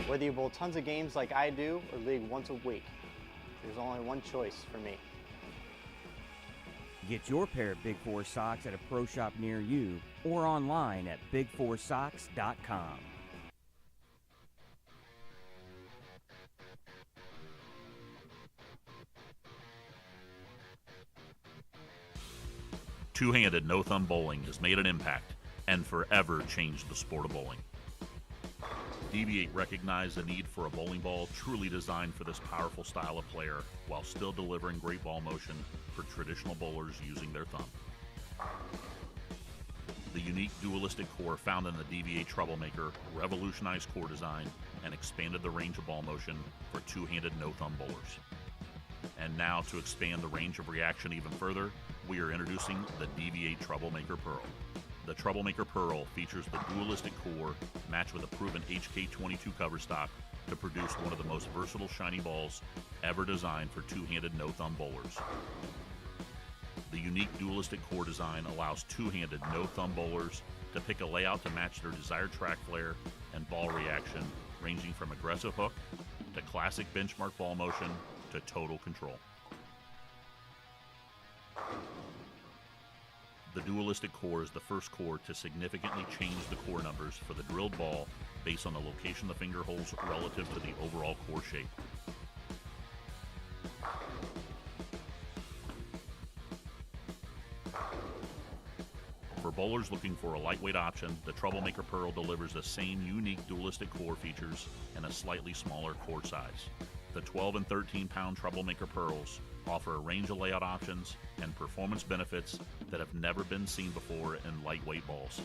Whether you bowl tons of games like I do or league once a week, there's only one choice for me. Get your pair of Big Four socks at a pro shop near you or online at big4socks.com. Two-handed no-thumb bowling has made an impact and forever changed the sport of bowling. DV8 recognized the need for a bowling ball truly designed for this powerful style of player while still delivering great ball motion for traditional bowlers using their thumb. The unique dualistic core found in the DV8 Troublemaker revolutionized core design and expanded the range of ball motion for two-handed no-thumb bowlers. And now, to expand the range of reaction even further, we are introducing the DV8 Troublemaker Pearl. The Troublemaker Pearl features the dualistic core matched with a proven HK22 cover stock to produce one of the most versatile shiny balls ever designed for two-handed no-thumb bowlers. The unique dualistic core design allows two-handed no-thumb bowlers to pick a layout to match their desired track flare and ball reaction, ranging from aggressive hook to classic benchmark ball motion to total control. The dualistic core is the first core to significantly change the core numbers for the drilled ball based on the location of the finger holes relative to the overall core shape. For bowlers looking for a lightweight option, the Troublemaker Pearl delivers the same unique dualistic core features in a slightly smaller core size. The 12 and 13 pound Troublemaker Pearls offer a range of layout options and performance benefits that have never been seen before in lightweight balls.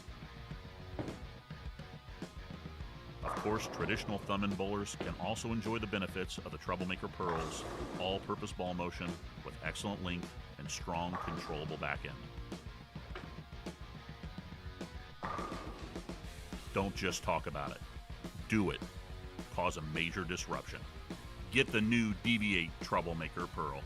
Of course, traditional thumb-in bowlers can also enjoy the benefits of the Troublemaker Pearl's all-purpose ball motion with excellent length and strong, controllable back end. Don't just talk about it. Do it. Cause a major disruption. Get the new DV8 Troublemaker Pearl.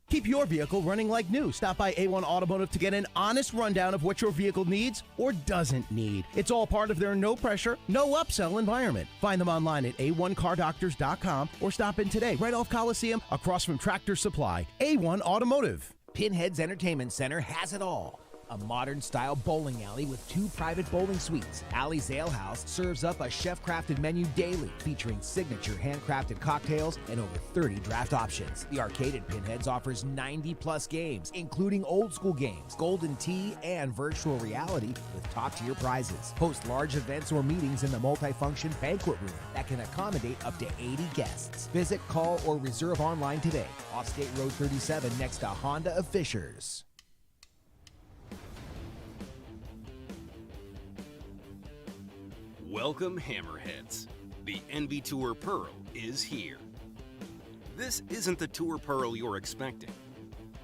Keep your vehicle running like new. Stop by A1 Automotive to get an honest rundown of what your vehicle needs or doesn't need. It's all part of their no pressure, no upsell environment. Find them online at a1cardoctors.com or stop in today right off Coliseum across from Tractor Supply. A1 Automotive. Pinhead's Entertainment Center has it all. A modern-style bowling alley with 2 private bowling suites. Alley's Ale House serves up a chef-crafted menu daily, featuring signature handcrafted cocktails and over 30 draft options. The arcade at Pinhead's offers 90-plus games, including old-school games, Golden Tee, and virtual reality with top-tier prizes. Host large events or meetings in the multifunction banquet room that can accommodate up to 80 guests. Visit, call, or reserve online today. Off State Road 37 next to Honda of Fishers. Welcome, Hammerheads. The NV Tour Pearl is here. This isn't the Tour Pearl you're expecting.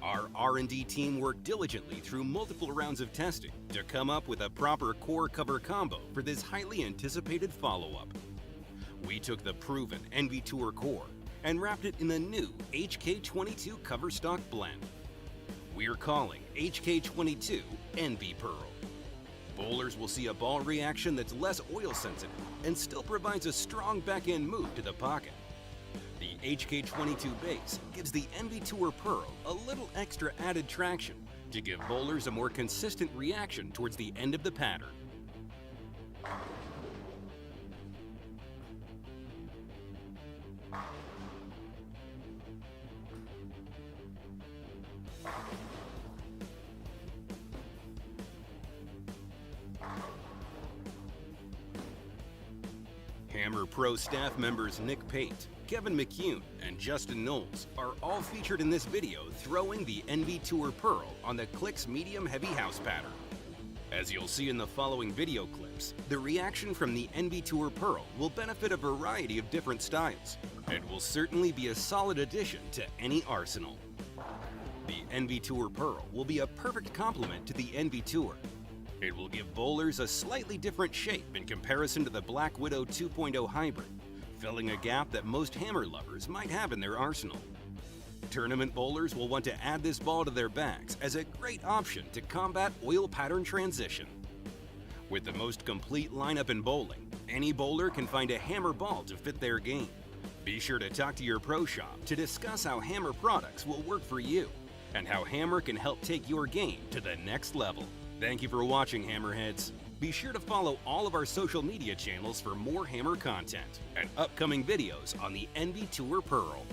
Our R&D team worked diligently through multiple rounds of testing to come up with a proper core cover combo for this highly anticipated follow-up. We took the proven NV Tour core and wrapped it in a new HK22 cover stock blend. We're calling HK22 NV Pearl. Bowlers will see a ball reaction that's less oil sensitive and still provides a strong back-end move to the pocket. The HK22 base gives the NV Tour Pearl a little extra added traction to give bowlers a more consistent reaction towards the end of the pattern. Hammer Pro staff members Nick Pate, Kevin McCune, and Justin Knowles are all featured in this video throwing the NV Tour Pearl on the Clicks medium heavy house pattern. As you'll see in the following video clips, the reaction from the NV Tour Pearl will benefit a variety of different styles and will certainly be a solid addition to any arsenal. The NV Tour Pearl will be a perfect complement to the NV Tour. It will give bowlers a slightly different shape in comparison to the Black Widow 2.0 hybrid, filling a gap that most hammer lovers might have in their arsenal. Tournament bowlers will want to add this ball to their bags as a great option to combat oil pattern transition. With the most complete lineup in bowling, any bowler can find a hammer ball to fit their game. Be sure to talk to your pro shop to discuss how Hammer products will work for you and how Hammer can help take your game to the next level. Thank you for watching, Hammerheads. Be sure to follow all of our social media channels for more Hammer content and upcoming videos on the NB Tour Pearl.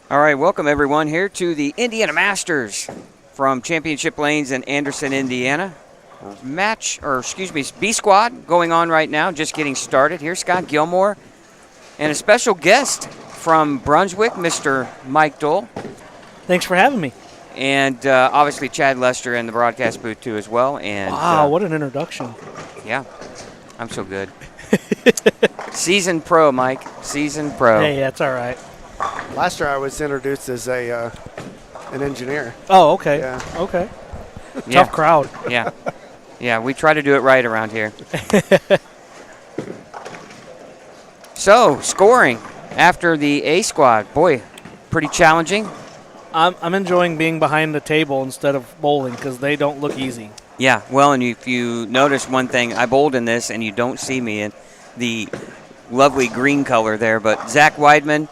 All right, welcome everyone here to the Indiana Masters from Championship Lanes in Anderson, Indiana. B Squad going on right now, just getting started. Here's Scott Gilmore and a special guest from Brunswick, Mr. Mike Dole. Thanks for having me. And obviously Chad Lester in the broadcast booth too as well. And wow, what an introduction. Yeah, I'm so good. Seasoned pro, Mike. Seasoned pro. Hey, that's all right. Last year I was introduced as an engineer. Oh, okay. Yeah. Okay. Yeah. Tough crowd. Yeah. Yeah, we try to do it right around here. So, scoring after the A squad. Boy, pretty challenging. I'm enjoying being behind the table instead of bowling because they don't look easy. Yeah, well, and if you notice one thing, I bowled in this, and you don't see me in the lovely green color there, but Zach Weidman,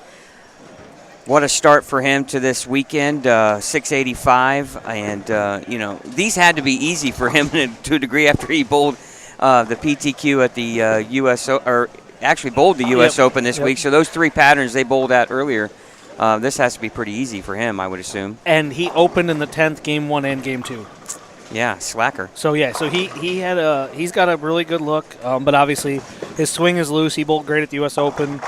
what a start for him to this weekend, 685, and, these had to be easy for him to a degree after he bowled the PTQ at the U.S. or actually bowled the U.S. Open this week, so those 3 patterns they bowled at earlier, this has to be pretty easy for him, I would assume. And he opened in the 10th, game 1 and game 2. Yeah, slacker. So he's got a really good look, but obviously his swing is loose. He bowled great at the U.S. Open.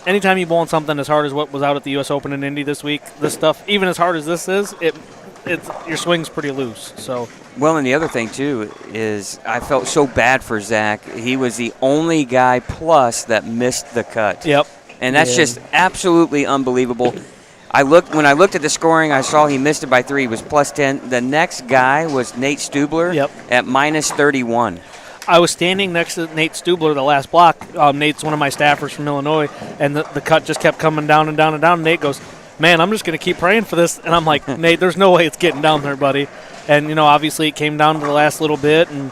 Anytime you bowl on something as hard as what was out at the U.S. Open in Indy this week, this stuff, even as hard as this is, your swing's pretty loose. So. Well, and the other thing too is I felt so bad for Zach. He was the only guy plus that missed the cut. Yep. And that's just absolutely unbelievable. When I looked at the scoring, I saw he missed it by 3. He was plus 10. The next guy was Nate Stubler at minus 31. I was standing next to Nate Stubler the last block. Nate's one of my staffers from Illinois, and the cut just kept coming down and down and down. And Nate goes, "Man, I'm just going to keep praying for this." And I'm like, "Nate, there's no way it's getting down there, buddy." And obviously it came down to the last little bit, and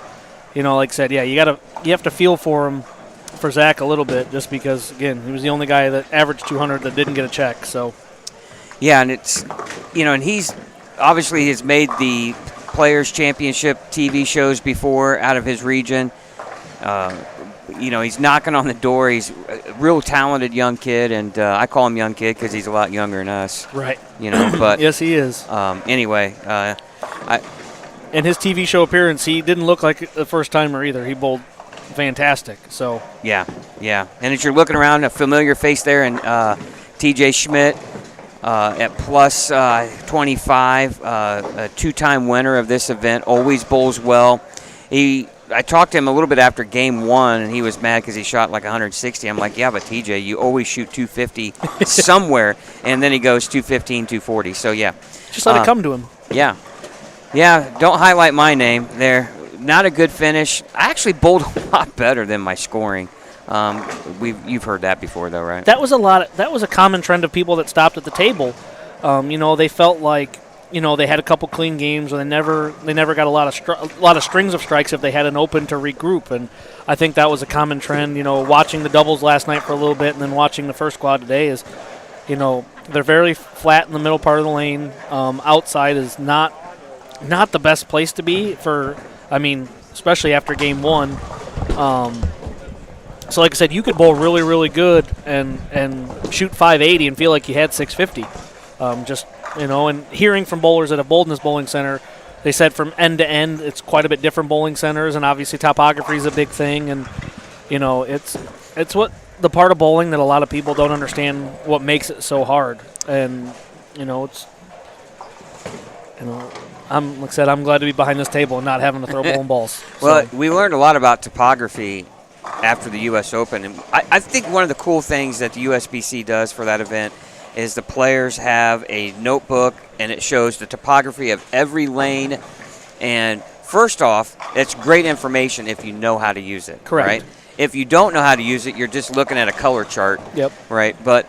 like I said, yeah, you have to feel for Zach a little bit, just because again he was the only guy that averaged 200 that didn't get a check. So. Yeah, and it's, and he's obviously has made the Players Championship TV shows before out of his region. He's knocking on the door. He's a real talented young kid, and I call him young kid because he's a lot younger than us. Right. But yes, he is. Anyway, in his TV show appearance, he didn't look like the first timer either. He bowled fantastic. So. Yeah. And as you're looking around, a familiar face there, and T.J. Schmidt. At plus 25, a 2-time winner of this event, always bowls well. I talked to him a little bit after game 1, and he was mad because he shot like 160. I'm like, yeah, but TJ, you always shoot 250 somewhere, and then he goes 215, 240. So yeah, just let it come to him. Yeah. Don't highlight my name there. Not a good finish. I actually bowled a lot better than my scoring. You've heard that before, though, right? That was a common trend of people that stopped at the table. They felt like they had a couple clean games, or they never got a lot of strings of strikes if they had an open to regroup. And I think that was a common trend. Watching the doubles last night for a little bit, and then watching the first squad today is, they're very flat in the middle part of the lane. Outside is not the best place to be especially after game 1. So like I said, you could bowl really, really good and shoot 580 and feel like you had 650. And hearing from bowlers that have bowled in this bowling center, they said from end to end, it's quite a bit different bowling centers, and obviously topography is a big thing. And, it's what the part of bowling that a lot of people don't understand what makes it so hard. And, I'm glad to be behind this table and not having to throw bowling balls. Well, we learned a lot about topography after the U.S. Open. And I think one of the cool things that the USBC does for that event is the players have a notebook, and it shows the topography of every lane. And first off, it's great information if you know how to use it. Correct. Right? If you don't know how to use it, you're just looking at a color chart. Yep. Right? But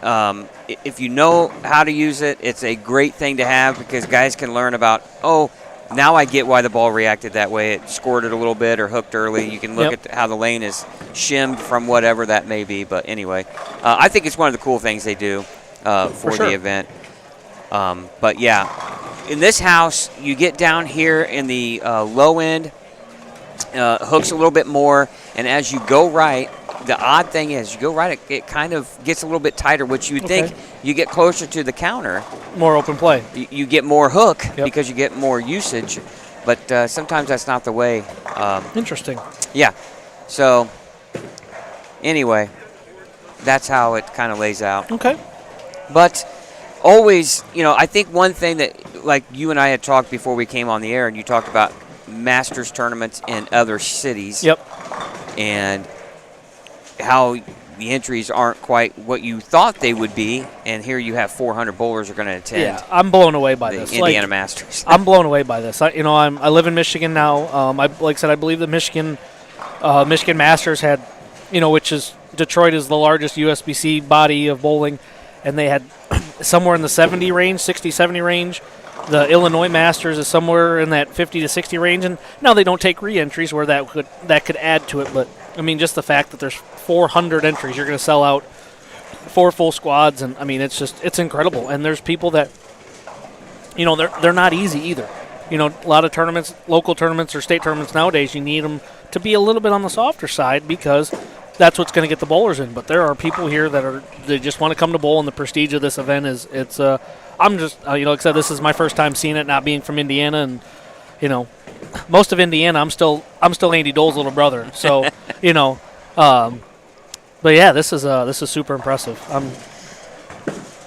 if you know how to use it, it's a great thing to have, because guys can learn about, now I get why the ball reacted that way. It scored it a little bit or hooked early. You can look at how the lane is shimmed from whatever that may be. But anyway, I think it's one of the cool things they do for the event. But yeah, in this house, you get down here in the low end, hooks a little bit more, and as you go right, the odd thing is, you go right, it kind of gets a little bit tighter, which you would think you get closer to the counter. More open play. You get more hook because you get more usage, but sometimes that's not the way. Interesting. Yeah. So, anyway, that's how it kind of lays out. Okay. But always, I think one thing that, like you and I had talked before we came on the air, and you talked about Masters tournaments in other cities. Yep. And how the entries aren't quite what you thought they would be, and here you have 400 bowlers are going to attend. Yeah, I'm blown away by the this. Indiana Masters. I'm blown away by this. I live in Michigan now. Like I said, I believe the Michigan Masters had, which is Detroit is the largest USBC body of bowling, and they had somewhere in the 70 range, 60, 70 range. The Illinois Masters is somewhere in that 50 to 60 range, and now they don't take re-entries where that could add to it. But I mean, just the fact that there's 400 entries, you're going to sell out 4 full squads, and I mean, it's incredible. And there's people that, they're not easy either. A lot of tournaments, local tournaments or state tournaments nowadays, you need them to be a little bit on the softer side because that's what's going to get the bowlers in. But there are people here they just want to come to bowl, and the prestige of this event is I'm just like I said, this is my first time seeing it, not being from Indiana, and most of Indiana, I'm still Andy Dole's little brother. So but yeah, this is super impressive.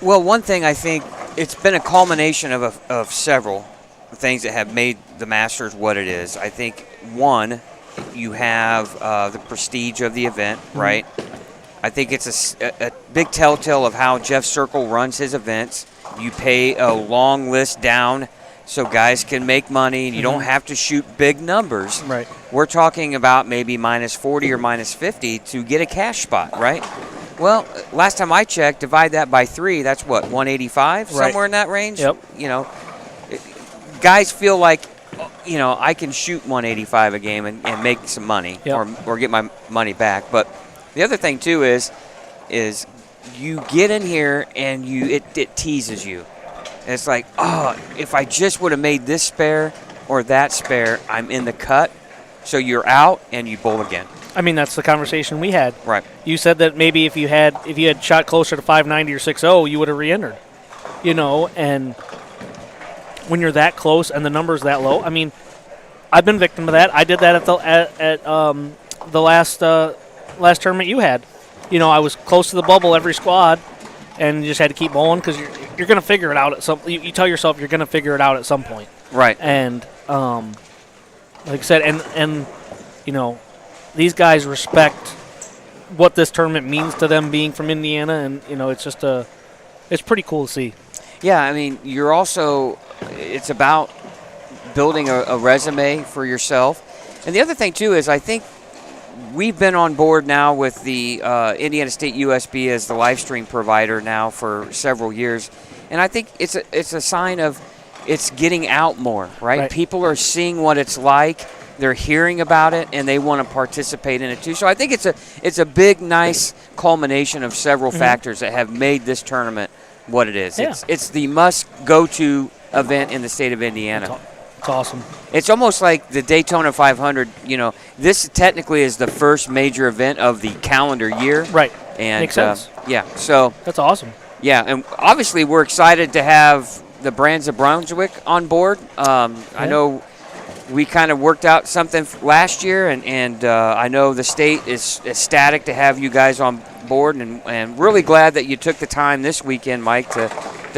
Well, one thing I think it's been a culmination of several things that have made the Masters what it is. I think one, you have the prestige of the event, right? I think it's a big telltale of how Jeff Circle runs his events. You pay a long list down so guys can make money, and you don't have to shoot big numbers. Right. We're talking about maybe minus 40 or minus 50 to get a cash spot, right? Well, last time I checked, divide that by 3, that's what, 185? Right. Somewhere in that range? Yep. Guys feel like, I can shoot 185 a game and make some money or get my money back. But the other thing, too, is you get in here and it teases you. And it's like, if I just would have made this spare or that spare, I'm in the cut. So you're out and you bowl again. I mean, that's the conversation we had. Right. You said that maybe if you had shot closer to 590 or 6-0, you would have re-entered. And when you're that close and the number's that low, I mean, I've been victim of that. I did that at the last tournament you had. I was close to the bubble every squad, and you just had to keep bowling because you're going to figure it out at some. You tell yourself you're going to figure it out at some point. Right. And like I said, and these guys respect what this tournament means to them being from Indiana, and it's just it's pretty cool to see. Yeah, I mean, it's about building a resume for yourself. And the other thing, too, is I think we've been on board now with the Indiana State USB as the live stream provider now for several years. And I think it's a sign of it's getting out more, right? People are seeing what it's like. They're hearing about it, and they want to participate in it, too. So I think it's a big, nice culmination of several factors that have made this tournament what it is. Yeah. It's the must-go-to event in the state of Indiana. It's awesome. It's almost like the Daytona 500. This technically is the first major event of the calendar year. Right. And makes sense. So that's awesome. Yeah, and obviously we're excited to have the Brands of Brunswick on board. I know we kind of worked out something last year, and I know the state is ecstatic to have you guys on board, and really glad that you took the time this weekend, Mike, to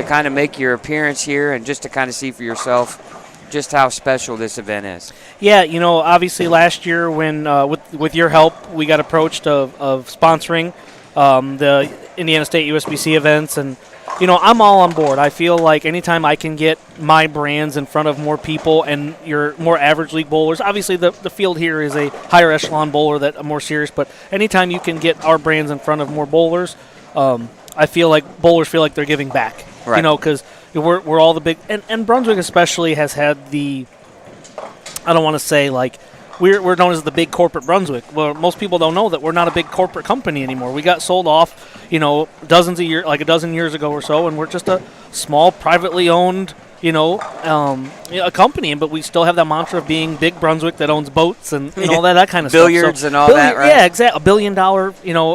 kind of make your appearance here and just to kind of see for yourself just how special this event is. Yeah, obviously last year when with your help, we got approached of sponsoring the Indiana State USBC events, and I'm all on board. I feel like anytime I can get my brands in front of more people and your more average league bowlers, obviously the field here is a higher echelon bowler that are more serious, but anytime you can get our brands in front of more bowlers, I feel like bowlers feel like they're giving back. Right. Because we're all the big, and Brunswick especially has had I don't want to say like, we're known as the big corporate Brunswick. Well, most people don't know that we're not a big corporate company anymore. We got sold off, a dozen years ago or so, and we're just a small, privately owned, accompanying, but we still have that mantra of being Big Brunswick that owns boats and all that kind of Billiards stuff. and all that, right? Yeah, exactly. $1 billion,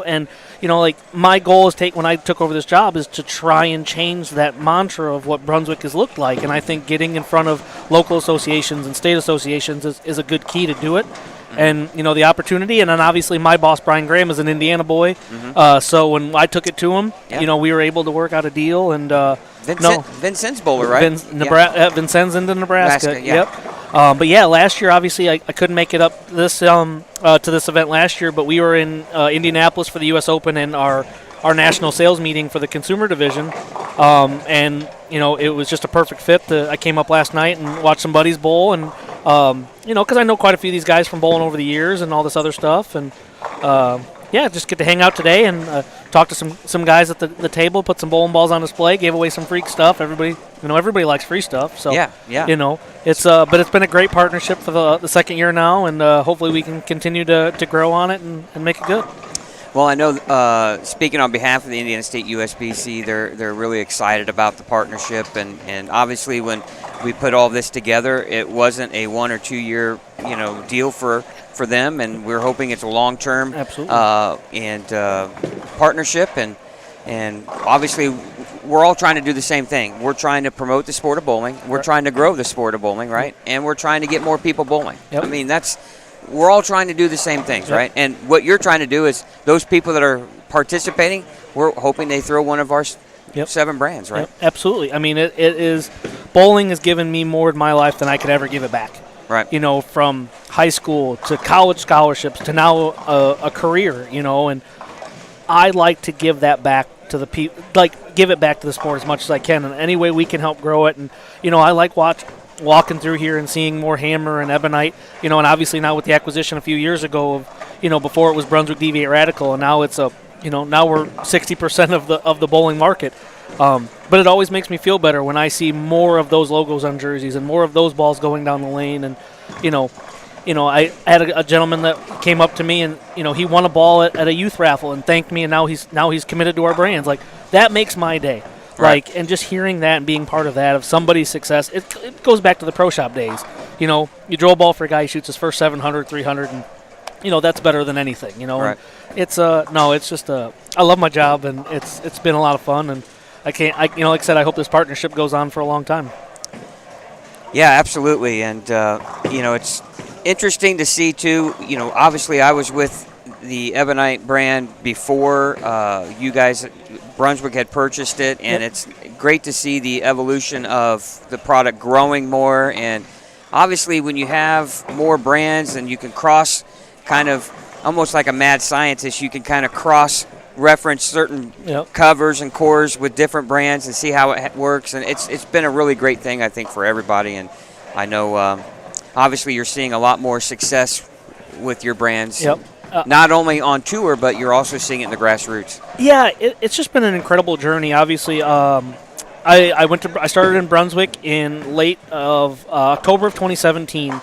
and like my goal is when I took over this job is to try and change that mantra of what Brunswick has looked like, and I think getting in front of local associations and state associations is a good key to do it. And the opportunity, and then obviously my boss Brian Graham is an Indiana boy, so when I took it to him, we were able to work out a deal. And Vincennes bowler, right? Vincennes into Nebraska. Yeah. Yep. But yeah, last year obviously I couldn't make it up this to this event last year, but we were in Indianapolis for the U.S. Open and our national sales meeting for the consumer division, and it was just a perfect fit. I came up last night and watched some buddies bowl, and because I know quite a few of these guys from bowling over the years and all this other stuff, and just get to hang out today and talk to some guys at the table, put some bowling balls on display, gave away some freak stuff. Everybody likes free stuff, so it's but it's been a great partnership for the second year now, and hopefully we can continue to grow on it and make it good. Well, I know, speaking on behalf of the Indiana State USBC, they're really excited about the partnership, and obviously when we put all this together, it wasn't a 1 or 2 year deal for them, and we're hoping it's a long-term partnership, and obviously we're all trying to do the same thing. We're trying to promote the sport of bowling. We're trying to grow the sport of bowling, right? And we're trying to get more people bowling. Yep. I mean, we're all trying to do the same things, right? And what you're trying to do is those people that are participating, we're hoping they throw one of our 7 brands, right? Yep, absolutely. I mean, it is bowling has given me more in my life than I could ever give it back. Right. From high school to college scholarships to now a career, and I like to give that back to the people, give it back to the sport as much as I can, and any way we can help grow it. And I like walking through here and seeing more hammer and ebonite, and obviously now with the acquisition a few years ago of, before it was Brunswick Deviate Radical, and now it's now we're 60% of the bowling market. But it always makes me feel better when I see more of those logos on jerseys and more of those balls going down the lane. And I had a gentleman that came up to me and he won a ball at a youth raffle and thanked me, and now he's committed to our brands. Like, that makes my day. Right. And just hearing that and being part of that, of somebody's success, it goes back to the pro shop days. You draw a ball for a guy who shoots his first 700, 300, and that's better than anything. Right. And it's just I love my job, and it's been a lot of fun, and like I said, I hope this partnership goes on for a long time. Yeah, absolutely, and it's interesting to see too. Obviously I was with the Ebonite brand before you guys, Brunswick, had purchased it, and it's great to see the evolution of the product growing more. And obviously when you have more brands and you can cross, kind of almost like a mad scientist, you can kind of cross reference certain covers and cores with different brands and see how it works, and it's been a really great thing, I think, for everybody. And I know obviously you're seeing a lot more success with your brands. Not only on tour, but you're also seeing it in the grassroots. Yeah, it's just been an incredible journey. Obviously, I started in Brunswick in late of October of 2017,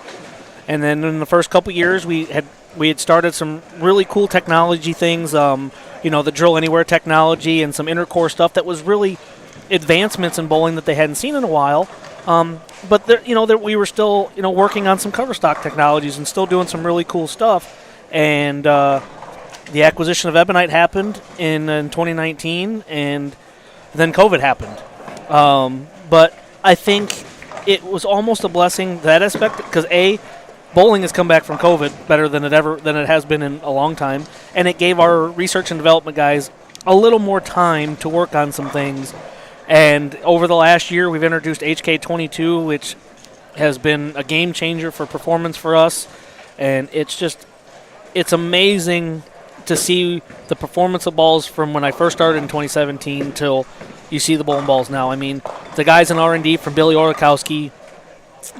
and then in the first couple years we had started some really cool technology things. The drill anywhere technology and some intercore stuff that was really advancements in bowling that they hadn't seen in a while. But we were still working on some cover stock technologies and still doing some really cool stuff. And the acquisition of Ebonite happened in 2019, and then COVID happened. But I think it was almost a blessing, that aspect, because bowling has come back from COVID better than it has been in a long time, and it gave our research and development guys a little more time to work on some things. And over the last year, we've introduced HK22, which has been a game changer for performance for us, and it's amazing to see the performance of balls from when I first started in 2017 till you see the bowling balls now. I mean, the guys in R&D from Billy Orlikowski,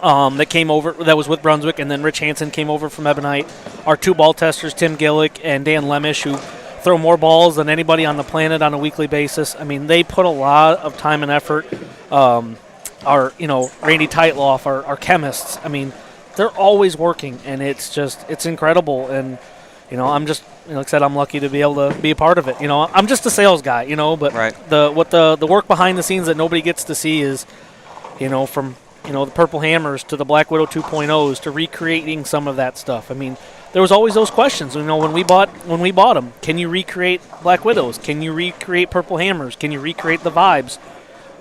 that came over, that was with Brunswick, and then Rich Hansen came over from Ebonite. Our 2 ball testers, Tim Gillick and Dan Lemish, who throw more balls than anybody on the planet on a weekly basis. I mean, they put a lot of time and effort. Our Randy Teitloff, our chemists, I mean, they're always working, and it's incredible. And I'm just, like I said, I'm lucky to be able to be a part of it. I'm just a sales guy, but the work behind the scenes that nobody gets to see is from the Purple Hammers to the Black Widow 2.0s to recreating some of that stuff. I mean, there was always those questions. When we bought them, can you recreate Black Widows? Can you recreate Purple Hammers? Can you recreate the vibes?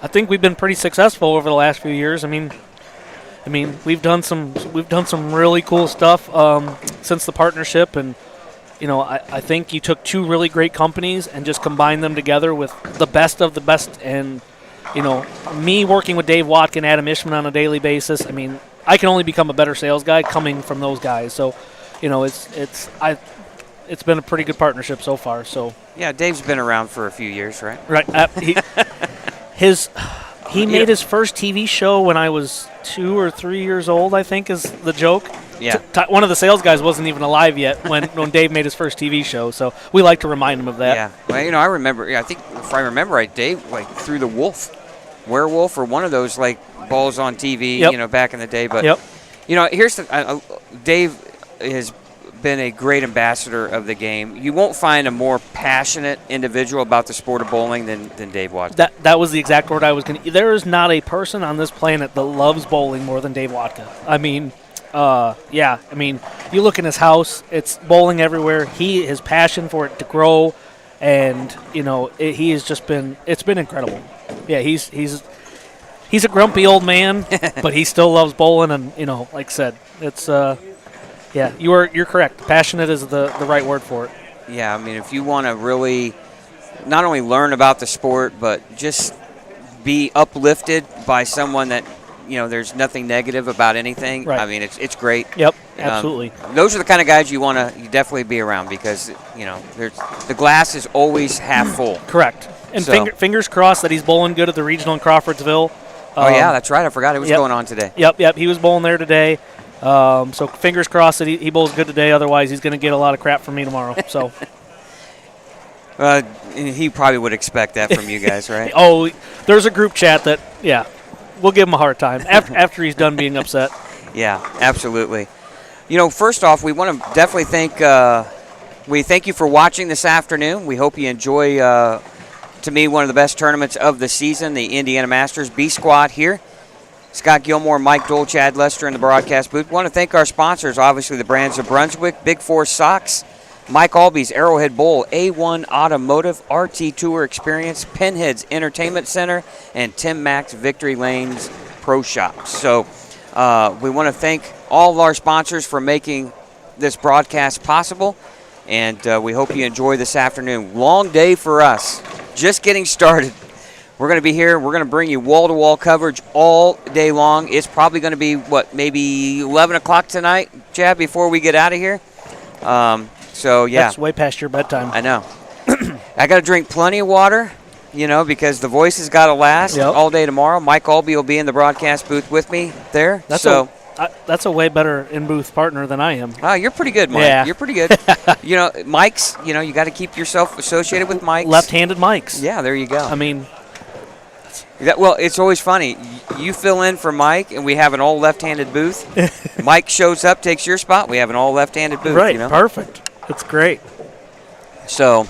I think we've been pretty successful over the last few years. I mean, we've done some really cool stuff since the partnership, and I think you took two really great companies and just combined them together with the best of the best. And me working with Dave Watkin, Adam Ishman on a daily basis, I mean, I can only become a better sales guy coming from those guys. So, it's been a pretty good partnership so far. So Yeah, Dave's been around for a few years, right? right, he made his first TV show when I was 2 or 3 years old, I think, is the joke. Yeah. One of the sales guys wasn't even alive yet when Dave made his first TV show, so we like to remind him of that. Yeah. Well, I remember. I think if I remember right, Dave threw the werewolf, or one of those balls on TV. Yep. Back in the day. But Yep. here's the Dave has been a great ambassador of the game. You won't find a more passionate individual about the sport of bowling than Dave Watka. That was the exact word I was going to. There is not a person on this planet that loves bowling more than Dave Watka. I mean. Yeah, I mean, you look in his house, it's bowling everywhere. His passion for it to grow, and he has just been. It's been incredible. Yeah, he's a grumpy old man, but he still loves bowling, and like I said, it's yeah, you're correct. Passionate is the right word for it. Yeah, I mean, if you want to really not only learn about the sport, but just be uplifted by someone that. There's nothing negative about anything. Right. I mean, it's great. Yep, absolutely. Those are the kind of guys you definitely be around because the glass is always half full. Correct. And fingers crossed that he's bowling good at the regional in Crawfordsville. Oh yeah, that's right. I forgot it was going on today. Yep. He was bowling there today. So fingers crossed that he bowls good today. Otherwise, he's going to get a lot of crap from me tomorrow. So. He probably would expect that from you guys, right? Oh, there's a group chat that we'll give him a hard time after he's done being upset. Yeah, absolutely. First off, we want to definitely thank you for watching this afternoon. We hope you enjoy, to me, one of the best tournaments of the season, the Indiana Masters B Squad here. Scott Gilmore, Mike Dole, Chad Lester in the broadcast booth. We want to thank our sponsors, obviously the brands of Brunswick, Big Four Socks, Mike Alby's Arrowhead Bowl, A1 Automotive, RT Tour Experience, Pinhead's Entertainment Center, and Tim Mack's Victory Lanes Pro Shop. So we want to thank all of our sponsors for making this broadcast possible, and we hope you enjoy this afternoon. Long day for us, just getting started. We're going to be here. We're going to bring you wall-to-wall coverage all day long. It's probably going to be, maybe 11 o'clock tonight, Chad, before we get out of here. So, yeah. That's way past your bedtime. I know. I got to drink plenty of water, because the voice has got to last all day tomorrow. Mike Albee will be in the broadcast booth with me there. That's a way better in-booth partner than I am. Oh, you're pretty good, Mike. Yeah. You're pretty good. Mike's, you got to keep yourself associated with Mike's. Left-handed Mike's. Yeah, there you go. I mean. It's always funny. You fill in for Mike, and we have an all left-handed booth. Mike shows up, takes your spot. We have an all left-handed booth. Right, perfect. It's great. So.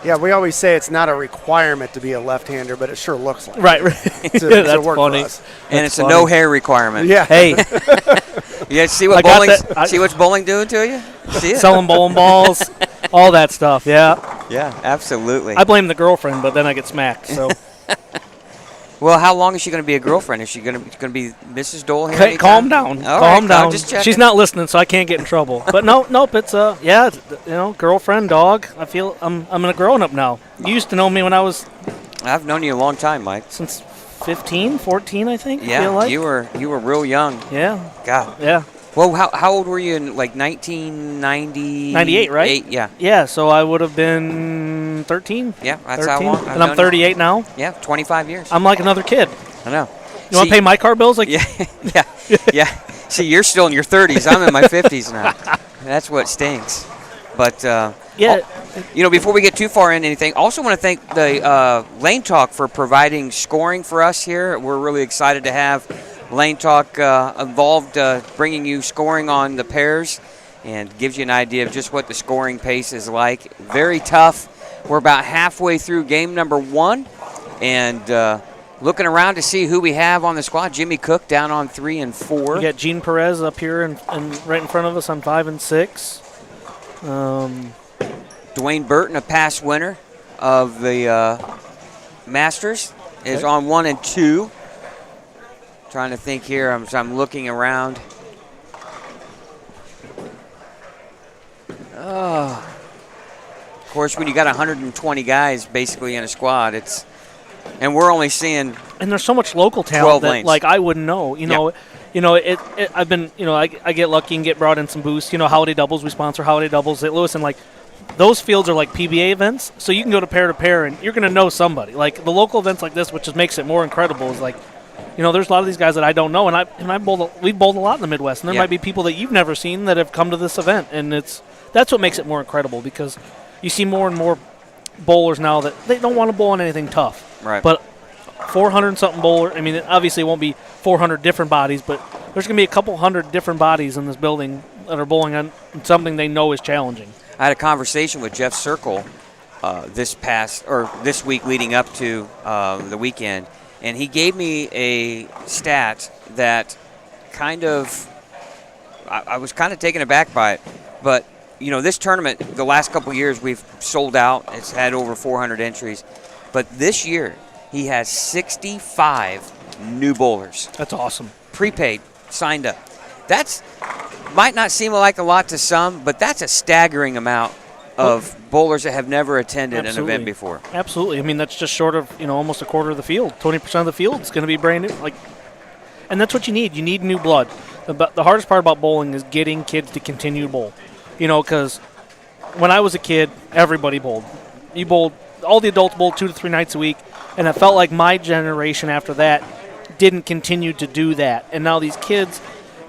Yeah, we always say it's not a requirement to be a left-hander, but it sure looks like right. It. That's funny. And it's a no-hair requirement. Yeah. Hey. You guys see what what's bowling doing to you? See it? Selling bowling balls, all that stuff, yeah. Yeah, absolutely. I blame the girlfriend, but then I get smacked, so. Well, how long is she going to be a girlfriend? Is she going to be Mrs. Dole here? Okay, calm down. Calm down. Just checking. She's not listening, so I can't get in trouble. But nope. It's girlfriend, dog. I feel I'm a grown up now. You used to know me when I've known you a long time, Mike. Since 15, 14, I think. Yeah, I feel like. you were real young. Yeah. God. Yeah. Well, how old were you in 1990? 98, right? Yeah. Yeah. So I would have been 13. Yeah, that's 13. how long. And I'm 38 now. Yeah, 25 years. I'm like another kid. I know. You want to pay my car bills? Yeah. See, you're still in your 30s. I'm in my 50s now. That's what stinks. But before we get too far into anything, also want to thank the Lane Talk for providing scoring for us here. We're really excited to have Lane Talk involved, bringing you scoring on the pairs, and gives you an idea of just what the scoring pace is like. Very tough. We're about halfway through game number 1, and Looking around to see who we have on the squad. Jimmy Cook down on 3 and 4. We got Gene Perez up here and right in front of us on 5 and 6. Dwayne Burton, a past winner of the Masters, is on 1 and 2. Trying to think here. I'm looking around. Of course, when you got 120 guys basically in a squad, and we're only seeing. And there's so much local talent that lanes. like I wouldn't know. I've been I get lucky and get brought in some boosts. Holiday doubles, we sponsor holiday doubles at Lewis, and like those fields are like PBA events, so you can go to pair and you're going to know somebody. Like the local events like this, which just makes it more incredible, is like. There's a lot of these guys that I don't know, and we've bowled a lot in the Midwest, and there might be people that you've never seen that have come to this event, and that's what makes it more incredible because you see more and more bowlers now that they don't want to bowl on anything tough. Right. But 400-something bowler, obviously it won't be 400 different bodies, but there's going to be a couple hundred different bodies in this building that are bowling on something they know is challenging. I had a conversation with Jeff Circle this week leading up to the weekend. And he gave me a stat that I was kind of taken aback by it. But, this tournament, the last couple of years, we've sold out. It's had over 400 entries. But this year, he has 65 new bowlers. That's awesome. Prepaid, signed up. That's might not seem like a lot to some, but that's a staggering amount of bowlers that have never attended an event before. Absolutely. That's just short of, almost a quarter of the field. 20% of the field is going to be brand new. And that's what you need. You need new blood. The hardest part about bowling is getting kids to continue to bowl. Because when I was a kid, everybody bowled. You bowled, all the adults bowled 2 to 3 nights a week, and it felt like my generation after that didn't continue to do that. And now these kids,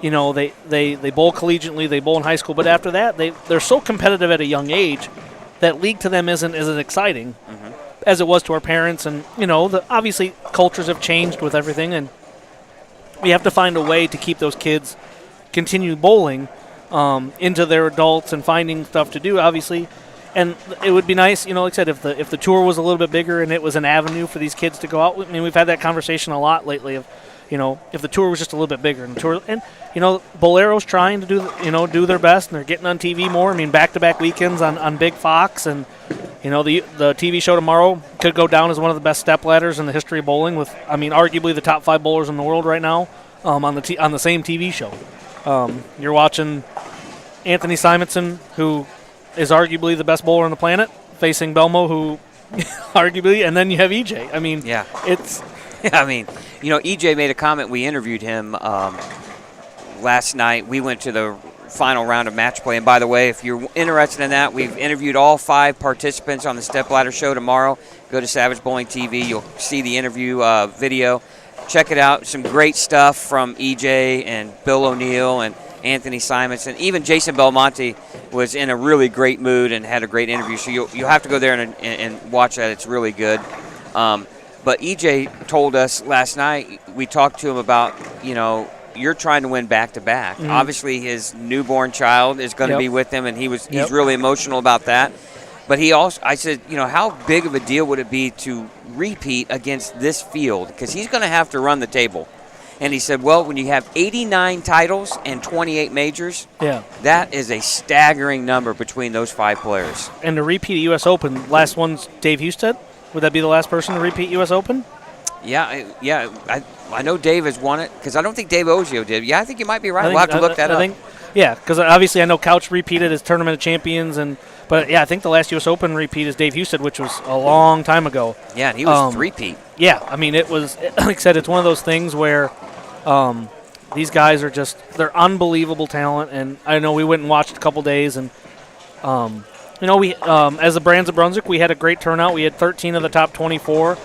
they bowl collegiately, they bowl in high school, but after that, they're so competitive at a young age that league to them isn't as exciting as it was to our parents. And, obviously cultures have changed with everything, and we have to find a way to keep those kids continue bowling into their adults and finding stuff to do, obviously. And it would be nice, like I said, if the tour was a little bit bigger and it was an avenue for these kids to go out. We've had that conversation a lot lately of, if the tour was just a little bit bigger. And Bolero's trying to do their best, and they're getting on TV more. Back-to-back weekends on Big Fox, and the TV show tomorrow could go down as one of the best step ladders in the history of bowling. With arguably the top 5 bowlers in the world right now on the same TV show. You're watching Anthony Simonson, who is arguably the best bowler on the planet, facing Belmo, who arguably, and then you have EJ. Yeah, it's. EJ made a comment. We interviewed him last night. We went to the final round of match play. And by the way, if you're interested in that, we've interviewed all 5 participants on the Step Ladder Show tomorrow. Go to Savage Bowling TV. You'll see the interview video. Check it out. Some great stuff from EJ and Bill O'Neill and Anthony Simonson. Even Jason Belmonte was in a really great mood and had a great interview. So you'll have to go there and watch that. It's really good. But EJ told us last night, we talked to him about, you're trying to win back-to-back. Mm-hmm. Obviously, his newborn child is going to be with him, and he's really emotional about that. But I said, how big of a deal would it be to repeat against this field? Because he's going to have to run the table. And he said, well, when you have 89 titles and 28 majors, that is a staggering number between those 5 players. And to repeat a U.S. Open, last one's Dave Husted. Would that be the last person to repeat U.S. Open? Yeah. I know Dave has won it because I don't think Dave Ozio did. Yeah, I think you might be right. We'll have to look that up. Because obviously I know Couch repeated as Tournament of Champions, but I think the last U.S. Open repeat is Dave Husted, which was a long time ago. Yeah, and he was three-peat. Yeah, it was, like I said, it's one of those things where these guys are they're unbelievable talent, and I know we went and watched a couple days, and we as the Brands of Brunswick, we had a great turnout. We had 13 of the top 24.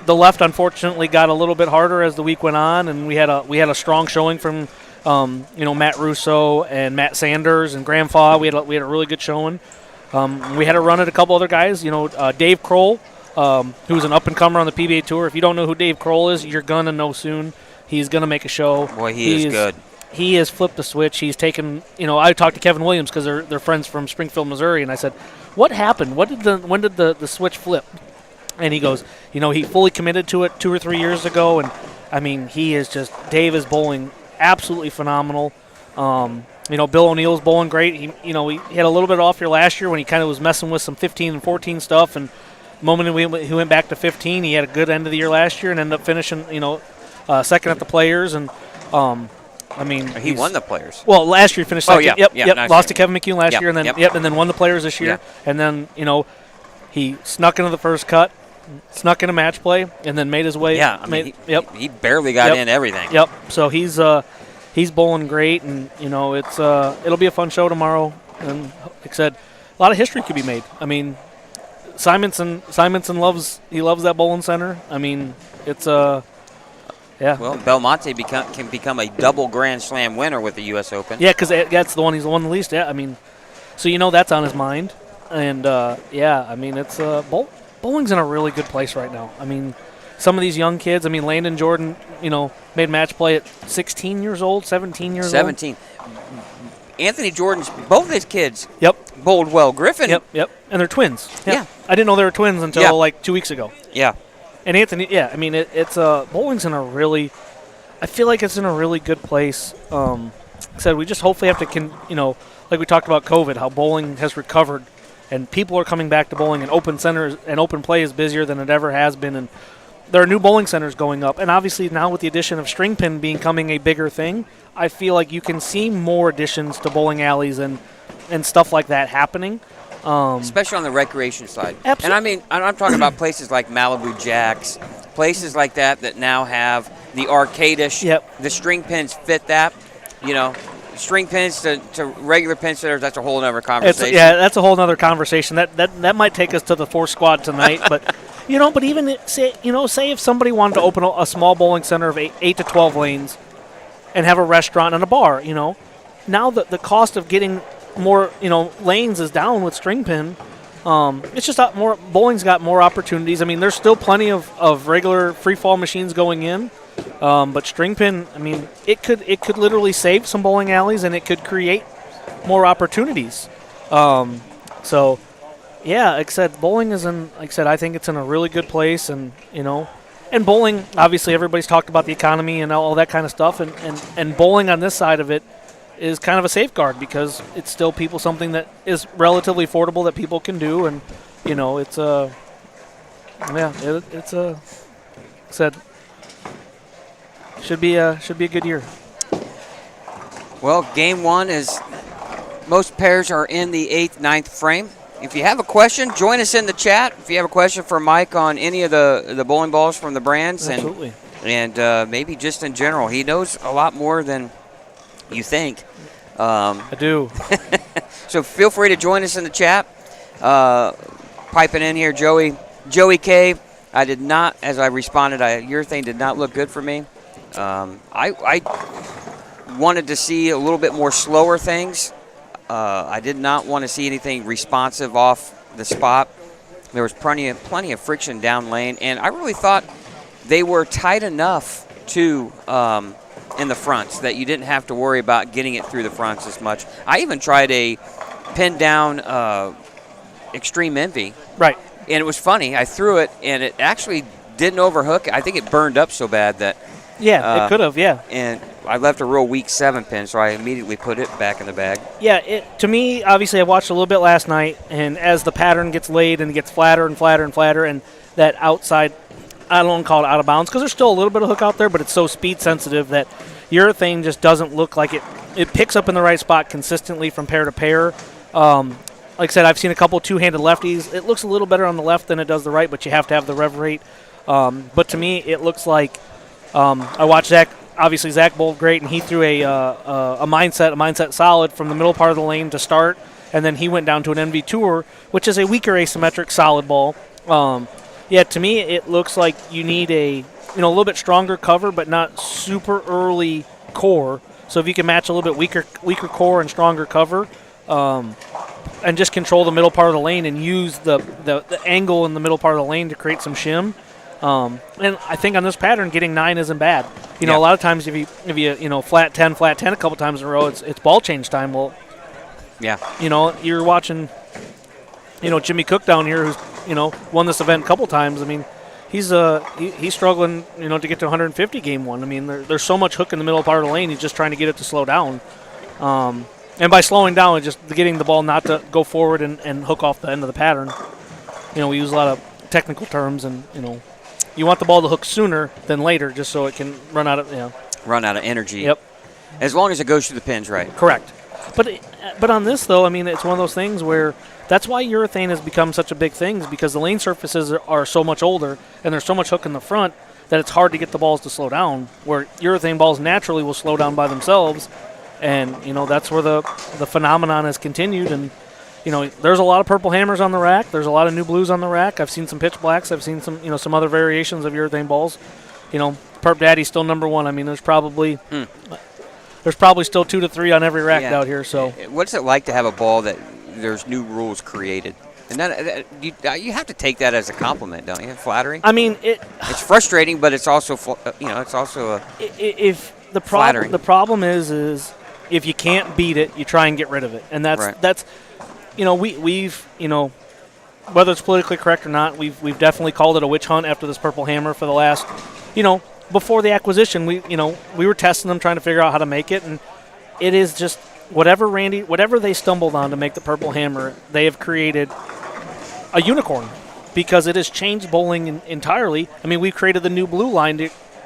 The left, unfortunately, got a little bit harder as the week went on, and we had a strong showing from Matt Russo and Matt Sanders and Graham Faw. We had a really good showing. We had a run at a couple other guys. Dave Kroll, who's an up-and-comer on the PBA Tour. If you don't know who Dave Kroll is, you're going to know soon. He's going to make a show. Boy, he is good. He has flipped the switch. He's taken, I talked to Kevin Williams because they're friends from Springfield, Missouri, and I said, what happened? When did the switch flip? And he goes, he fully committed to it 2 or 3 years ago, and I mean, Dave is bowling absolutely phenomenal. Bill O'Neill's bowling great. He had a little bit off here last year when he kind of was messing with some 15 and 14 stuff, and the moment he went back to 15, he had a good end of the year last year and ended up finishing, second at the Players, and he won the Players. Well, last year he finished second. Yep. Nice. Lost to Kevin McCune last year, and then and then won the Players this year, and then he snuck into the first cut, snuck into match play, and then made his way. Yeah, he barely got in everything. Yep. So he's bowling great, and it'll be a fun show tomorrow. And like I said, a lot of history could be made. I mean, Simonson loves that bowling center. I mean, it's yeah. Well, Belmonte can become a double Grand Slam winner with the U.S. Open. Yeah, because that's the one he's won the least. Yeah, I mean, so that's on his mind, and I mean, it's bowling's in a really good place right now. I mean, some of these young kids. I mean, Landon Jordan, made match play at 16 years old, 17 years old. 17. Anthony Jordan's both his kids. Yep. Bowled well. Griffin. Yep. And they're twins. Yeah. I didn't know they were twins until like 2 weeks ago. Yeah. And Anthony, I mean, it's bowling's in a really, I feel like it's in a really good place. Said we just hopefully have to, like we talked about COVID, how bowling has recovered, and people are coming back to bowling, and open centers and open play is busier than it ever has been, and there are new bowling centers going up, and obviously now with the addition of string pin becoming a bigger thing, I feel like you can see more additions to bowling alleys and stuff like that happening. Especially on the recreation side. Absolutely. And I mean, I'm talking about places like Malibu Jacks, places like that now have the arcade-ish. Yep. The string pins fit that. String pins to regular pin setters, that's a whole other conversation. That's a whole other conversation. That might take us to the fourth squad tonight, but but even say if somebody wanted to open a small bowling center of 8 to 12 lanes and have a restaurant and a bar, now the cost of getting more lanes is down with string pin. It's just more. Bowling's got more opportunities. I mean, there's still plenty of regular free fall machines going in. But string pin, I mean, it could literally save some bowling alleys, and it could create more opportunities. So, yeah, like I said, bowling is I think it's in a really good place, and and bowling, obviously everybody's talked about the economy and all that kind of stuff, and bowling on this side of it is kind of a safeguard because it's still something that is relatively affordable that people can do, and it's said. Should be a good year. Well, game one is most pairs are in the 8th, 9th frame. If you have a question, join us in the chat. If you have a question for Mike on any of the bowling balls from the brands, absolutely, and maybe just in general, he knows a lot more than you think. I do. So feel free to join us in the chat. Piping in here, Joey K. I did not, as I responded, your thing did not look good for me. I wanted to see a little bit more slower things. I did not want to see anything responsive off the spot. There was plenty of friction down lane, and I really thought they were tight enough to in the fronts that you didn't have to worry about getting it through the fronts as much. I even tried a pin down Extreme Envy. Right. And it was funny. I threw it, and it actually didn't overhook. I think it burned up so bad that. Yeah, it could have, yeah. And I left a real weak 7 pin, so I immediately put it back in the bag. Yeah, to me, obviously, I watched a little bit last night, and as the pattern gets laid and gets flatter and flatter and flatter, and that outside, I don't want to call it out of bounds, because there's still a little bit of hook out there, but it's so speed sensitive that urethane just doesn't look like it picks up in the right spot consistently from pair to pair. Like I said, I've seen a couple two-handed lefties. It looks a little better on the left than it does the right, but you have to have the rev rate. But to me, it looks like I watched Zach. Obviously, Zach bowled great, and he threw a mindset solid from the middle part of the lane to start, and then he went down to an NV Tour, which is a weaker asymmetric solid ball. To me, it looks like you need a little bit stronger cover, but not super early core. So if you can match a little bit weaker core and stronger cover, and just control the middle part of the lane and use the angle in the middle part of the lane to create some shim. And I think on this pattern, getting 9 isn't bad. A lot of times if you flat 10 a couple times in a row, it's ball change time. Well, yeah, you're watching, Jimmy Cook down here, who's won this event a couple times. I mean, he's struggling, to get to 150 game one. I mean, there's so much hook in the middle part of the lane. He's just trying to get it to slow down. And by slowing down, it's just getting the ball not to go forward and hook off the end of the pattern. We use a lot of technical terms, and, you want the ball to hook sooner than later just so it can run out of energy. Yep. As long as it goes through the pins right. Correct. But on this, though, I mean, it's one of those things where that's why urethane has become such a big thing, is because the lane surfaces are so much older and there's so much hook in the front that it's hard to get the balls to slow down, where urethane balls naturally will slow down by themselves. And, that's where the phenomenon has continued. And, there's a lot of purple hammers on the rack. There's a lot of new blues on the rack. I've seen some pitch blacks. I've seen some other variations of urethane balls. Perp Daddy's still number one. I mean, there's probably still 2 to 3 on every rack out here. So, what's it like to have a ball that there's new rules created? And that you have to take that as a compliment, don't you? Flattering. I mean, it's frustrating, but it's also it's also flattering. The problem is if you can't beat it, you try and get rid of it, and that's we've whether it's politically correct or not, we've definitely called it a witch hunt after this purple hammer for the last before the acquisition. We were testing them, trying to figure out how to make it, and it is just whatever they stumbled on to make the purple hammer, they have created a unicorn, because it has changed bowling entirely. I mean, we've created the new blue line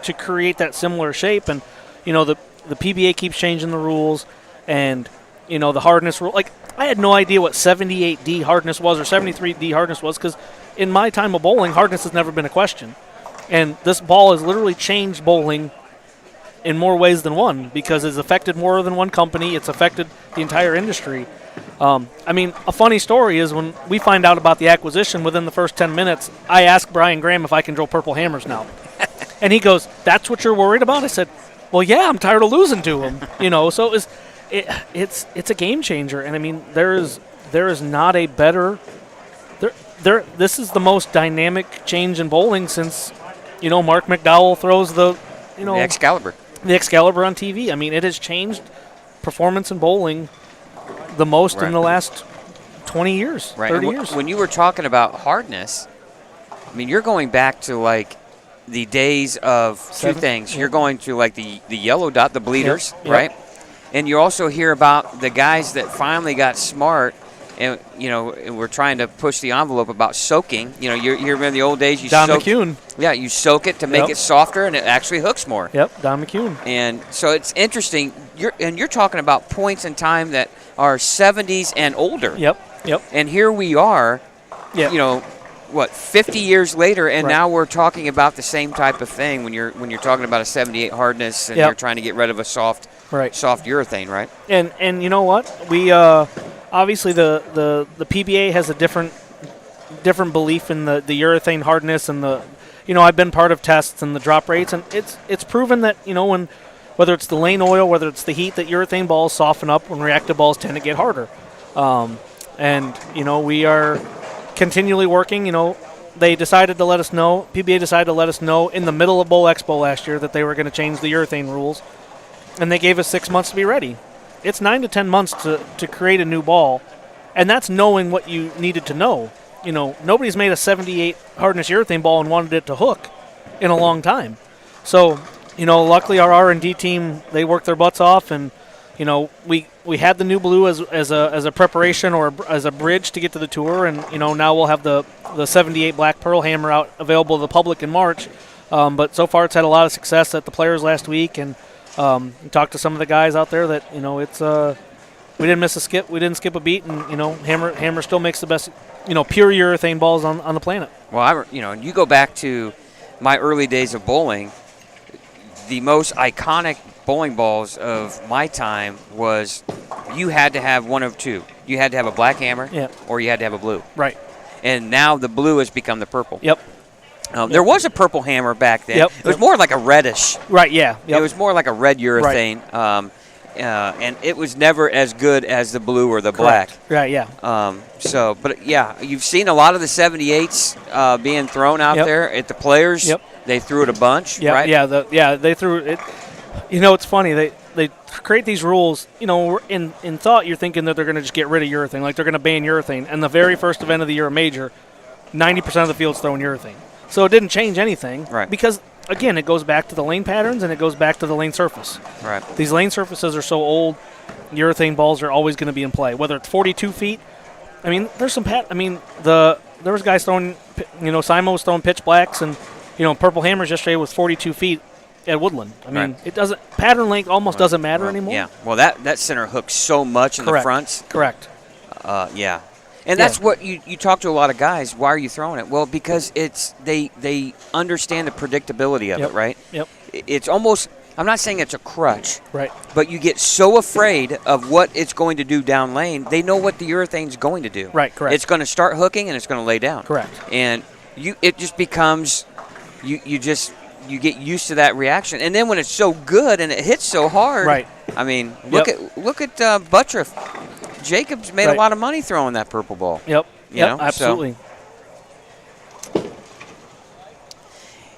to create that similar shape, and the PBA keeps changing the rules, and the hardness rule. Like, I had no idea what 78D hardness was or 73D hardness was, because in my time of bowling, hardness has never been a question. And this ball has literally changed bowling in more ways than one, because it's affected more than one company. It's affected the entire industry. I mean, a funny story is when we find out about the acquisition, within the first 10 minutes, I asked Brian Graham if I can drill purple hammers now. And he goes, "That's what you're worried about?" I said, "Well, yeah, I'm tired of losing to him." So it's a game changer. And I mean, there is not a better this is the most dynamic change in bowling since Mark McDowell throws the Excalibur on TV. I mean, it has changed performance in bowling the most in the last 20 years, 30 years. When you were talking about hardness, I mean, you're going back to like the days of two things. You're going to like the yellow dot, the bleeders, right? And you also hear about the guys that finally got smart, and we're trying to push the envelope about soaking. You remember the old days. Don McCune. Yeah, you soak it to make it softer, and it actually hooks more. Yep, Don McCune. And so it's interesting. You're talking about points in time that are 70s and older. Yep. And here we are. Yep. 50 years later, and now we're talking about the same type of thing when you're talking about a 78 hardness, and you're trying to get rid of a soft urethane, right? And you know what? We obviously the PBA has a different belief in the urethane hardness, and I've been part of tests and the drop rates, and it's proven that when whether it's the lane oil, whether it's the heat, that urethane balls soften up when reactive balls tend to get harder. And we are continually working. They decided to let us know, PBA decided to let us know in the middle of Bowl Expo last year that they were going to change the urethane rules, and they gave us 6 months to be ready. It's 9 to 10 months to create a new ball, and that's knowing what you needed to know. Nobody's made a 78 hardness urethane ball and wanted it to hook in a long time. So, luckily our R&D team, they worked their butts off, and we had the new blue as a preparation or as a bridge to get to the tour, and now we'll have the 78 black pearl hammer out available to the public in March. But so far it's had a lot of success at the Players last week, and we talked to some of the guys out there that it's we didn't miss a skip, we didn't skip a beat, and hammer still makes the best pure urethane balls on the planet. Well, you go back to my early days of bowling. The most iconic bowling balls of my time was you had to have one of two. You had to have a black hammer, or you had to have a blue. Right. And now the blue has become the purple. Yep. There was a purple hammer back then. Yep. It was more like a reddish. Right. Yeah. Yep. It was more like a red urethane, and it was never as good as the blue or the black. Right. Yeah. But you've seen a lot of the 78s being thrown out there at the Players. Yep. They threw it a bunch, right? Yeah, they threw it. It's funny. They create these rules. In thought, you're thinking that they're going to just get rid of urethane, like they're going to ban urethane. And the very first event of the year, a major, 90% of the field's throwing urethane. So it didn't change anything. Right. Because, again, it goes back to the lane patterns and it goes back to the lane surface. Right. These lane surfaces are so old, urethane balls are always going to be in play. Whether it's 42 feet, I mean, there's some there was guys throwing, Simo was throwing pitch blacks and, Purple Hammers yesterday was 42 feet at Woodland. I mean, Right. it doesn't, pattern length almost doesn't matter anymore. Yeah. Well, that center hooks so much in the fronts. Correct. Yeah. And that's what you talk to a lot of guys. Why are you throwing it? Well, because they understand the predictability of it, right? Yep. It's almost, I'm not saying it's a crutch, Right. but you get so afraid of what it's going to do down lane. They know what the urethane's going to do. Right, correct. It's going to start hooking and it's going to lay down. Correct. And it just becomes, you get used to that reaction. And then when it's so good and it hits so hard, Right. I mean, look at Buttriff. Jacobs made a lot of money throwing that purple ball. Yep. You know? Absolutely. So,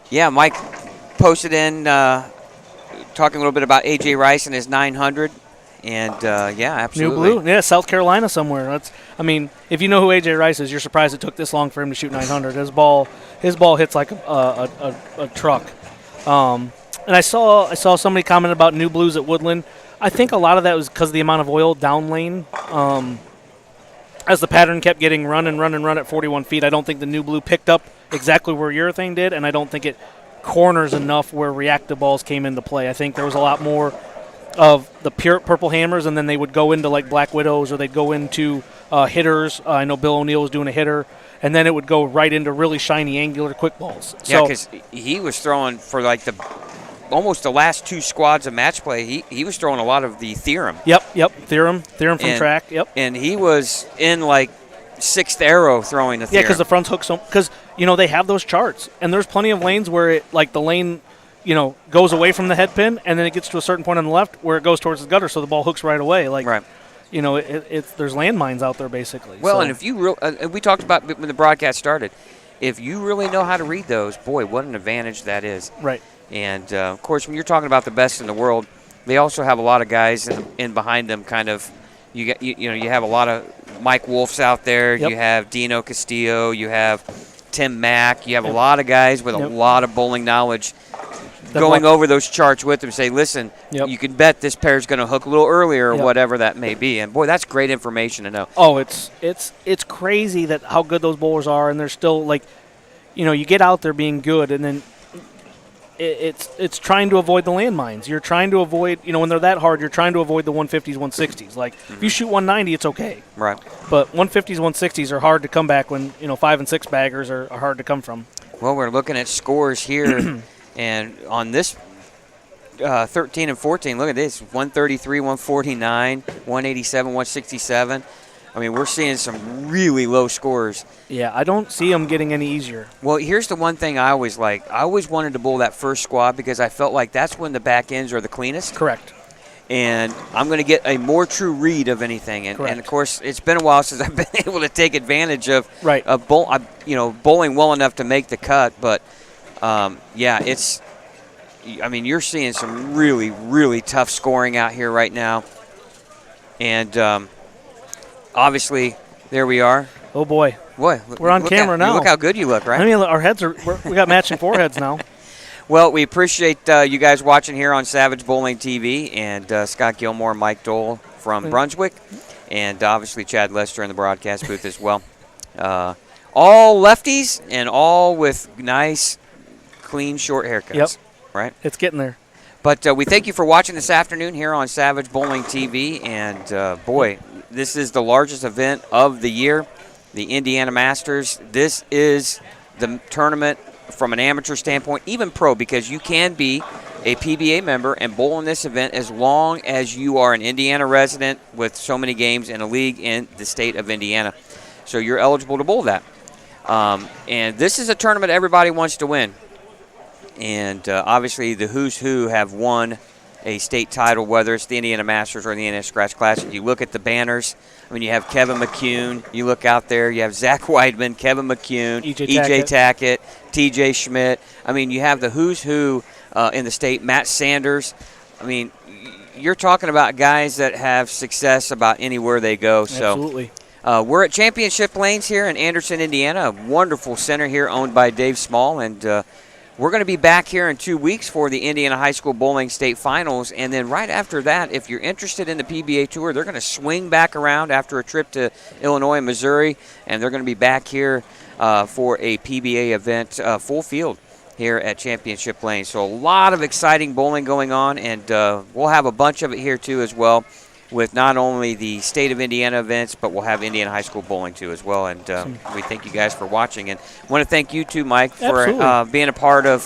yeah, Mike posted in talking a little bit about A.J. Rice and his 900. And, yeah, absolutely. New Blue. Yeah, South Carolina somewhere. If you know who A.J. Rice is, you're surprised it took this long for him to shoot 900. His ball hits like a truck. And I saw somebody comment about New Blues at Woodland. I think a lot of that was because of the amount of oil down lane. As the pattern kept getting run at 41 feet, I don't think the New Blue picked up exactly where urethane did, and I don't think it corners enough where reactive balls came into play. I think there was a lot more of the pure Purple Hammers, and then they would go into like Black Widows, or they'd go into hitters. I know Bill O'Neill was doing a hitter, and then it would go right into really shiny, angular, quick balls. Yeah, because he was throwing for like almost the last two squads of match play. He was throwing a lot of the Theorem. Yep, Theorem from track. Yep, and he was in like sixth arrow throwing the Theorem. Yeah, because the front's hooked because they have those charts, and there's plenty of lanes where the lane goes away from the head pin, and then it gets to a certain point on the left where it goes towards the gutter, so the ball hooks right away. Right. There's landmines out there basically. Well, so. And if you we talked about when the broadcast started, if you really know how to read those, boy, what an advantage that is. Right. And of course, when you're talking about the best in the world, they also have a lot of guys in behind them. Kind of, you have a lot of Mike Wolfs out there. Yep. You have Dino Castillo. You have Tim Mack. You have a lot of guys with a lot of bowling knowledge. Going over those charts with them, say, listen, you can bet this pair's going to hook a little earlier or whatever that may be. And, boy, that's great information to know. Oh, it's crazy that how good those bowlers are, and they're still, you get out there being good, and then it's trying to avoid the landmines. You're trying to avoid, when they're that hard, you're trying to avoid the 150s, 160s. If you shoot 190, it's okay. Right. But 150s, 160s are hard to come back when, 5 and 6 baggers are hard to come from. Well, we're looking at scores here. And on this 13 and 14, look at this, 133, 149, 187, 167. I mean, we're seeing some really low scores. Yeah, I don't see them getting any easier. Well, here's the one thing I always liked. I always wanted to bowl that first squad because I felt like that's when the back ends are the cleanest. Correct. And I'm going to get a more true read of anything. And of course, it's been a while since I've been able to take advantage of bowling well enough to make the cut. But you're seeing some really, really tough scoring out here right now. And obviously, there we are. Oh, boy. Boy, we're on camera now. Look how good you look, right? I mean, our heads we got matching foreheads now. Well, we appreciate you guys watching here on Savage Bowling TV, and Scott Gilmore, Mike Dole from Brunswick, and obviously Chad Lester in the broadcast booth as well. All lefties and all with nice, clean, short haircuts. Yep. Right? It's getting there. But we thank you for watching this afternoon here on Savage Bowling TV. And, boy, this is the largest event of the year, the Indiana Masters. This is the tournament from an amateur standpoint, even pro, because you can be a PBA member and bowl in this event as long as you are an Indiana resident with so many games in a league in the state of Indiana. So you're eligible to bowl that. And this is a tournament everybody wants to win. And obviously the who's who have won a state title, whether it's the Indiana Masters or the Indiana Scratch Classic. You look at the banners. I mean, you have Kevin McCune. You look out there. You have Zach Weidman, Kevin McCune, E.J. Tackett, T.J. Schmidt. I mean, you have the who's who in the state. Matt Sanders. I mean, you're talking about guys that have success about anywhere they go. So, absolutely. We're at Championship Lanes here in Anderson, Indiana, a wonderful center here owned by Dave Small, and we're going to be back here in 2 weeks for the Indiana High School Bowling State Finals, and then right after that, if you're interested in the PBA Tour, they're going to swing back around after a trip to Illinois and Missouri, and they're going to be back here for a PBA event, full field here at Championship Lane. So a lot of exciting bowling going on, and we'll have a bunch of it here too as well, with not only the state of Indiana events, but we'll have Indiana High School bowling too as well. And we thank you guys for watching, and want to thank you too, Mike, for being a part of,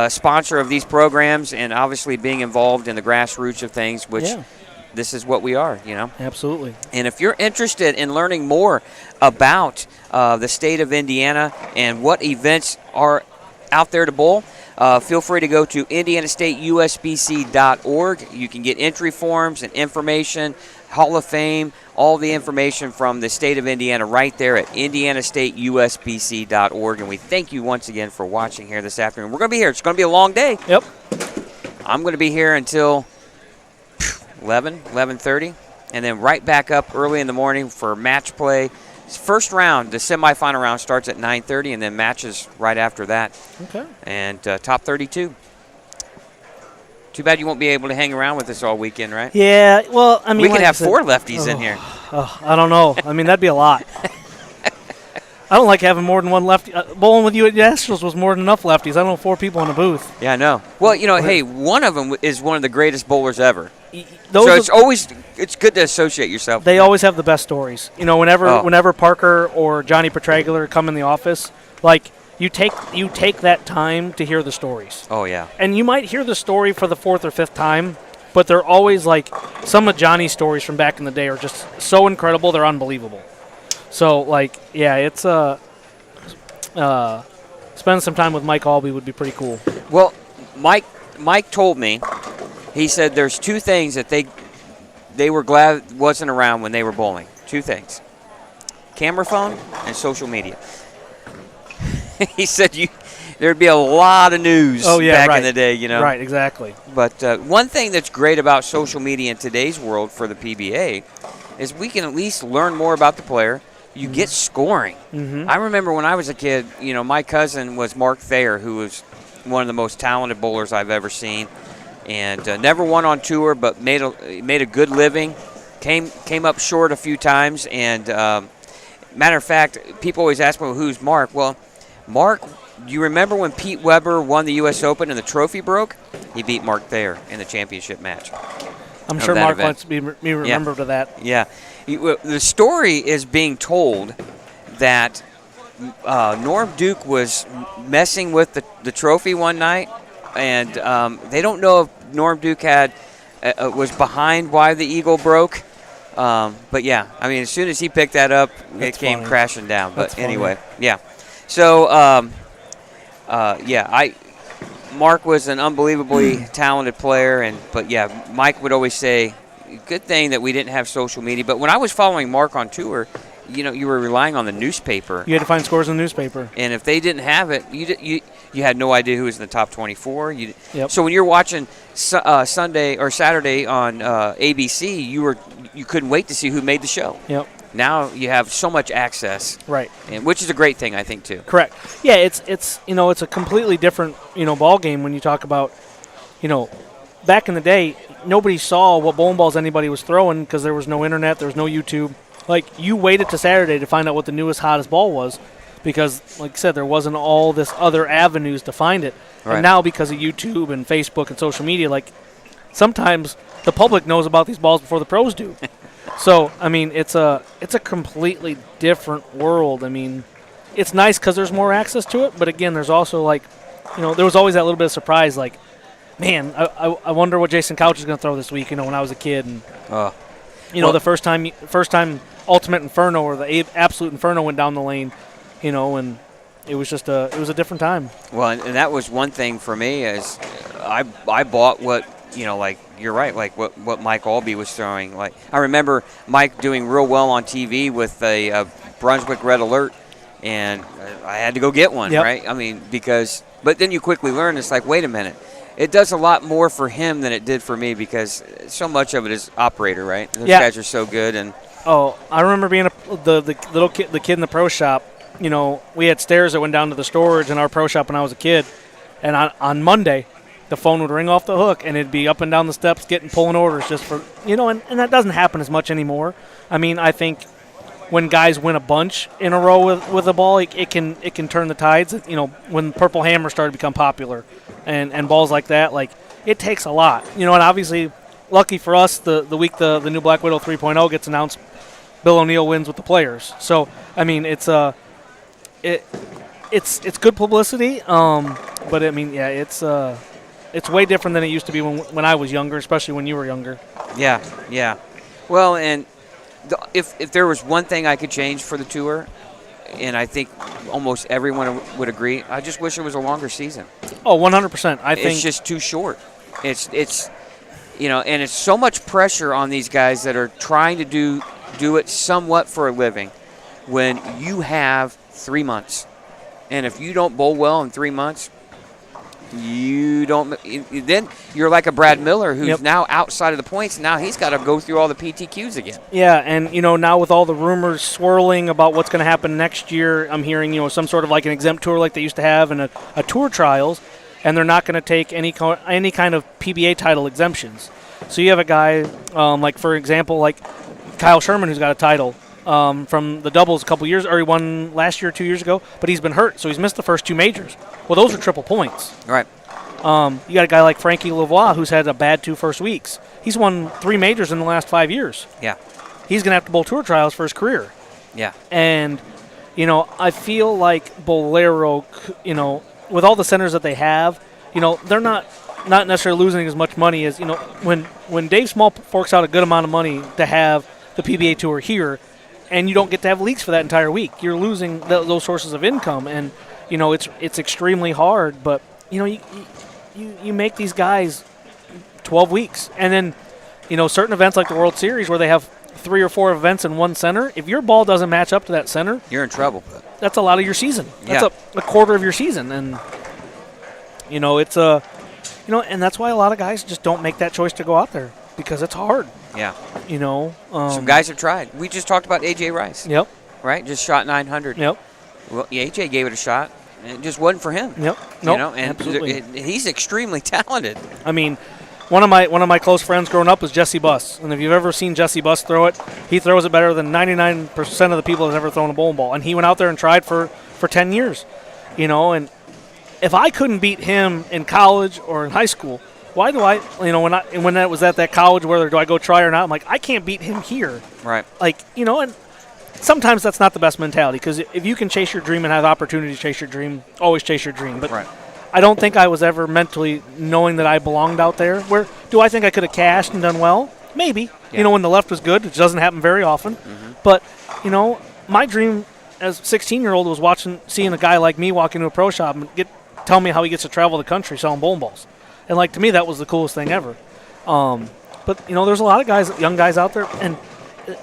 sponsor of these programs, and obviously being involved in the grassroots of things, which this is what we are, you know. Absolutely. And if you're interested in learning more about the state of Indiana and what events are out there to bowl, feel free to go to indianastateusbc.org. You can get entry forms and information, Hall of Fame, all the information from the state of Indiana right there at indianastateusbc.org. And we thank you once again for watching here this afternoon. We're going to be here. It's going to be a long day. Yep. I'm going to be here until 11:30, and then right back up early in the morning for match play. First round, the semifinal round, starts at 9:30, and then matches right after that. Okay. And top 32. Too bad you won't be able to hang around with us all weekend, right? Yeah, well, I mean, we could have 4 lefties in here. I don't know. I mean, that'd be a lot. I don't like having more than one lefty. Bowling with you at Nationals was more than enough lefties. I don't know, 4 people in the booth. Yeah, I know. Well, you know, hey, one of them is one of the greatest bowlers ever. Those so it's good to associate yourself. They always have the best stories. You know, whenever Parker or Johnny Petragular come in the office, like you take that time to hear the stories. Oh yeah. And you might hear the story for the 4th or 5th time, but they're always like, some of Johnny's stories from back in the day are just so incredible, they're unbelievable. So like, yeah, it's spending some time with Mike Albee would be pretty cool. Well, Mike told me, he said there's 2 things that they were glad wasn't around when they were bowling. 2 things: camera phone and social media. He said there'd be a lot of news back in the day, you know. Right, exactly. But one thing that's great about social media in today's world for the PBA is we can at least learn more about the player. You get scoring. Mm-hmm. I remember when I was a kid, you know, my cousin was Mark Thayer, who was one of the most talented bowlers I've ever seen, and never won on tour, but made a good living. Came up short a few times, and matter of fact, people always ask me, well, who's Mark? Well, Mark, do you remember when Pete Weber won the U.S. Open and the trophy broke? He beat Mark Thayer in the championship match. I'm sure Mark wants to be remembered to that. Yeah. The story is being told that Norm Duke was messing with the trophy one night, and they don't know if Norm Duke was behind why the eagle broke. But yeah, I mean, as soon as he picked that up, it came crashing down. But anyway, yeah. So Mark was an unbelievably talented player, but yeah, Mike would always say, good thing that we didn't have social media. But when I was following Mark on tour, you know, you were relying on the newspaper. You had to find scores in the newspaper. And if they didn't have it, you had no idea who was in the top 24. Yep. So when you're watching Sunday or Saturday on ABC, you couldn't wait to see who made the show. Yep. Now you have so much access, right? And which is a great thing, I think, too. Correct. Yeah, it's a completely different ball game when you talk about, back in the day, nobody saw what bowling balls anybody was throwing because there was no internet, there was no YouTube. Like, you waited to Saturday to find out what the newest, hottest ball was because, like I said, there wasn't all this other avenues to find it. Right. And now because of YouTube and Facebook and social media, like, sometimes the public knows about these balls before the pros do. So, I mean, it's a completely different world. I mean, it's nice because there's more access to it, but again, there's also, like, there was always that little bit of surprise, like, man, I wonder what Jason Couch is going to throw this week, when I was a kid. And, the first time Ultimate Inferno or the Absolute Inferno went down the lane, and it was just a different time. Well, and that was one thing for me is I bought what, like, you're right, like what Mike Albee was throwing. Like, I remember Mike doing real well on TV with a Brunswick Red Alert, and I had to go get one, right? I mean, but then you quickly learn, it's like, wait a minute. It does a lot more for him than it did for me because so much of it is operator, right? Those guys are so good. And Oh, I remember being the kid in the pro shop. You know, we had stairs that went down to the storage in our pro shop when I was a kid. And on Monday, the phone would ring off the hook, and it'd be up and down the steps pulling orders just for, you know, and that doesn't happen as much anymore. I mean, I think when guys win a bunch in a row with a ball, it can turn the tides. You know, when Purple Hammer started to become popular and balls like that, like, it takes a lot. You know, and obviously, lucky for us, the week the new Black Widow 3.0 gets announced, Bill O'Neill wins with the players. So, I mean, it's good publicity, but I mean, yeah, it's way different than it used to be when I was younger, especially when you were younger. Yeah. Well, and if there was one thing I could change for the tour, and I think almost everyone would agree, I just wish it was a longer season. Oh, 100%. I think it's just too short. It's you know, and it's so much pressure on these guys that are trying to do it somewhat for a living when you have 3 months. And if you don't bowl well in 3 months, then you're like a Brad Miller who's now outside of the points. Now he's got to go through all the PTQs again. Yeah, and, you know, now with all the rumors swirling about what's going to happen next year, I'm hearing, you know, some sort of like an exempt tour like they used to have and a tour trials, and they're not going to take any kind of PBA title exemptions. So you have a guy, like, for example, like Kyle Sherman, who's got a title from the doubles a couple years, or he won last year, 2 years ago, but he's been hurt, so he's missed the first 2 majors. Well, those are triple points. Right. You got a guy like Frankie Lavoie, who's had a bad 2 first weeks. He's won 3 majors in the last 5 years. Yeah. He's going to have to bowl tour trials for his career. Yeah. And, you know, I feel like Bolero, you know, with all the centers that they have, you know, they're not necessarily losing as much money as, you know, when Dave Small forks out a good amount of money to have the PBA Tour here, and you don't get to have leagues for that entire week, you're losing those sources of income, and, you know, it's extremely hard. But, you know, you make these guys 12 weeks, and then, you know, certain events like the World Series where they have 3 or 4 events in one center, if your ball doesn't match up to that center, you're in trouble. That's a lot of your season. That's a quarter of your season, and, you know, it's a, you know, and that's why a lot of guys just don't make that choice to go out there, because it's hard. Yeah. You know. Some guys have tried. We just talked about A.J. Rice. Yep. Right? Just shot 900. Yep. Well, A.J. gave it a shot. And it just wasn't for him. Yep. You know, and absolutely. He's extremely talented. I mean, one of my close friends growing up was Jesse Buss. And if you've ever seen Jesse Buss throw it, he throws it better than 99% of the people that have ever thrown a bowling ball. And he went out there and tried for 10 years. You know, and if I couldn't beat him in college or in high school, why do I, you know, when that was at that college, whether do I go try or not, I'm like, I can't beat him here. Right. Like, you know, and sometimes that's not the best mentality, because if you can chase your dream and have the opportunity to chase your dream, always chase your dream. But right. I don't think I was ever mentally knowing that I belonged out there. Where do I think I could have cashed and done well? Maybe. Yeah. You know, when the left was good, which doesn't happen very often. Mm-hmm. But, you know, my dream as a 16-year-old was seeing a guy like me walk into a pro shop and tell me how he gets to travel the country selling bowling balls. And, like, to me, that was the coolest thing ever. But, you know, there's a lot of young guys out there, and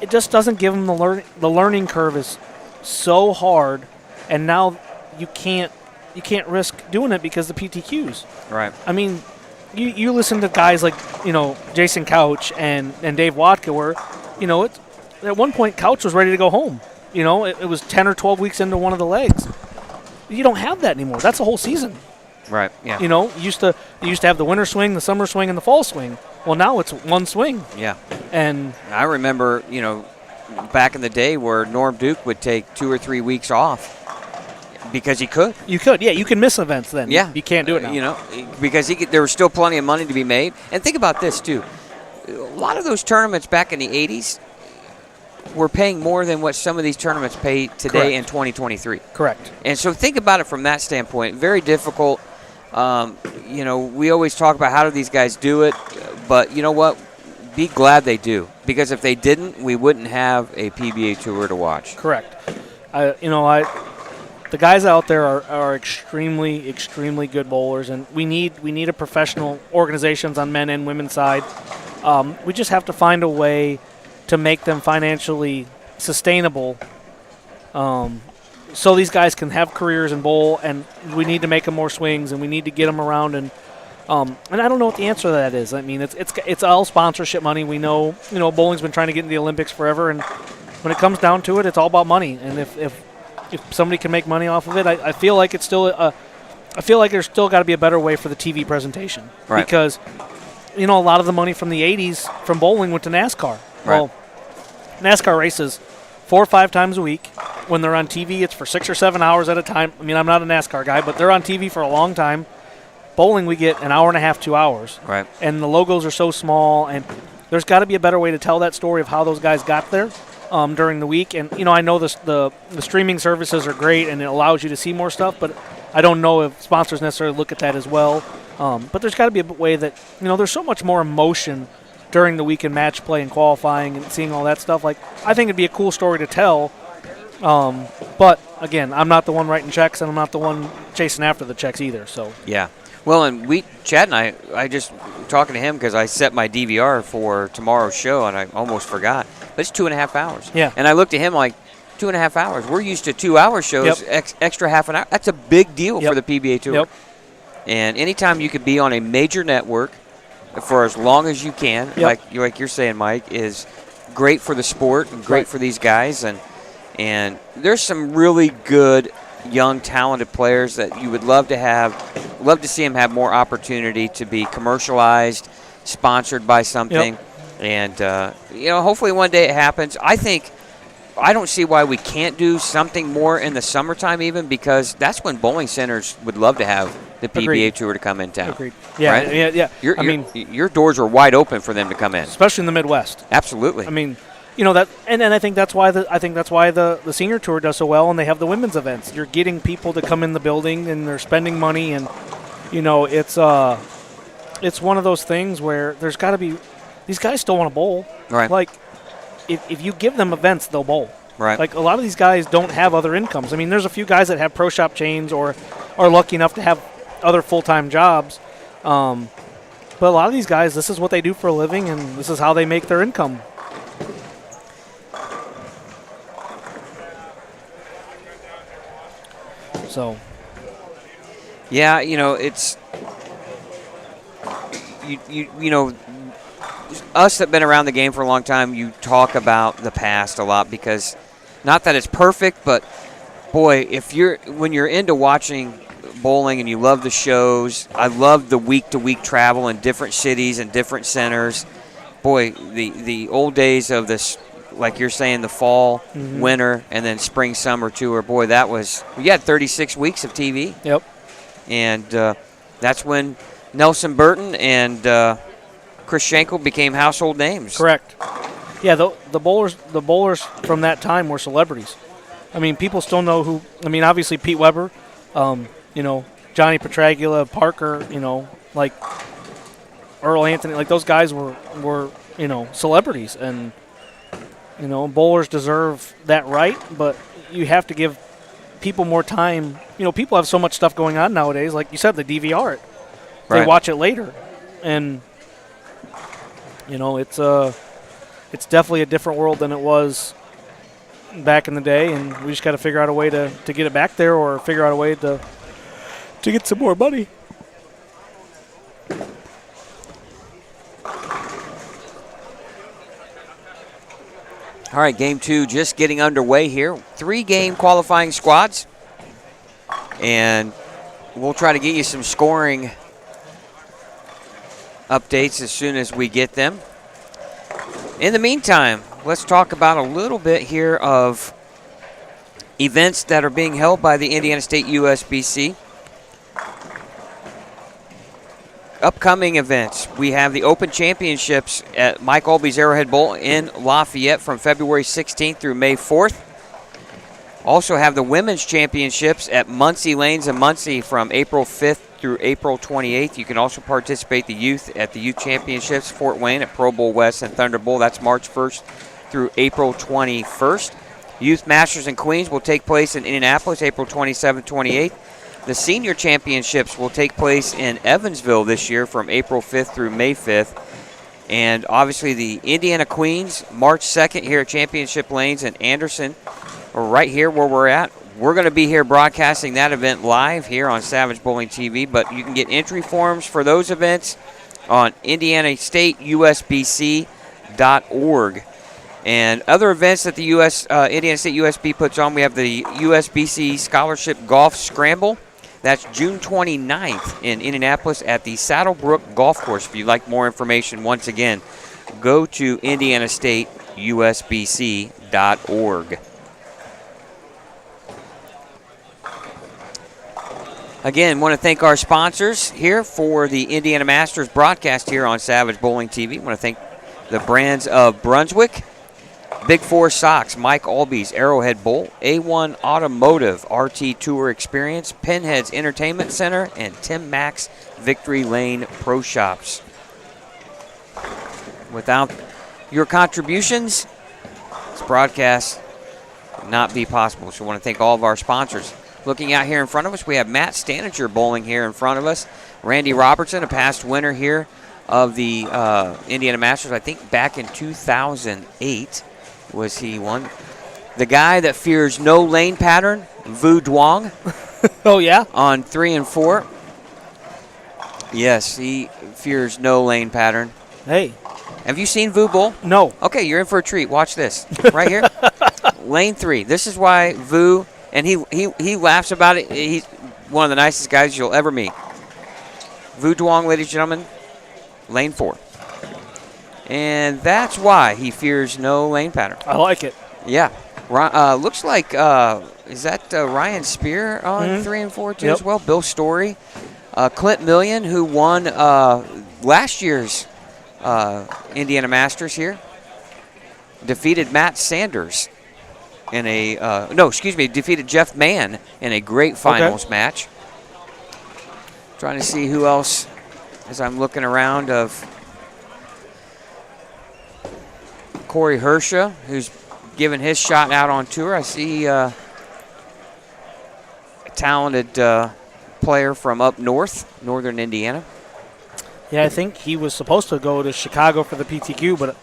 it just doesn't give them the learning curve is so hard, and now you can't risk doing it because the PTQs. Right. I mean, you listen to guys like, you know, Jason Couch and Dave Watka, where, you know, at one point Couch was ready to go home. You know, it was 10 or 12 weeks into one of the legs. You don't have that anymore. That's a whole season. Right. Yeah. You know, you used to have the winter swing, the summer swing, and the fall swing. Well, now it's one swing. Yeah. And I remember, you know, back in the day where Norm Duke would take 2 or 3 weeks off because he could. You could, yeah. You can miss events then. Yeah. You can't do it now. You know, because there was still plenty of money to be made. And think about this, too. A lot of those tournaments back in the 80s were paying more than what some of these tournaments pay today. Correct. In 2023. Correct. And so think about it from that standpoint. Very difficult. You know, we always talk about how do these guys do it, but you know what? Be glad they do, because if they didn't, we wouldn't have a PBA tour to watch. Correct. The guys out there are extremely, extremely good bowlers, and we need a professional organizations on men and women's side. We just have to find a way to make them financially sustainable, so these guys can have careers and bowl, and we need to make them more swings, and we need to get them around. And, And I don't know what the answer to that is. I mean, it's all sponsorship money. We know, bowling's been trying to get into the Olympics forever, and when it comes down to it, it's all about money. And if somebody can make money off of it, I feel like it's still I feel like there's still got to be a better way for the TV presentation. Right. Because, a lot of the money from the 80s from bowling went to NASCAR. Right. Well, NASCAR races 4 or 5 times a week. When they're on TV, it's for 6 or 7 hours at a time. I mean, I'm not a NASCAR guy, but they're on TV for a long time. Bowling, we get an hour and a half, 2 hours. Right. And the logos are so small, and there's got to be a better way to tell that story of how those guys got there during the week. And, I know the streaming services are great, and it allows you to see more stuff, but I don't know if sponsors necessarily look at that as well. But there's got to be a way that, there's so much more emotion during the week in match play and qualifying and seeing all that stuff. Like, I think it'd be a cool story to tell. But, again, I'm not the one writing checks, and I'm not the one chasing after the checks either. So Yeah. Well, and Chad and I just talking to him because I set my DVR for tomorrow's show, and I almost forgot. But it's 2.5 hours. Yeah. And I looked at him like, 2.5 hours. We're used to 2-hour shows, extra half an hour. That's a big deal for the PBA Tour. Yep. And anytime you could be on a major network for as long as you can, like you're saying, Mike, is great for the sport and great for these guys. And there's some really good young, talented players that you would love to see them have more opportunity to be commercialized, sponsored by something. And, hopefully one day it happens. I don't see why we can't do something more in the summertime even, because that's when bowling centers would love to have the PBA Tour to come in town. Agreed. Yeah, right? yeah. Your doors are wide open for them to come in. Especially in the Midwest. Absolutely. I mean, that, and I think that's why the senior tour does so well, and they have the women's events. You're getting people to come in the building, and they're spending money, and it's one of those things where there's got to be, these guys still want to bowl. Right. Like, if you give them events, they'll bowl. Right. Like, a lot of these guys don't have other incomes. I mean, there's a few guys that have pro shop chains or are lucky enough to have other full-time jobs. But a lot of these guys, this is what they do for a living, and this is how they make their income. So. Yeah, it's us that have been around the game for a long time, you talk about the past a lot, because not that it's perfect, but boy, when you're into watching bowling and you love the shows, I love the week-to-week travel in different cities and different centers. Boy, the old days of this, like you're saying, the fall, winter, and then spring, summer tour, boy, we had 36 weeks of TV. Yep. And that's when Nelson Burton and Chris Schenkel became household names. Correct. Yeah, the bowlers from that time were celebrities. I mean, people still know who. I mean, obviously Pete Weber, Johnny Petragula, Parker, like Earl Anthony, like those guys were celebrities, and bowlers deserve that right, but you have to give people more time. People have so much stuff going on nowadays. Like you said, the DVR it. They watch it later, and it's definitely a different world than it was back in the day, and we just got to figure out a way to get it back there, or figure out a way to get some more money. All right, game 2 just getting underway here. 3-game qualifying squads, and we'll try to get you some scoring updates as soon as we get them. In the meantime, let's talk about a little bit here of events that are being held by the Indiana State USBC. Upcoming events, we have the Open Championships at Mike Alby's Arrowhead Bowl in Lafayette from February 16th through May 4th. Also have the Women's Championships at Muncie Lanes in Muncie from April 5th through April 28th. You can also participate at the Youth Championships, Fort Wayne at Pro Bowl West and Thunder Bowl. That's March 1st through April 21st. Youth Masters in Queens will take place in Indianapolis, April 27th, 28th. The Senior Championships will take place in Evansville this year from April 5th through May 5th. And obviously the Indiana Queens, March 2nd here at Championship Lanes in Anderson, or right here where we're at, we're going to be here broadcasting that event live here on Savage Bowling TV, but you can get entry forms for those events on IndianaStateUSBC.org. And other events that the Indiana State USB puts on, we have the USBC Scholarship Golf Scramble. That's June 29th in Indianapolis at the Saddlebrook Golf Course. If you'd like more information, once again, go to IndianaStateUSBC.org. Again, want to thank our sponsors here for the Indiana Masters broadcast here on Savage Bowling TV. Want to thank the brands of Brunswick, Big Four Socks, Mike Alby's Arrowhead Bowl, A1 Automotive, RT Tour Experience, Pinheads Entertainment Center, and Tim Mack's Victory Lane Pro Shops. Without your contributions, this broadcast would not be possible. So I want to thank all of our sponsors. Looking out here in front of us, we have Matt Staniger bowling here in front of us. Randy Robertson, a past winner here of the Indiana Masters, I think back in 2008 was he won. The guy that fears no lane pattern, Vu Duong. Oh, yeah? On 3 and 4. Yes, he fears no lane pattern. Hey. Have you seen Vu bowl? No. Okay, you're in for a treat. Watch this. Right here. Lane 3. This is why Vu, and he laughs about it. He's one of the nicest guys you'll ever meet. Vu Duong, ladies and gentlemen, lane 4. And that's why he fears no lane pattern. I like it. Yeah. Looks like, is that Ryan Spear on 3 and 4 too as well? Bill Story. Clint Million, who won last year's Indiana Masters here, defeated Matt Sanders in defeated Jeff Mann in a great finals match. Trying to see who else as I'm looking around of Corey Hersha, who's given his shot out on tour. I see a talented player from up north, northern Indiana. Yeah, I think he was supposed to go to Chicago for the PTQ, but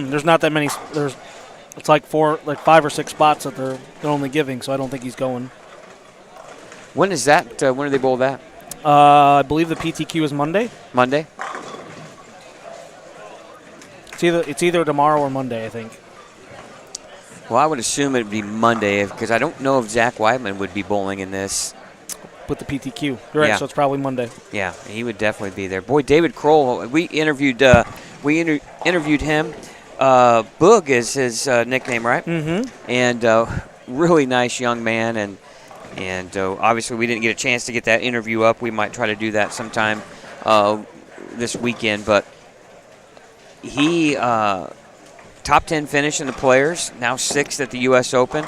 there's not that many. It's like 5 or 6 spots that they're only giving, so I don't think he's going. When is that? When do they bowl that? I believe the PTQ is Monday. Monday? It's either tomorrow or Monday, I think. Well, I would assume it would be Monday because I don't know if Zach Weidman would be bowling in this. With the PTQ. You're right, so it's probably Monday. Yeah, he would definitely be there. Boy, David Kroll, we interviewed him. Boog is his nickname, right? Mm-hmm. And really nice young man. And obviously we didn't get a chance to get that interview up. We might try to do that sometime this weekend. But he top 10 finish in the Players, now 6th at the U.S. Open,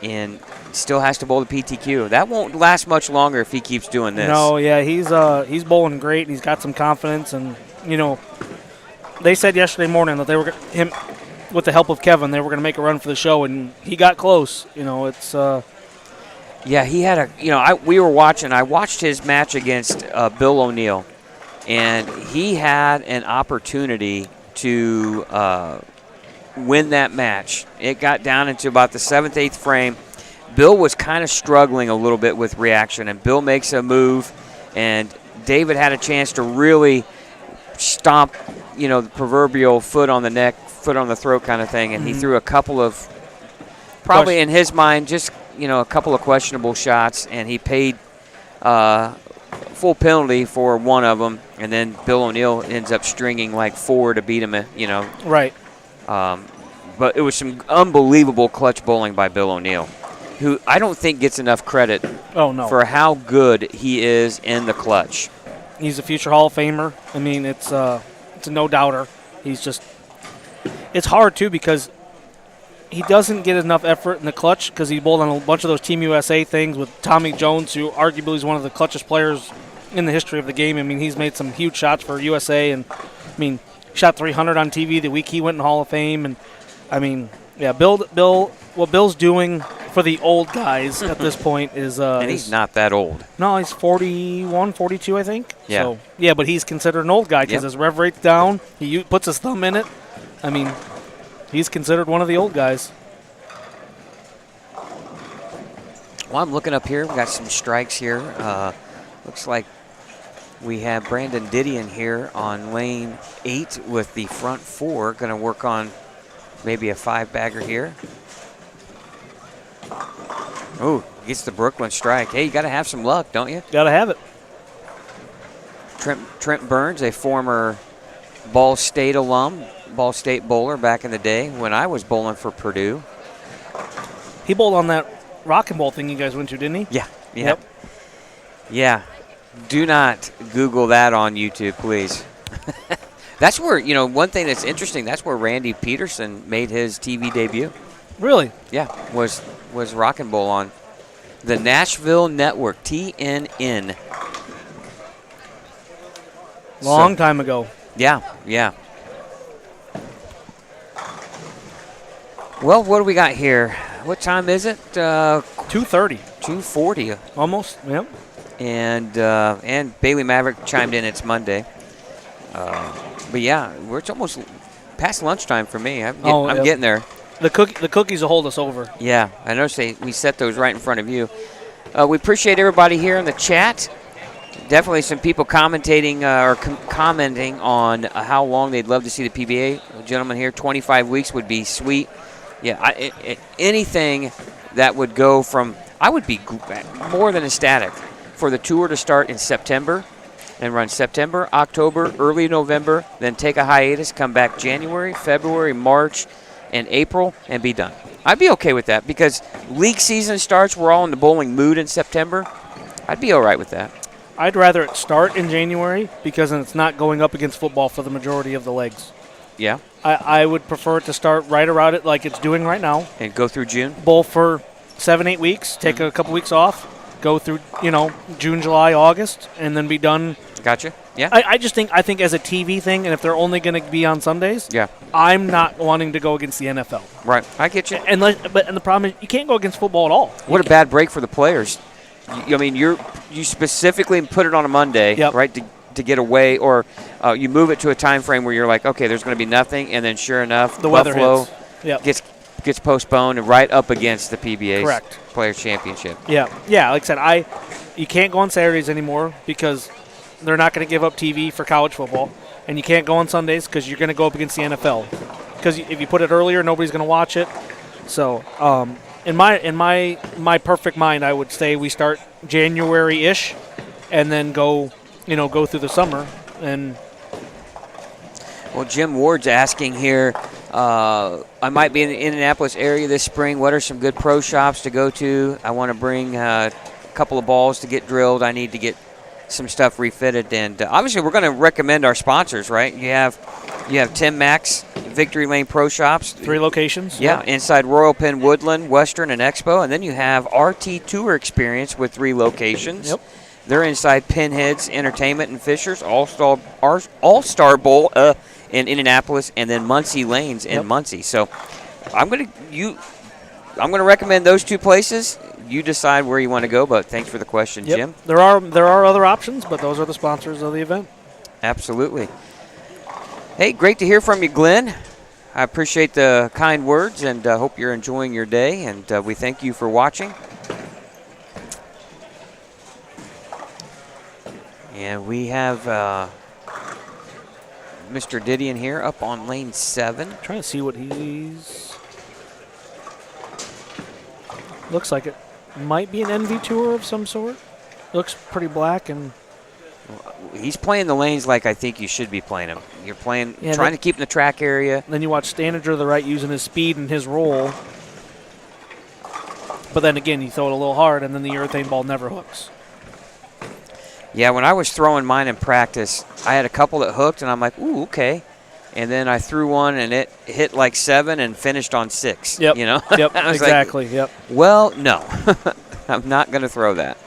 and still has to bowl the PTQ. That won't last much longer if he keeps doing this. No, yeah, he's bowling great. He's got some confidence, and they said yesterday morning that they were with the help of Kevin, they were going to make a run for the show, and he got close. It's. Yeah, he had we were watching. I watched his match against Bill O'Neill, and he had an opportunity to win that match. It got down into about the 7th, 8th frame. Bill was kind of struggling a little bit with reaction, and Bill makes a move, and David had a chance to really stomp, the proverbial foot on the neck, foot on the throat kind of thing, and he threw a couple of, probably in his mind, just, a couple of questionable shots, and he paid full penalty for one of them, and then Bill O'Neill ends up stringing like 4 to beat him, Right. But it was some unbelievable clutch bowling by Bill O'Neill, who I don't think gets enough credit for how good he is in the clutch. He's a future Hall of Famer. I mean, it's a no-doubter. It's hard, too, because he doesn't get enough effort in the clutch because he bowled on a bunch of those Team USA things with Tommy Jones, who arguably is one of the clutchest players in the history of the game. I mean, he's made some huge shots for USA, and, he shot 300 on TV the week he went in Hall of Fame. And, what Bill's doing for the old guys at this point is and he's not that old. No, he's 41, 42, I think. Yeah. So, but he's considered an old guy because his rev rate's down. He puts his thumb in it. He's considered one of the old guys. Well, I'm looking up here. We've got some strikes here. Looks like we have Brandon Didion here on lane 8 with the front 4. Going to work on maybe a 5-bagger here. Oh, gets the Brooklyn strike. Hey, you got to have some luck, don't you? Got to have it. Trent Burns, a former Ball State alum, Ball State bowler back in the day when I was bowling for Purdue. He bowled on that rock and bowl thing you guys went to, didn't he? Yeah. Yep. Yeah. Do not Google that on YouTube, please. That's where, one thing that's interesting, that's where Randy Peterson made his TV debut. Really? Yeah, was rock and bowl on the Nashville Network, TNN. Long time ago. Yeah. Well, what do we got here? What time is it? 2:30. 2:40. Almost, yep. And Bailey Maverick chimed in. It's Monday. But yeah, it's almost past lunchtime for me. I'm getting there. The cookies will hold us over. Yeah, I noticed we set those right in front of you. We appreciate everybody here in the chat. Definitely some people commenting commenting on how long they'd love to see the PBA. A gentleman here, 25 weeks would be sweet. Yeah, anything that would go from, I would be more than ecstatic for the tour to start in September and run September, October, early November, then take a hiatus, come back January, February, March, and April, and be done. I'd be okay with that because league season starts. We're all in the bowling mood in September. I'd be all right with that. I'd rather it start in January because then it's not going up against football for the majority of the legs. Yeah. I would prefer it to start right around it like it's doing right now. And go through June? Bowl for 7-8 weeks, take a couple weeks off, go through, June, July, August, and then be done. Gotcha. Yeah. I think as a TV thing, and if they're only going to be on Sundays, yeah, I'm not wanting to go against the NFL. Right. I get you. And the problem is you can't go against football at all. What a bad break for the players. You specifically put it on a Monday, yep, right, to get away, or you move it to a time frame where you're like, okay, there's going to be nothing, and then sure enough, the Buffalo weather hits. Gets postponed and right up against the PBA's Correct. Players Championship. Yeah. Like I said, you can't go on Saturdays anymore because they're not going to give up TV for college football, and you can't go on Sundays because you're going to go up against the NFL. Because if you put it earlier, nobody's going to watch it. So, in my perfect mind, I would say we start January-ish, and then go through the summer. And well, Jim Ward's asking here. I might be in the Indianapolis area this spring. What are some good pro shops to go to? I want to bring a couple of balls to get drilled. I need to get some stuff refitted, and obviously we're going to recommend our sponsors, right? You have Tim Mack's Victory Lane Pro Shops. 3 locations. Yeah, inside Royal Penn, Woodland, Western, and Expo. And then you have RT Tour Experience with 3 locations. Yep. They're inside Pinheads Entertainment and Fishers, All-Star Bowl in Indianapolis, and then Muncie Lanes in Muncie. So I'm going to recommend those 2 places. You decide where you want to go, but thanks for the question, yep. Jim. There are other options, but those are the sponsors of the event. Absolutely. Hey, great to hear from you, Glenn. I appreciate the kind words, and hope you're enjoying your day, and we thank you for watching. And we have Mr. Didion here up on lane 7. Trying to see what he's... Looks like it might be an NV tour of some sort. Looks pretty black, and he's playing the lanes like I think you should be playing them. You're trying to keep in the track area. Then you watch Stanager to the right using his speed and his roll. But then again, you throw it a little hard, and then the urethane ball never hooks. Yeah, when I was throwing mine in practice, I had a couple that hooked, and I'm like, ooh, okay. And then I threw one, and it hit like 7 and finished on 6. Yep. Yep. Exactly. Like, yep. Well, no, I'm not going to throw that.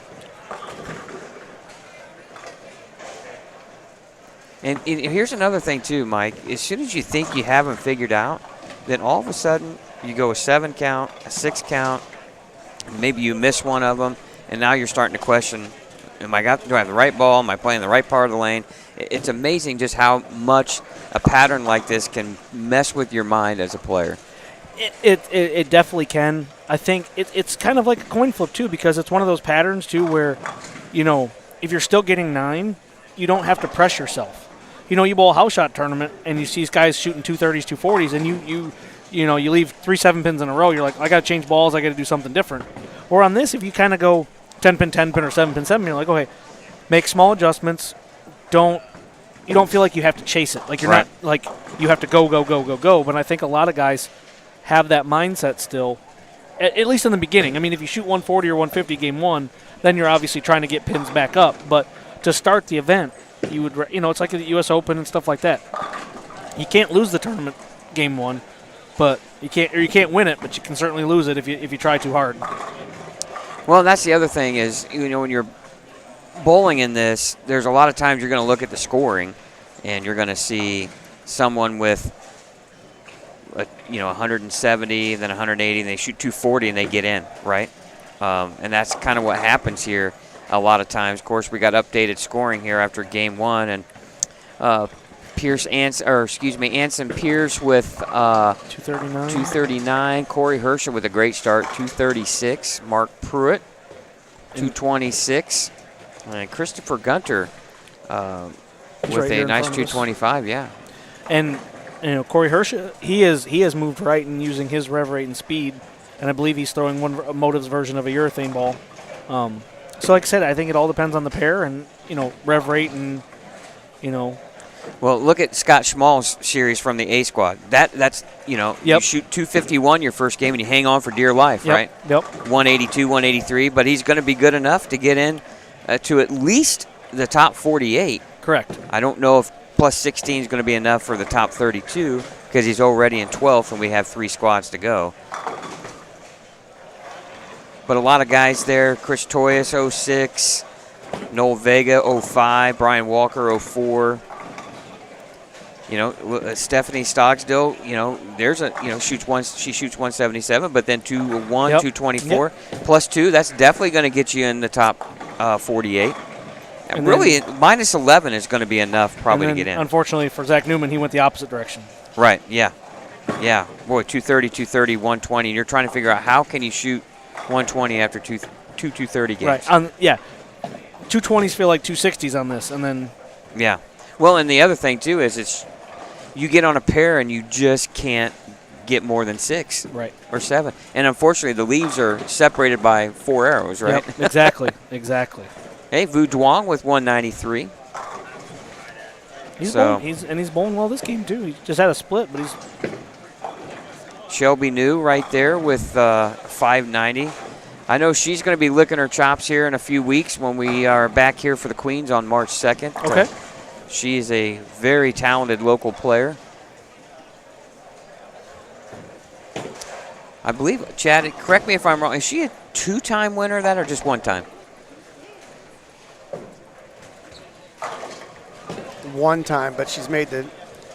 And here's another thing too, Mike. As soon as you think you have them figured out, then all of a sudden you go a 7 count, a 6 count, maybe you miss one of them, and now you're starting to question, do I have the right ball? Am I playing the right part of the lane? It's amazing just how much a pattern like this can mess with your mind as a player. It definitely can. I think it's kind of like a coin flip too, because it's one of those patterns too where, if you're still getting 9, you don't have to press yourself. You bowl a house shot tournament and you see these guys shooting 230s, 240s, and you leave 3 7-pins in a row. You're like, I got to change balls. I got to do something different. Or on this, if you kind of go 10-pin, 10-pin, or 7-pin, 7-pin, you're like, okay, make small adjustments. You don't feel like you have to chase it. Like you're not like you have to go. But I think a lot of guys have that mindset still, at least in the beginning. I mean, if you shoot 140 or 150 game 1, then you're obviously trying to get pins back up. But to start the event, you would, it's like the U.S. Open and stuff like that. You can't lose the tournament game 1, but you can't win it, but you can certainly lose it if you try too hard. Well, that's the other thing is, when you're bowling in this, there's a lot of times you're going to look at the scoring, and you're going to see someone with 170, then 180, and they shoot 240 and they get in, right? And that's kind of what happens here a lot of times. Of course, we got updated scoring here after game 1, and Anson Pierce with 239. Corey Herschel with a great start, 236. Mark Pruitt, 226. And Christopher Gunter with a nice 225, yeah. And Corey Herschel, he has moved right in using his rev rate and speed, and I believe he's throwing a Motives version of a urethane ball. So like I said, I think it all depends on the pair and rev rate and Well, look at Scott Schmall's series from the A squad. That's you shoot 251 your first game and you hang on for dear life, right? Yep. 182, 183, but he's going to be good enough to get in to at least the top 48. Correct. I don't know if plus 16 is going to be enough for the top 32 because he's already in 12th and we have 3 squads to go. But a lot of guys there. Chris Toyas, 06. Noel Vega, 05. Brian Walker, 04. Stephanie Stogsdill, she shoots 177, but then 201, 224. Plus 2, that's definitely going to get you in the top 48. And really, minus 11 is going to be enough probably to get in. Unfortunately for Zach Newman, he went the opposite direction. Right, yeah. Yeah, boy, 230, 120. And you're trying to figure out how can you shoot 120 after two 230 games. Right, 220s feel like 260s on this, and then... Yeah. Well, and the other thing, too, is you get on a pair and you just can't get more than 6 or 7. And unfortunately, the leaves are separated by 4 arrows, right? Yep, exactly. Hey, Vu Duong with 193. He's bowling well this game, too. He just had a split, but he's... Shelby New right there with 590. I know she's going to be licking her chops here in a few weeks when we are back here for the Queens on March 2nd. Okay. She is a very talented local player. I believe, Chad, correct me if I'm wrong, is she a 2-time winner of that or just 1 time? 1 time, but she's made the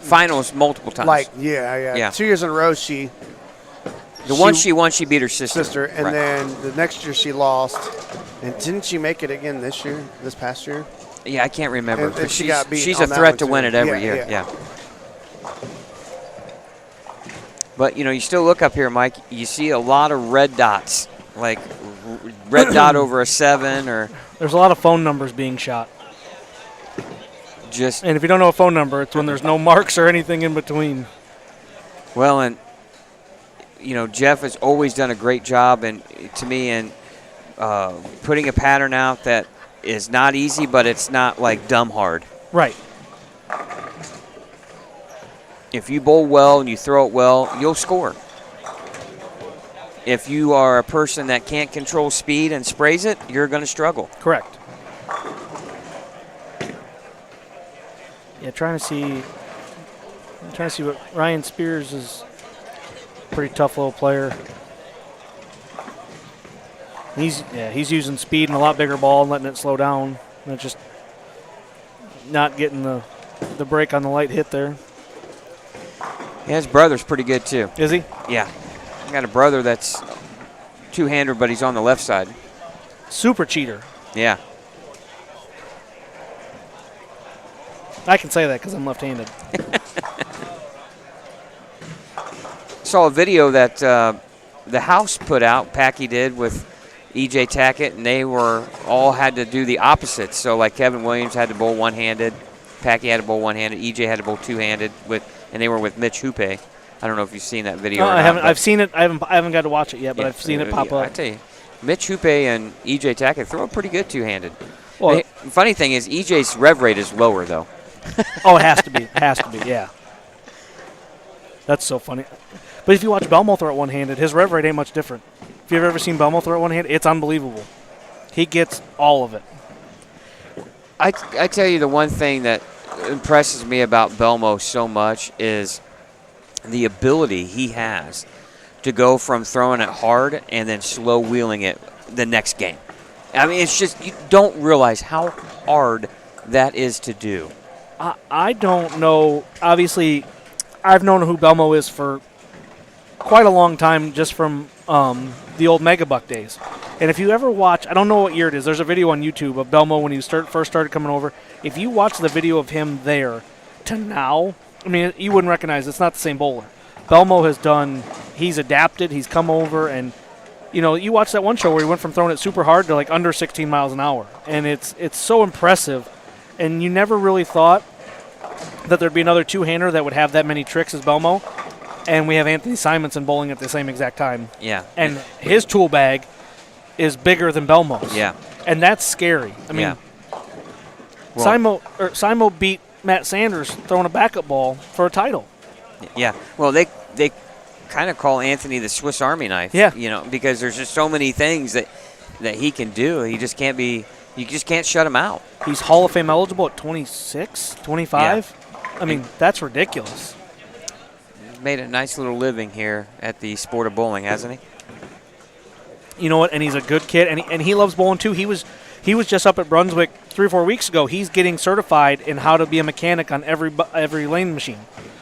finals multiple times. Yeah. 2 years in a row she won, she beat her sister. And then the next year she lost. And didn't she make it again this past year? Yeah, I can't remember. And she got beat. She's a threat to win it every year. Yeah. But, you still look up here, Mike, you see a lot of red dots, like red dot over a 7 or... There's a lot of phone numbers being shot. And if you don't know a phone number, it's when there's no marks or anything in between. Well, and, Jeff has always done a great job, and to me, in putting a pattern out that is not easy, but it's not like dumb hard. Right. If you bowl well and you throw it well, you'll score. If you are a person that can't control speed and sprays it, you're going to struggle. Correct. Yeah, trying to see what Ryan Spears is. Pretty tough little player. He's using speed and a lot bigger ball and letting it slow down. And just not getting the break on the light hit there. Yeah, his brother's pretty good too. Is he? Yeah. I got a brother that's two-hander, but he's on the left side. Super cheater. Yeah. I can say that because I'm left-handed. saw a video that the house put out, Packy did, with E.J. Tackett, and they all had to do the opposite. So, like, Kevin Williams had to bowl one-handed, Packy had to bowl one-handed, E.J. had to bowl two-handed, and they were with Mitch Hoope. I don't know if you've seen that video. I haven't. I've seen it. I haven't got to watch it yet, but I've seen it pop up. I tell you, Mitch Hoope and E.J. Tackett throw it pretty good two-handed. Well, the funny thing is, E.J.'s rev rate is lower, though. Oh, it has to be. Yeah. That's so funny. But if you watch Belmo throw it one-handed, his rev rate ain't much different. If you've ever seen Belmo throw it one-handed, it's unbelievable. He gets all of it. I tell you, the one thing that impresses me about Belmo so much is the ability he has to go from throwing it hard and then slow wheeling it the next game. I mean, it's just, you don't realize how hard that is to do. I don't know. Obviously, I've known who Belmo is for quite a long time, just from the old Megabuck days. And if you ever watch, I don't know what year it is, there's a video on YouTube of Belmo when he first started coming over. If you watch the video of him there to now, I mean, you wouldn't recognize it's not the same bowler. Belmo he's adapted, he's come over, and you watch that one show where he went from throwing it super hard to like under 16 miles an hour. And it's so impressive. And you never really thought that there'd be another two-hander that would have that many tricks as Belmo. And we have Anthony Simonson bowling at the same exact time. Yeah. And his tool bag is bigger than Belmo's. Yeah. And that's scary. I mean, Simo beat Matt Sanders throwing a backup ball for a title. Yeah. Well, they kind of call Anthony the Swiss Army knife. Yeah. Because there's just so many things that he can do. He just can't be. You just can't shut him out. He's Hall of Fame eligible at 26, 25. Yeah. I mean, that's ridiculous. He's made a nice little living here at the sport of bowling, hasn't he? You know what? And he's a good kid, and he loves bowling too. He was just up at Brunswick 3 or 4 weeks ago. He's getting certified in how to be a mechanic on every lane machine,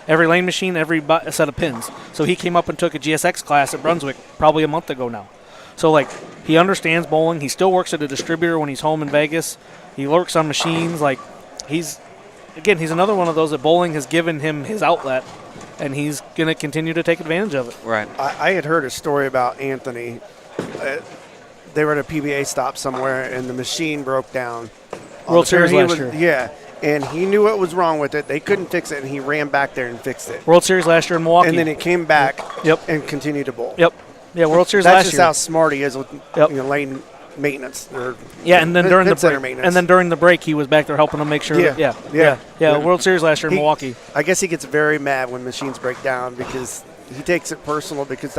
every set of pins. So he came up and took a GSX class at Brunswick probably a month ago now. So, like, he understands bowling. He still works at a distributor when he's home in Vegas. He works on machines. Like, he's another one of those that bowling has given him his outlet, and he's going to continue to take advantage of it. Right. I had heard a story about Anthony. They were at a PBA stop somewhere, and the machine broke down. World Series last year. Yeah, and he knew what was wrong with it. They couldn't fix it, and he ran back there and fixed it. World Series last year in Milwaukee. And then he came back Yep. and continued to bowl. Yep. Yeah, World Series That's last just year. how smart he is with Yep. lane maintenance. Or and then during the center break, maintenance. and then during the break, he was back there helping them make sure. Yeah. World Series last year in Milwaukee. I guess he gets very mad when machines break down because he takes it personal because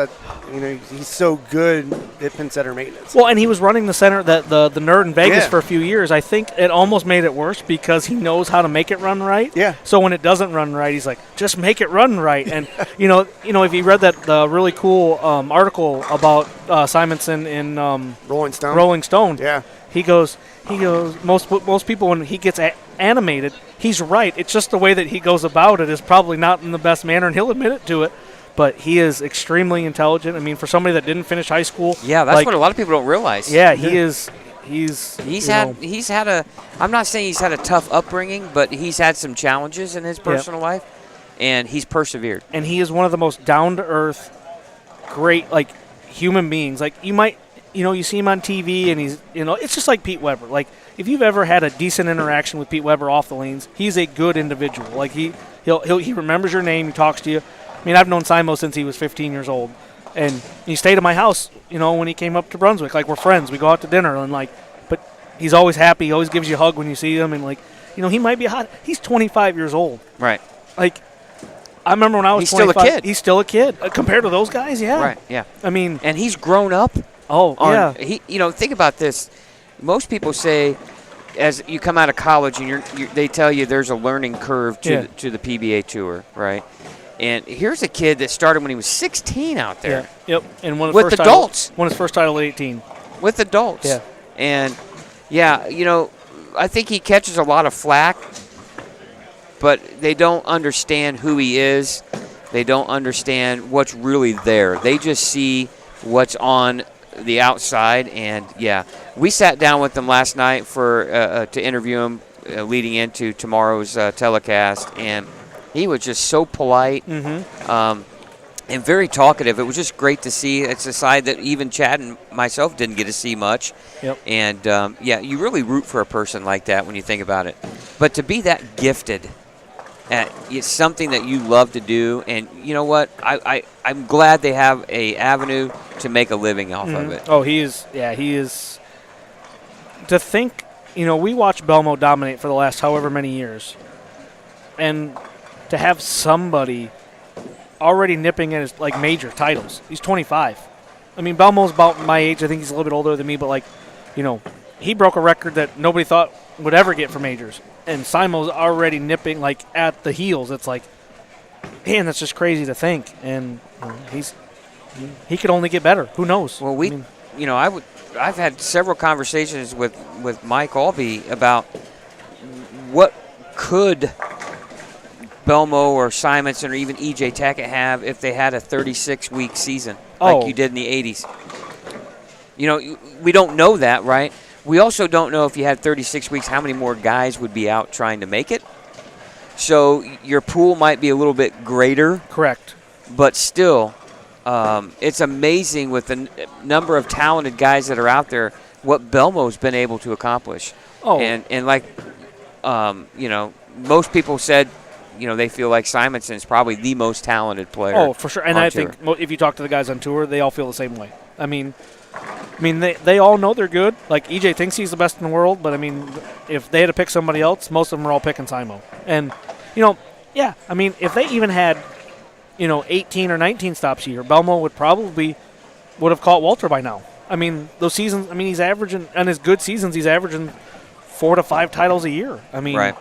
he's so good at pin center maintenance. Well, and he was running the center the nerd in Vegas Yeah. for a few years. I think it almost made it worse because he knows how to make it run right. Yeah. So when it doesn't run right, he's like, just make it run right. And if you read that really cool article about Simonson in Rolling Stone. Rolling Stone. Yeah. He goes. Most people when he gets animated, he's right. It's just the way that he goes about it is probably not in the best manner, and he'll admit it to it. But he is extremely intelligent. I mean, for somebody that didn't finish high school. Yeah, that's what a lot of people don't realize. Yeah, he is. He's had a. I'm not saying he's had a tough upbringing, but he's had some challenges in his personal life, and he's persevered. And he is one of the most down to earth, great human beings. Like you see him on TV, and he's it's just like Pete Weber. Like if you've ever had a decent interaction with Pete Weber off the lanes, he's a good individual. Like he remembers your name, he talks to you. I mean, I've known Simo since he was 15 years old, and he stayed at my house, when he came up to Brunswick. Like, we're friends. We go out to dinner, and, but he's always happy. He always gives you a hug when you see him, and, he might be he's 25 years old. Right. Like, I remember when I was 25. Still a kid. He's still a kid. Compared to those guys, yeah. Right, yeah. I mean. And he's grown up. Oh, yeah. Think about this. Most people say, as you come out of college, and they tell you there's a learning curve to the PBA Tour, right? And here's a kid that started when he was 16 out there. Yeah. Yep. And with adults. Won his first title at 18. With adults. Yeah. And, I think he catches a lot of flack, but they don't understand who he is. They don't understand what's really there. They just see what's on the outside. And, we sat down with him last night to interview him leading into tomorrow's telecast, and he was just so polite. Mm-hmm. and very talkative. It was just great to see. It's a side that even Chad and myself didn't get to see much. Yep. And, you really root for a person like that when you think about it. But to be that gifted at it's something that you love to do, and you know what? I'm glad they have a avenue to make a living off of it. Oh, he is. Yeah, he is. To think, we watched Belmo dominate for the last however many years. And to have somebody already nipping at his major titles. He's 25. I mean, Belmo's about my age. I think he's a little bit older than me, but he broke a record that nobody thought would ever get for majors. And Simo's already nipping at the heels. It's man, that's just crazy to think. And he could only get better. Who knows? Well, I've had several conversations with Mike Albee about what could Belmo or Simonson or even E.J. Tackett have if they had a 36-week season like you did in the 80s. We don't know that, right? We also don't know if you had 36 weeks how many more guys would be out trying to make it. So your pool might be a little bit greater. Correct. But still, it's amazing with the number of talented guys that are out there what Belmo's been able to accomplish. And most people said, they feel like Simonson is probably the most talented player. Oh, for sure. And I tour. think if you talk to the guys on tour, they all feel the same way. I mean, they all know they're good. EJ thinks he's the best in the world, but if they had to pick somebody else, most of them are all picking Simo. And if they even had 18 or 19 stops a year, Belmo would have caught Walter by now. Those seasons. He's averaging on his good seasons. He's averaging 4 to 5 titles a year. Right.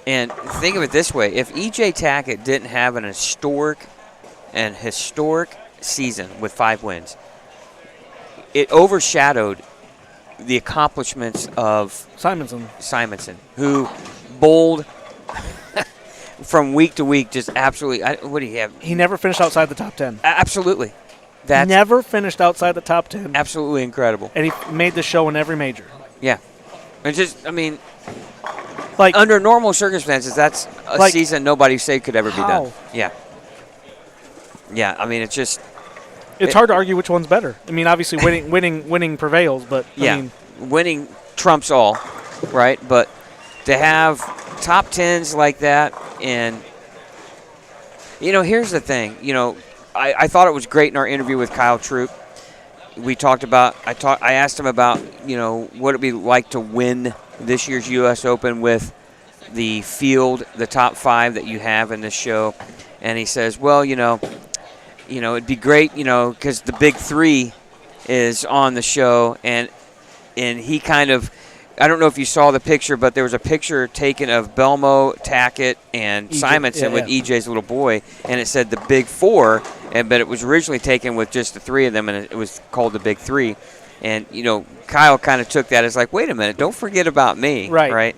And think of it this way: if E.J. Tackett didn't have an historic season with 5 wins, it overshadowed the accomplishments of Simonson, who bowled from week to week, just absolutely. What do you have? He never finished outside the top 10. Absolutely, that's never finished outside the top 10. Absolutely incredible. And he made the show in every major. Yeah, it's just under normal circumstances, that's a season nobody said could ever be done. Yeah. Yeah, it's just. It's hard to argue which one's better. Obviously winning prevails, but winning trumps all, right? But to have top 10s like that, and here's the thing. I thought it was great in our interview with Kyle Troop. We talked about. I asked him about what it'd be like to win this year's U.S. Open with the field, the top 5 that you have in this show, and he says, well, it'd be great, because the big 3 is on the show, and he kind of, I don't know if you saw the picture, but there was a picture taken of Belmo, Tackett, and Simonson with EJ's little boy, and it said the big 4, but it was originally taken with just the 3 of them, and it was called the big 3. And, Kyle kind of took that as wait a minute, don't forget about me. Right.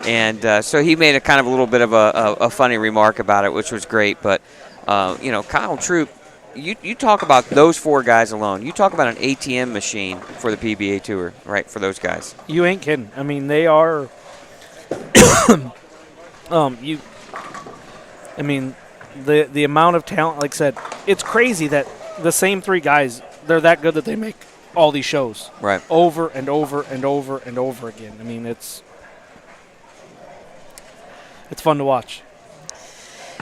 And so he made a kind of a little bit of a funny remark about it, which was great. But, Kyle Troop, you talk about those 4 guys alone. You talk about an ATM machine for the PBA Tour, right, for those guys. You ain't kidding. They are the amount of talent, like I said, it's crazy that the same 3 guys, they're that good that they make all these shows. Right. Over and over and over and over again. It's fun to watch.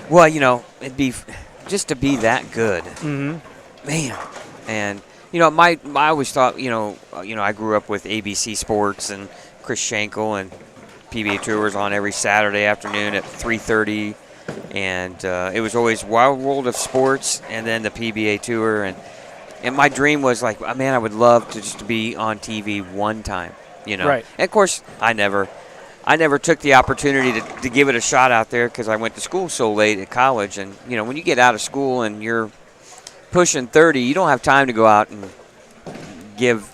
Well, it'd be just to be that good. Mm-hmm. Man. And, I always thought, I grew up with ABC Sports and Chris Schenkel, and PBA Tour was on every Saturday afternoon at 3:30. And it was always Wild World of Sports and then the PBA Tour. And my dream was I would love to just be on TV one time, Right. And of course, I never took the opportunity to give it a shot out there because I went to school so late at college. And, when you get out of school and you're pushing 30, you don't have time to go out and give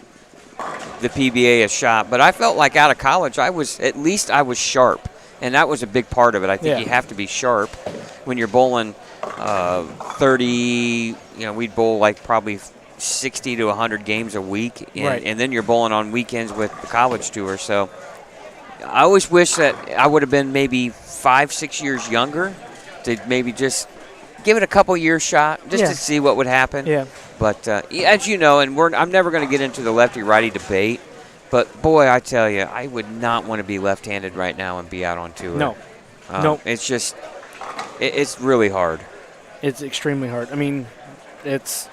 the PBA a shot. But I felt like out of college, I was sharp. And that was a big part of it. I think you have to be sharp when you're bowling 30, we'd bowl probably 60 to 100 games a week. And then you're bowling on weekends with the college tour. So I always wish that I would have been maybe 5-6 years younger to maybe just give it a couple years shot just Yeah. to see what would happen. Yeah. But as you know, and I'm never going to get into the lefty-righty debate, but boy, I tell you, I would not want to be left-handed right now and be out on tour. No. No. It's just, it's really hard. It's extremely hard. I mean, it's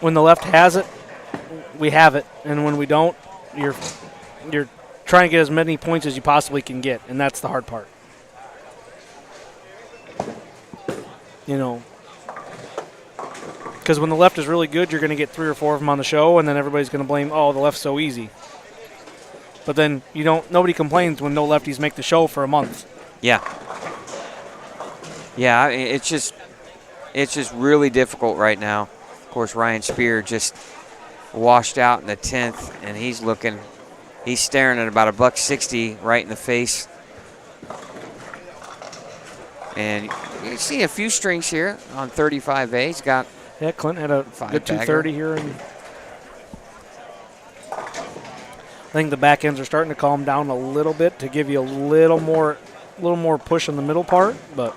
when the left has it, we have it, and when we don't, you're trying to get as many points as you possibly can get, and that's the hard part. You know, because when the left is really good, you're going to get 3 or 4 of them on the show, and then everybody's going to blame, oh, the left's so easy. But then nobody complains when no lefties make the show for a month. Yeah. Yeah, it's just really difficult right now. Of course, Ryan Spear just washed out in the 10th, and he's staring at about $1.60 right in the face. And you see a few strings here on 35A. He's got Clint had a good 230 here. And I think the back ends are starting to calm down a little bit to give you a little more push in the middle part, but.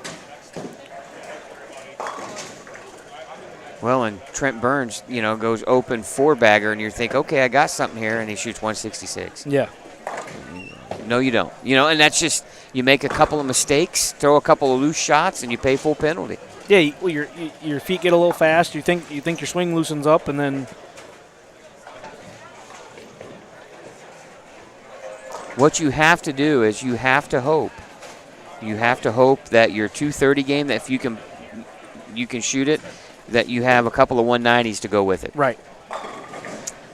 Well, and Trent Burns, goes open 4-bagger, and you think, okay, I got something here, and he shoots 166. Yeah. No, you don't. And that's just, you make a couple of mistakes, throw a couple of loose shots, and you pay full penalty. Yeah, your feet get a little fast. You think your swing loosens up, and then. What you have to do is you have to hope. You have to hope that your 230 game, that if you can shoot it, that you have a couple of 190s to go with it. Right.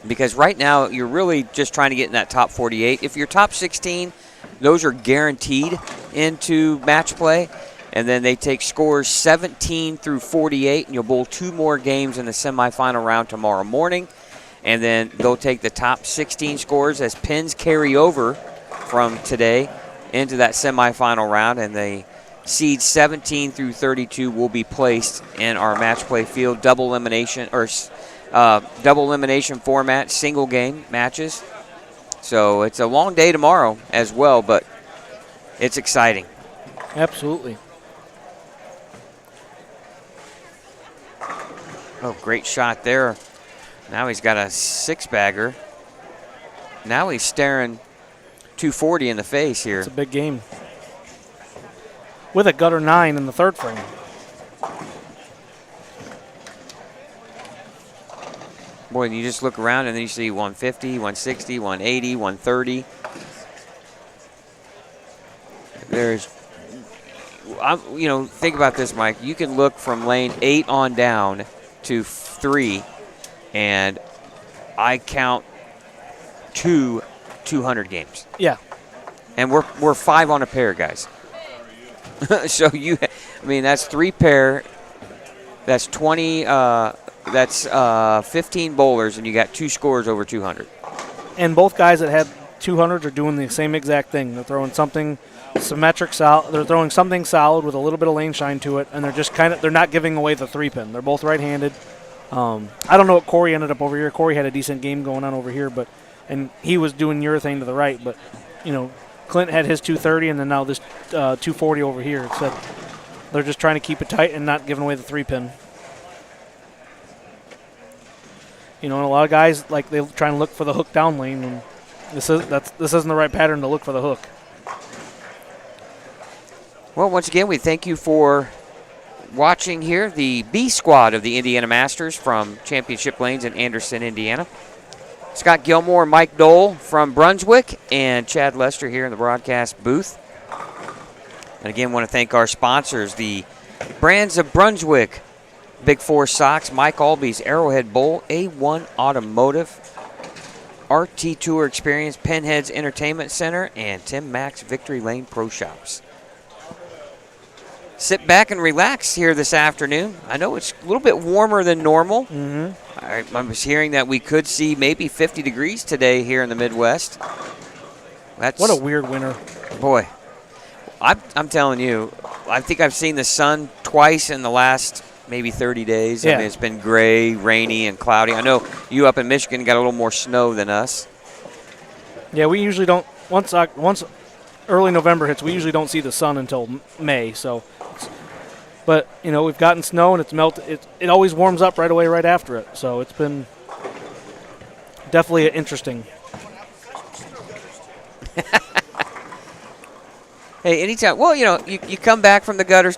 Because right now you're really just trying to get in that top 48. If you're top 16, those are guaranteed into match play. And then they take scores 17 through 48, and you'll bowl 2 more games in the semifinal round tomorrow morning. And then they'll take the top 16 scores as pins carry over from today into that semifinal round, and the seeds 17 through 32 will be placed in our match play field, double elimination format, single game matches. So it's a long day tomorrow as well, but it's exciting. Absolutely. Oh, great shot there. Now he's got a 6-bagger. Now he's staring 240 in the face here. It's a big game. With a gutter 9 in the 3rd frame. Boy, and you just look around and then you see 150, 160, 180, 130. Think about this, Mike. You can look from lane 8 on down to 3, and I count 2 200 games. Yeah. And we're 5 on a pair, guys. So that's 3 pair. That's 20. That's 15 bowlers, and you got 2 scores over 200. And both guys that had 200s are doing the same exact thing. They're throwing something symmetric, they're throwing something solid with a little bit of lane shine to it, and they're just they're not giving away the 3-pin. They're both right-handed. I don't know what Corey ended up over here. Corey had a decent game going on over here, and he was doing urethane to the right, but Clint had his 230, and then now this 240 over here. So they're just trying to keep it tight and not giving away the 3-pin. And a lot of guys they try and look for the hook down lane, and this isn't the right pattern to look for the hook. Well, once again, we thank you for watching here the B squad of the Indiana Masters from Championship Lanes in Anderson, Indiana. Scott Gilmore, Mike Dole from Brunswick, and Chad Lester here in the broadcast booth. And again, want to thank our sponsors, the Brands of Brunswick, Big 4 Socks, Mike Alby's Arrowhead Bowl, A1 Automotive, RT Tour Experience, Pinheads Entertainment Center, and Tim Mack's Victory Lane Pro Shops. Sit back and relax here this afternoon. I know it's a little bit warmer than normal. Mm-hmm. I was hearing that we could see maybe 50 degrees today here in the Midwest. What a weird winter. Boy, I'm telling you, I think I've seen the sun twice in the last maybe 30 days. Yeah. I mean, it's been gray, rainy, and cloudy. I know you up in Michigan got a little more snow than us. Yeah, we usually don't. Once early November hits, we usually don't see the sun until May. So But, we've gotten snow, and it's melted. It always warms up right away right after it. So it's been definitely interesting. Hey, anytime. Well, you come back from the gutter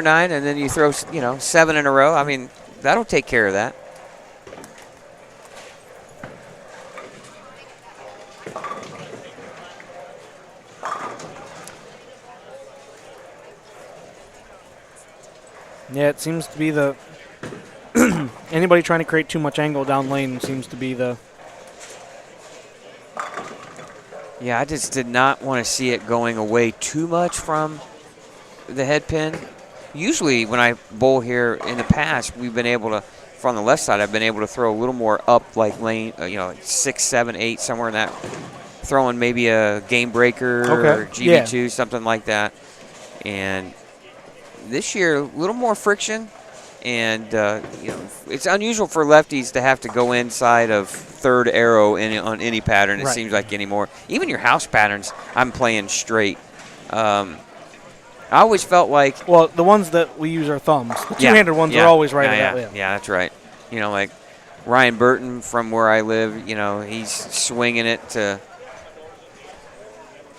9, and then you throw 7 in a row. I mean, that'll take care of that. Yeah, it seems to be the anybody trying to create too much angle down lane seems to be the. Yeah, I just did not want to see it going away too much from the head pin. Usually when I bowl here in the past, we've been able to, from the left side, I've been able to throw a little more up, like lane, 6, 7, 8, somewhere in that, throwing maybe a game breaker or GB2, something like that. And this year, a little more friction. And, it's unusual for lefties to have to go inside of third arrow on any pattern, it seems like, anymore. Even your house patterns, I'm playing straight. I always felt like... Well, the ones that we use are thumbs. The two-handed ones are always right that way. Yeah, that's right. Like Ryan Burton from where I live, he's swinging it to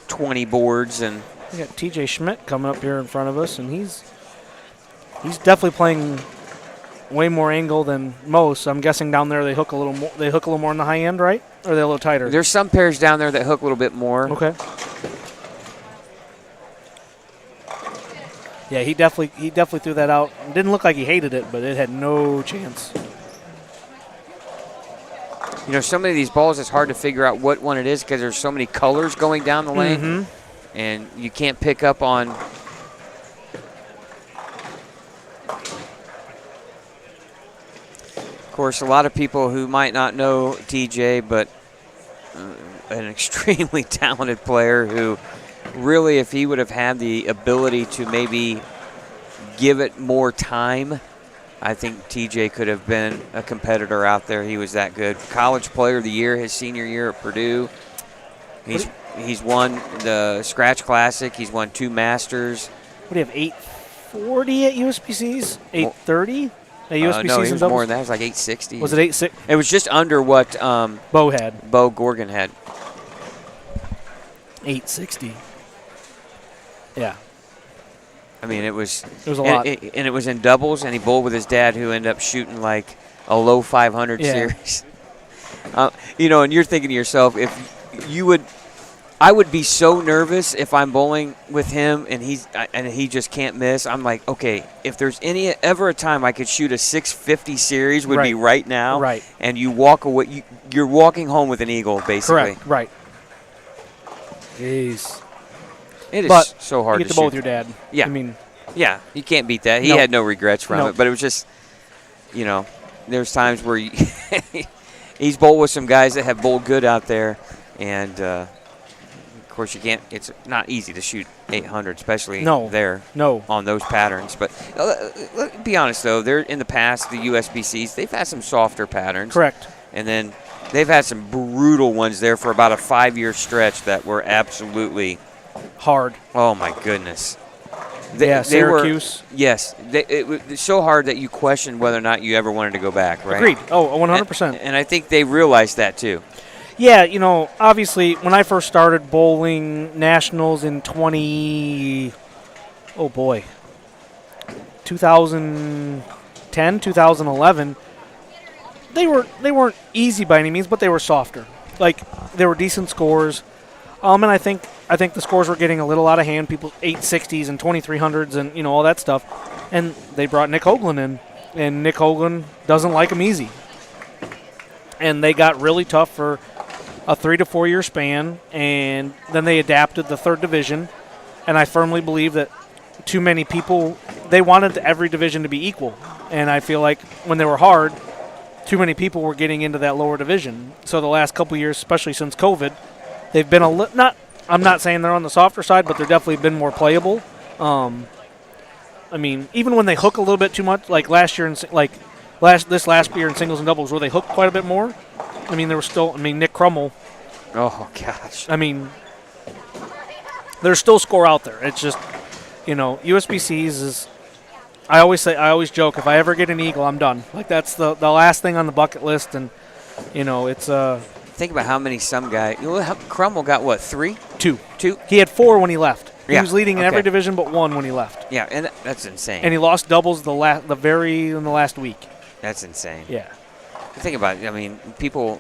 20 boards. And we got TJ Schmidt coming up here in front of us, and he's definitely playing way more angle than most. I'm guessing down there they hook a little more. They hook a little more on the high end, right? Or are they a little tighter? There's some pairs down there that hook a little bit more. Okay. Yeah, he definitely threw that out. It didn't look like he hated it, but it had no chance. Some of these balls, it's hard to figure out what one it is because there's so many colors going down the lane, and you can't pick up on. Of course, a lot of people who might not know TJ, but an extremely talented player who really, if he would have had the ability to maybe give it more time, I think TJ could have been a competitor out there. He was that good. College Player of the Year his senior year at Purdue. He's won the Scratch Classic. He's won 2 Masters. What do you have, 840 at USBCs? 830 at USBCs? No, he and was doubles? more than that. It was like 860. Was it 860? It was just under what Bo had. Bo Gorgon had. 860. Yeah. I mean, it was a lot. And it was in doubles, and he bowled with his dad, who ended up shooting like a low 500 series. And you're thinking to yourself, I would be so nervous if I'm bowling with him and he just can't miss. I'm like, okay, if there's ever a time I could shoot a 650 series, would be right now. Right. And you walk away, you're walking home with an eagle, basically. Correct. Right. Jeez. It is so hard to get to the bowl shoot. with your dad. Yeah. I mean, yeah, you can't beat that. He had no regrets from it, but it was just, there's times where he's bowled with some guys that have bowled good out there, and of course you can't. It's not easy to shoot 800, especially there on those patterns. But let's be honest, though, they're in the past, the USBCs, they've had some softer patterns. Correct. And then they've had some brutal ones there for about a 5-year stretch that were absolutely hard. Oh my goodness. Syracuse. It was so hard that you questioned whether or not you ever wanted to go back, right? Agreed. Oh, 100%. And I think they realized that too. Yeah, obviously when I first started bowling nationals in 2010, 2011, they weren't easy by any means, but they were softer. Like, they were decent scores. And I think the scores were getting a little out of hand. People 860s and 2300s and all that stuff. And they brought Nick Hoagland in, and Nick Hoagland doesn't like them easy. And they got really tough for a 3 to 4 year span, and then they adapted the 3rd division. And I firmly believe that too many people, they wanted every division to be equal. And I feel like when they were hard, too many people were getting into that lower division. So the last couple of years, especially since COVID, they've been I'm not saying they're on the softer side, but they're definitely been more playable. I mean, even when they hook a little bit too much, like last year this last year in singles and doubles, where they hooked quite a bit more. I mean, there was still. I mean, Nick Crummell. Oh gosh. I mean, there's still score out there. It's just, USBCs is I always joke, if I ever get an eagle, I'm done. Like, that's the last thing on the bucket list, and it's Think about how many some guy. Crummell got what, 3? 2. 2. He had 4 when he left. He Yeah, was leading in okay. every division but 1 when he left. Yeah, and that's insane. And he lost doubles in the last week. That's insane. Yeah. Think about it. I mean, people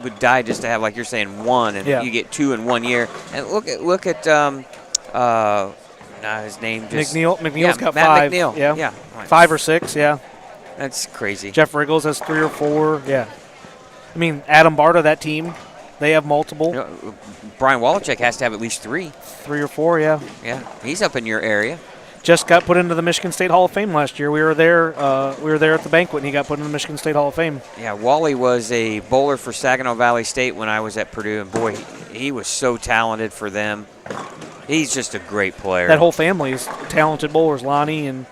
would die just to have, like you're saying, 1, and Yeah. you get 2 in 1 year. And look at his name just McNeil's got Matt 5. McNeil. Yeah. Right. 5 or 6. Yeah. That's crazy. Jeff Riggles has 3 or 4. Yeah. I mean, Adam Barta, that team, they have multiple. Brian Wallachek has to have at least 3. 3 or 4. Yeah. Yeah, he's up in your area. Just got put into the Michigan State Hall of Fame last year. We were there. We were there at the banquet, and he got put in the Michigan State Hall of Fame. Yeah, Wally was a bowler for Saginaw Valley State when I was at Purdue, and boy, he was so talented for them. He's just a great player. That whole family is talented bowlers, Lonnie, and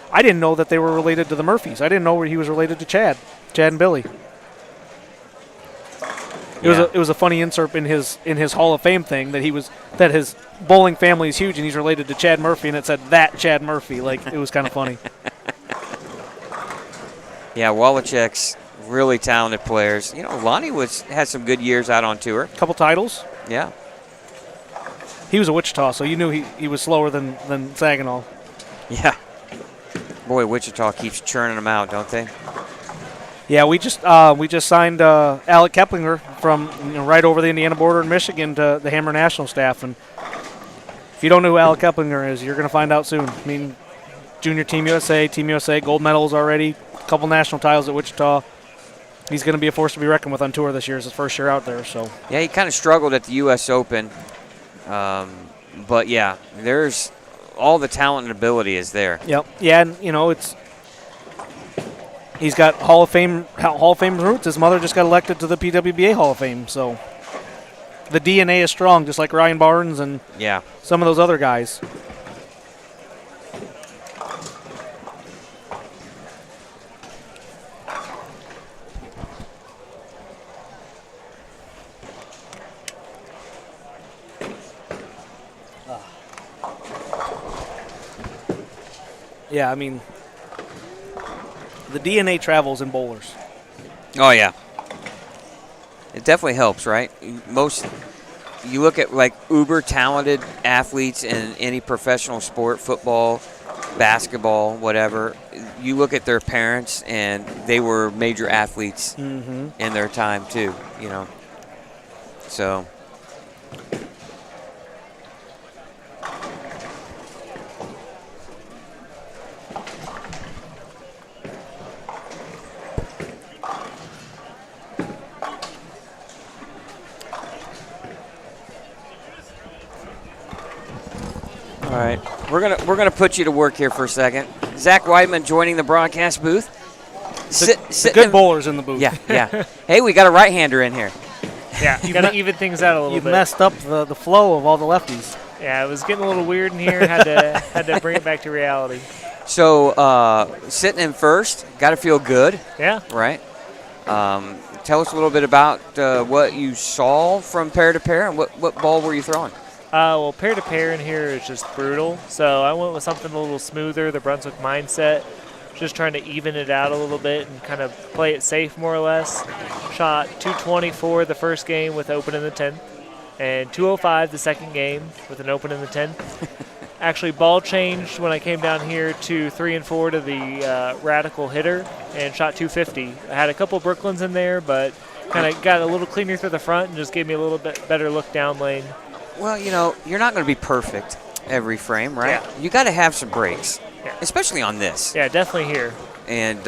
I didn't know that they were related to the Murphys. I didn't know he was related to Chad and Billy. It was a funny insert in his Hall of Fame thing that his bowling family is huge and he's related to Chad Murphy, and it said that Chad Murphy. Like, it was kind of funny. Yeah, Wallachek's really talented players. Lonnie had some good years out on tour. Couple titles. Yeah. He was a Wichita, so you knew he was slower than Saginaw. Yeah. Boy, Wichita keeps churning them out, don't they? Yeah, we just signed Alec Keplinger from right over the Indiana border in Michigan to the Hammer National staff, and if you don't know who Alec Keplinger is, you're going to find out soon. I mean, junior Team USA, gold medals already, a couple national titles at Wichita. He's going to be a force to be reckoned with on tour this year. It's his first year out there. So yeah, he kind of struggled at the U.S. Open, but yeah, there's all the talent and ability is there. Yep. Yeah, and he's got Hall of Fame roots. His mother just got elected to the PWBA Hall of Fame, so the DNA is strong, just like Ryan Barnes and some of those other guys. Yeah, I mean, the DNA travels in bowlers. Oh, yeah. It definitely helps, right? You look at, like, uber-talented athletes in any professional sport, football, basketball, whatever. You look at their parents, and they were major athletes in their time, too, So... All right, we're gonna put you to work here for a second. Zach Weidman joining the broadcast booth. The good bowlers in the booth. Yeah. Hey, we got a right-hander in here. Yeah, you got to even things out a little bit. You messed up the flow of all the lefties. Yeah, it was getting a little weird in here. Had to bring it back to reality. So sitting in first, got to feel good. Yeah. Right. Tell us a little bit about what you saw from pair to pair, and what ball were you throwing? Well, pair to pair in here is just brutal. So I went with something a little smoother, the Brunswick mindset. Just trying to even it out a little bit and kind of play it safe more or less. Shot 224 the first game with open in the 10th, and 205 the second game with an open in the 10th. Actually, ball changed when I came down here to 3 and 4 to the radical hitter and shot 250. I had a couple Brooklyns in there, but kind of got a little cleaner through the front and just gave me a little bit better look down lane. Well, you're not going to be perfect every frame, right? Yeah. You got to have some breaks, Yeah. especially on this. Yeah, definitely here. And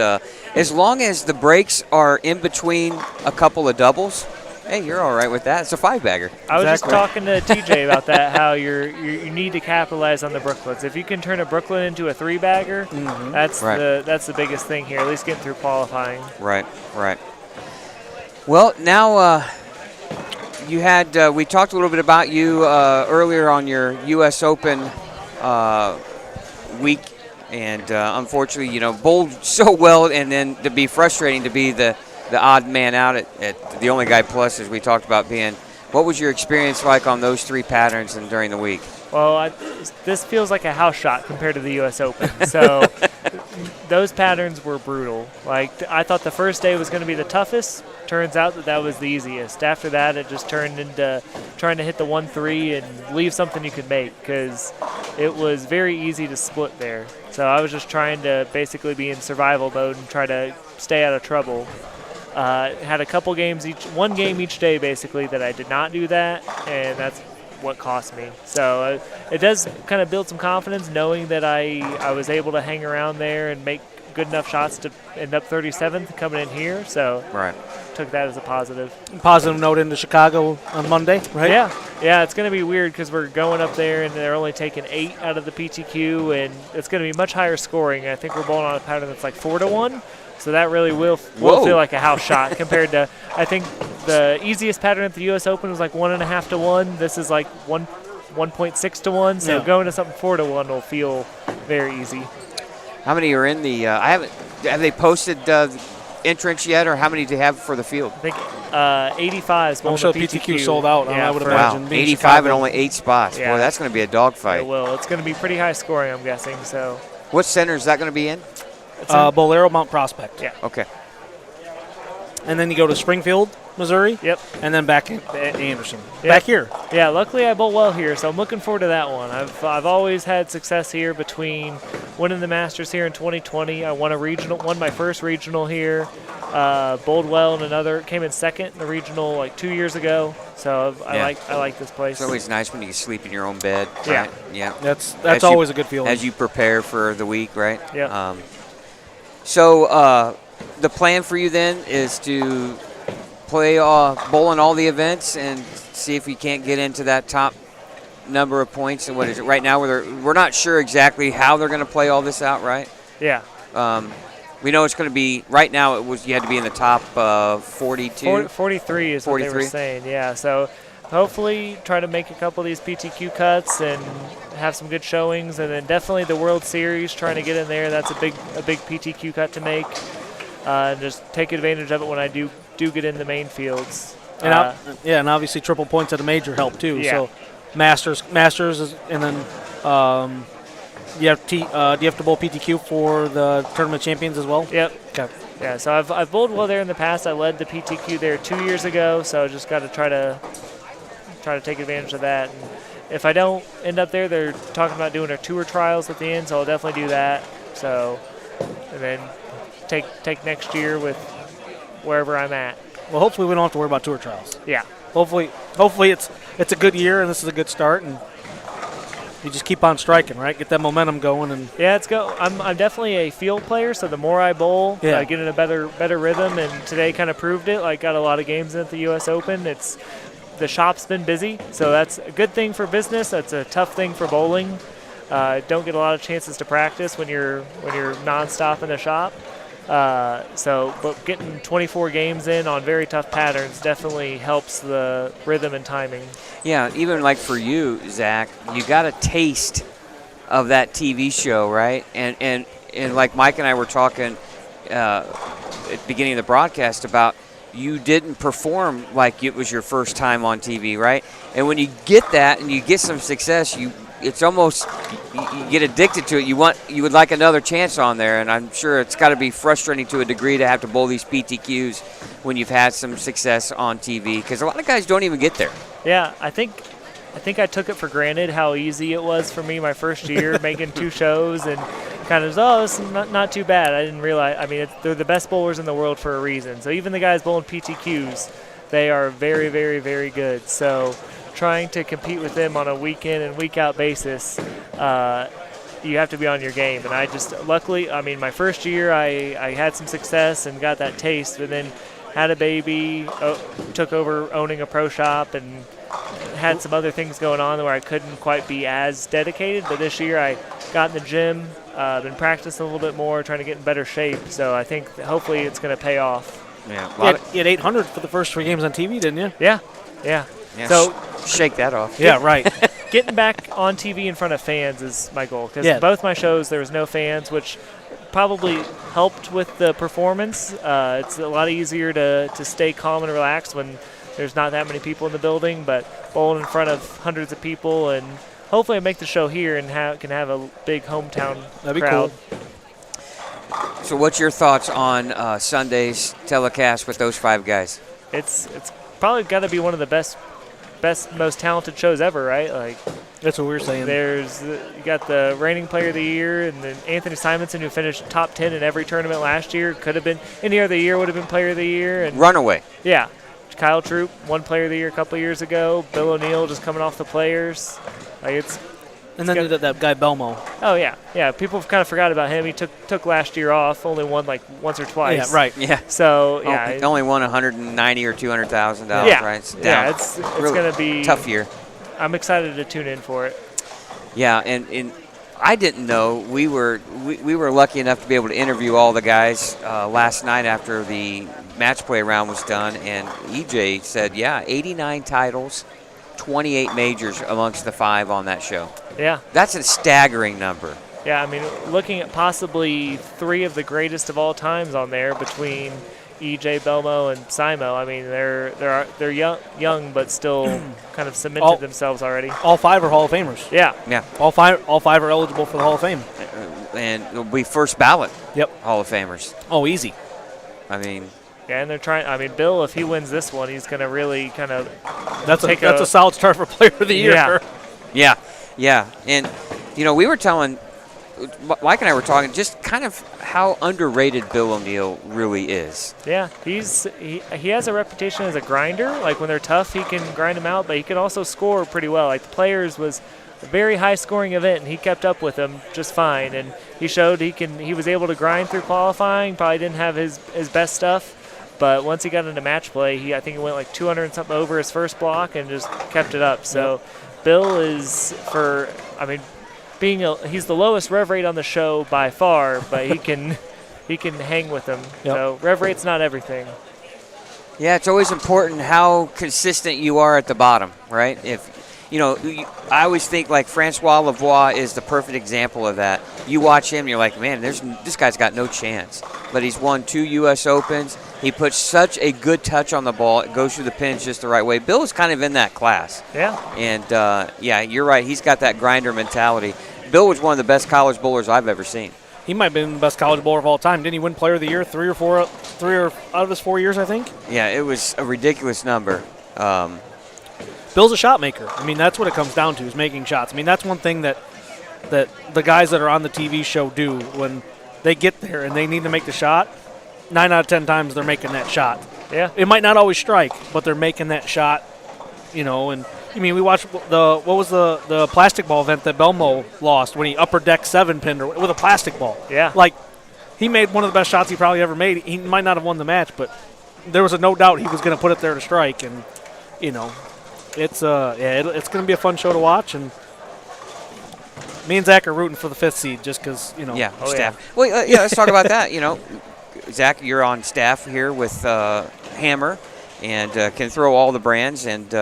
as long as the breaks are in between a couple of doubles, hey, you're all right with that. It's a 5-bagger. I was just talking to TJ about that, how you need to capitalize on the Brooklyns. If you can turn a Brooklyn into a 3-bagger, that's the biggest thing here, at least getting through qualifying. Right. Well, now you had we talked a little bit about you earlier on your U.S. Open week, and unfortunately, bowled so well, and then to be frustrating to be the odd man out at the only guy plus, as we talked about, being What was your experience like on those 3 patterns and during the week? Well, this feels like a house shot compared to the U.S. Open. So those patterns were brutal. Like, I thought the first day was going to be the toughest. Turns out that was the easiest. After that, it just turned into trying to hit the 1-3 and leave something you could make, because it was very easy to split there. So I was just trying to basically be in survival mode and try to stay out of trouble. Had a couple games one game each day basically that I did not do that, and that's what cost me. So it does kind of build some confidence knowing that I was able to hang around there and make good enough shots to end up 37th coming in here. So took that as a positive. Positive note into Chicago on Monday, right? Yeah, it's going to be weird because we're going up there and they're only taking 8 out of the PTQ, and it's going to be much higher scoring. I think we're bowling on a pattern that's like 4-1. So that really will feel like a house shot compared to, I think the easiest pattern at the U.S. Open was like 1.5-1. This is like 1.6-1. So going to something 4-1 will feel very easy. How many are in the? Have they posted entrance yet, or how many do they have for the field? I think 85. I'm sure PTQ sold out. Yeah, I would imagine. 85 Chicago. and only 8 spots. Yeah. Boy, that's going to be a dogfight. It will. It's going to be pretty high scoring, I'm guessing. So. What center is that going to be in? Bolero Mount Prospect. Yeah. Okay. And then you go to Springfield, Missouri. Yep. And then back in Anderson. Yep. Back here. Yeah, luckily I bowl well here, so I'm looking forward to that one. I've always had success here between winning the Masters here in 2020. I won my first regional here. Bowled well in another, came in second in the regional like 2 years ago. So I like this place. It's always nice when you can sleep in your own bed. Yeah. Right? Yeah. That's always a good feeling. As you prepare for the week, right? Yeah. So the plan for you then is to play bowl in all the events and see if you can't get into that top number of points. And what is it right now? We're not sure exactly how they're going to play all this out, right? Yeah. We know it's going to be right now. You had to be in the top 42. 43 is 43. What they were saying. Yeah. So hopefully try to make a couple of these PTQ cuts and have some good showings, and then definitely the World Series, trying to get in there. That's a big PTQ cut to make. And just take advantage of it when I do get in the main fields. And and obviously triple points at a major help too. Yeah. So Masters, and then do you have to bowl PTQ for the tournament champions as well? Yep. Okay. Yeah. So I've bowled well there in the past. I led the PTQ there 2 years ago. So I just got to try to take advantage of that. And if I don't end up there, they're talking about doing their tour trials at the end. So I'll definitely do that. So and then take next year with wherever I'm at. Well, hopefully we don't have to worry about tour trials. Yeah. Hopefully it's a good year and this is a good start, and you just keep on striking, right? Get that momentum going. And yeah, I'm definitely a field player, so the more I bowl, I get in a better rhythm. And today kind of proved it. Like, got a lot of games in at the U.S. Open. The shop's been busy, so that's a good thing for business. That's a tough thing for bowling. Don't get a lot of chances to practice when you're nonstop in the shop. But getting 24 games in on very tough patterns definitely helps the rhythm and timing. Yeah, even like for you, Zach, you got a taste of that TV show, right? And like Mike and I were talking at the beginning of the broadcast about, you didn't perform like it was your first time on TV, right? And when you get that and you get some success, it's almost, you get addicted to it. You would like another chance on there, and I'm sure it's got to be frustrating to a degree to have to bowl these PTQs when you've had some success on TV, because a lot of guys don't even get there. Yeah, I think I took it for granted how easy it was for me my first year making 2 shows, and kind of, this is not too bad. I didn't realize, I mean, they're the best bowlers in the world for a reason. So even the guys bowling PTQs, they are very, very, very good. So trying to compete with them on a week in and week out basis, you have to be on your game. And I just, luckily, I mean, my first year I had some success and got that taste, but then had a baby, took over owning a pro shop, and had some other things going on where I couldn't quite be as dedicated. But this year I got in the gym, been practicing a little bit more, trying to get in better shape. So I think hopefully it's going to pay off. Yeah, you had 800 for the first 3 games on TV, didn't you? Yeah. So shake that off. Yeah, right. Getting back on TV in front of fans is my goal, because both my shows there was no fans, which probably helped with the performance. It's a lot easier to stay calm and relaxed when there's not that many people in the building, but bowling in front of hundreds of people, and hopefully I make the show here and can have a big hometown That'd be crowd. cool. So what's your thoughts on Sunday's telecast with those 5 guys? It's probably got to be one of the best, most talented shows ever, right? Like, That's what we were saying. you got the reigning player of the year, and then Anthony Simonson, who finished top 10 in every tournament last year, could have been any other year would have been player of the year. And Runaway. yeah, Kyle Troop won player of the year a couple of years ago. Bill O'Neill just coming off the players. Like And then that guy Belmo. oh yeah. People kind of forgot about him. He took last year off, only won like once or twice. Yeah, right. Yeah. So He yeah, only won $190,000 or $200,000, yeah, right? It's down. yeah. It's Really going to be tough year. I'm excited to tune in for it. Yeah, and I didn't know we were lucky enough to be able to interview all the guys last night after the match play round was done, and EJ said, 89 titles, 28 majors amongst the 5 on that show. Yeah. That's a staggering number. Yeah, I mean, looking at possibly 3 of the greatest of all times on there between EJ, Belmo, and Simo. I mean, they're young, but still kind of cemented themselves already. All 5 are Hall of Famers. Yeah. Yeah. All five are eligible for the Hall of Fame. And it'll be first ballot Yep. Hall of Famers. Oh, easy. I mean, Yeah, and they're trying. I mean, Bill, if he wins this one, he's going to really kind of That's a solid start for Player of the Year. Yeah. yeah. And, we were telling, Mike and I were talking just kind of how underrated Bill O'Neill really is. Yeah, he has a reputation as a grinder. Like when they're tough, he can grind them out, but he can also score pretty well. Like the Players was a very high-scoring event, and he kept up with them just fine. And he showed he was able to grind through qualifying. Probably didn't have his best stuff, but once he got into match play, I think he went like 200 and something over his first block and just kept it up. So Bill is he's the lowest rev rate on the show by far, but he can hang with them. Yep. So rev rate's not everything. Yeah, it's always important how consistent you are at the bottom, right? I always think like Francois Lavoie is the perfect example of that. You watch him, you're like, man, this guy's got no chance. But he's won 2 U.S. Opens. He puts such a good touch on the ball. It goes through the pins just the right way. Bill is kind of in that class. Yeah. And, you're right. He's got that grinder mentality. Bill was one of the best college bowlers I've ever seen. He might have been the best college bowler of all time. Didn't he win Player of the Year 3 or out of his 4 years, I think? Yeah, it was a ridiculous number. Bill's a shot maker. I mean, that's what it comes down to, is making shots. I mean, that's one thing that the guys that are on the TV show do when they get there and they need to make the shot. 9 out of 10 times they're making that shot. Yeah. It might not always strike, but they're making that shot, And I mean, we watched what was the plastic ball event that Belmo lost when he upper deck 7-pinned with a plastic ball. Yeah. Like, he made one of the best shots he probably ever made. He might not have won the match, but there was no doubt he was going to put it there to strike. And it's it's going to be a fun show to watch. And me and Zach are rooting for the 5th seed just because Yeah, Oh, staff. yeah. Well, let's talk about that. Zach, you're on staff here with Hammer and can throw all the brands. And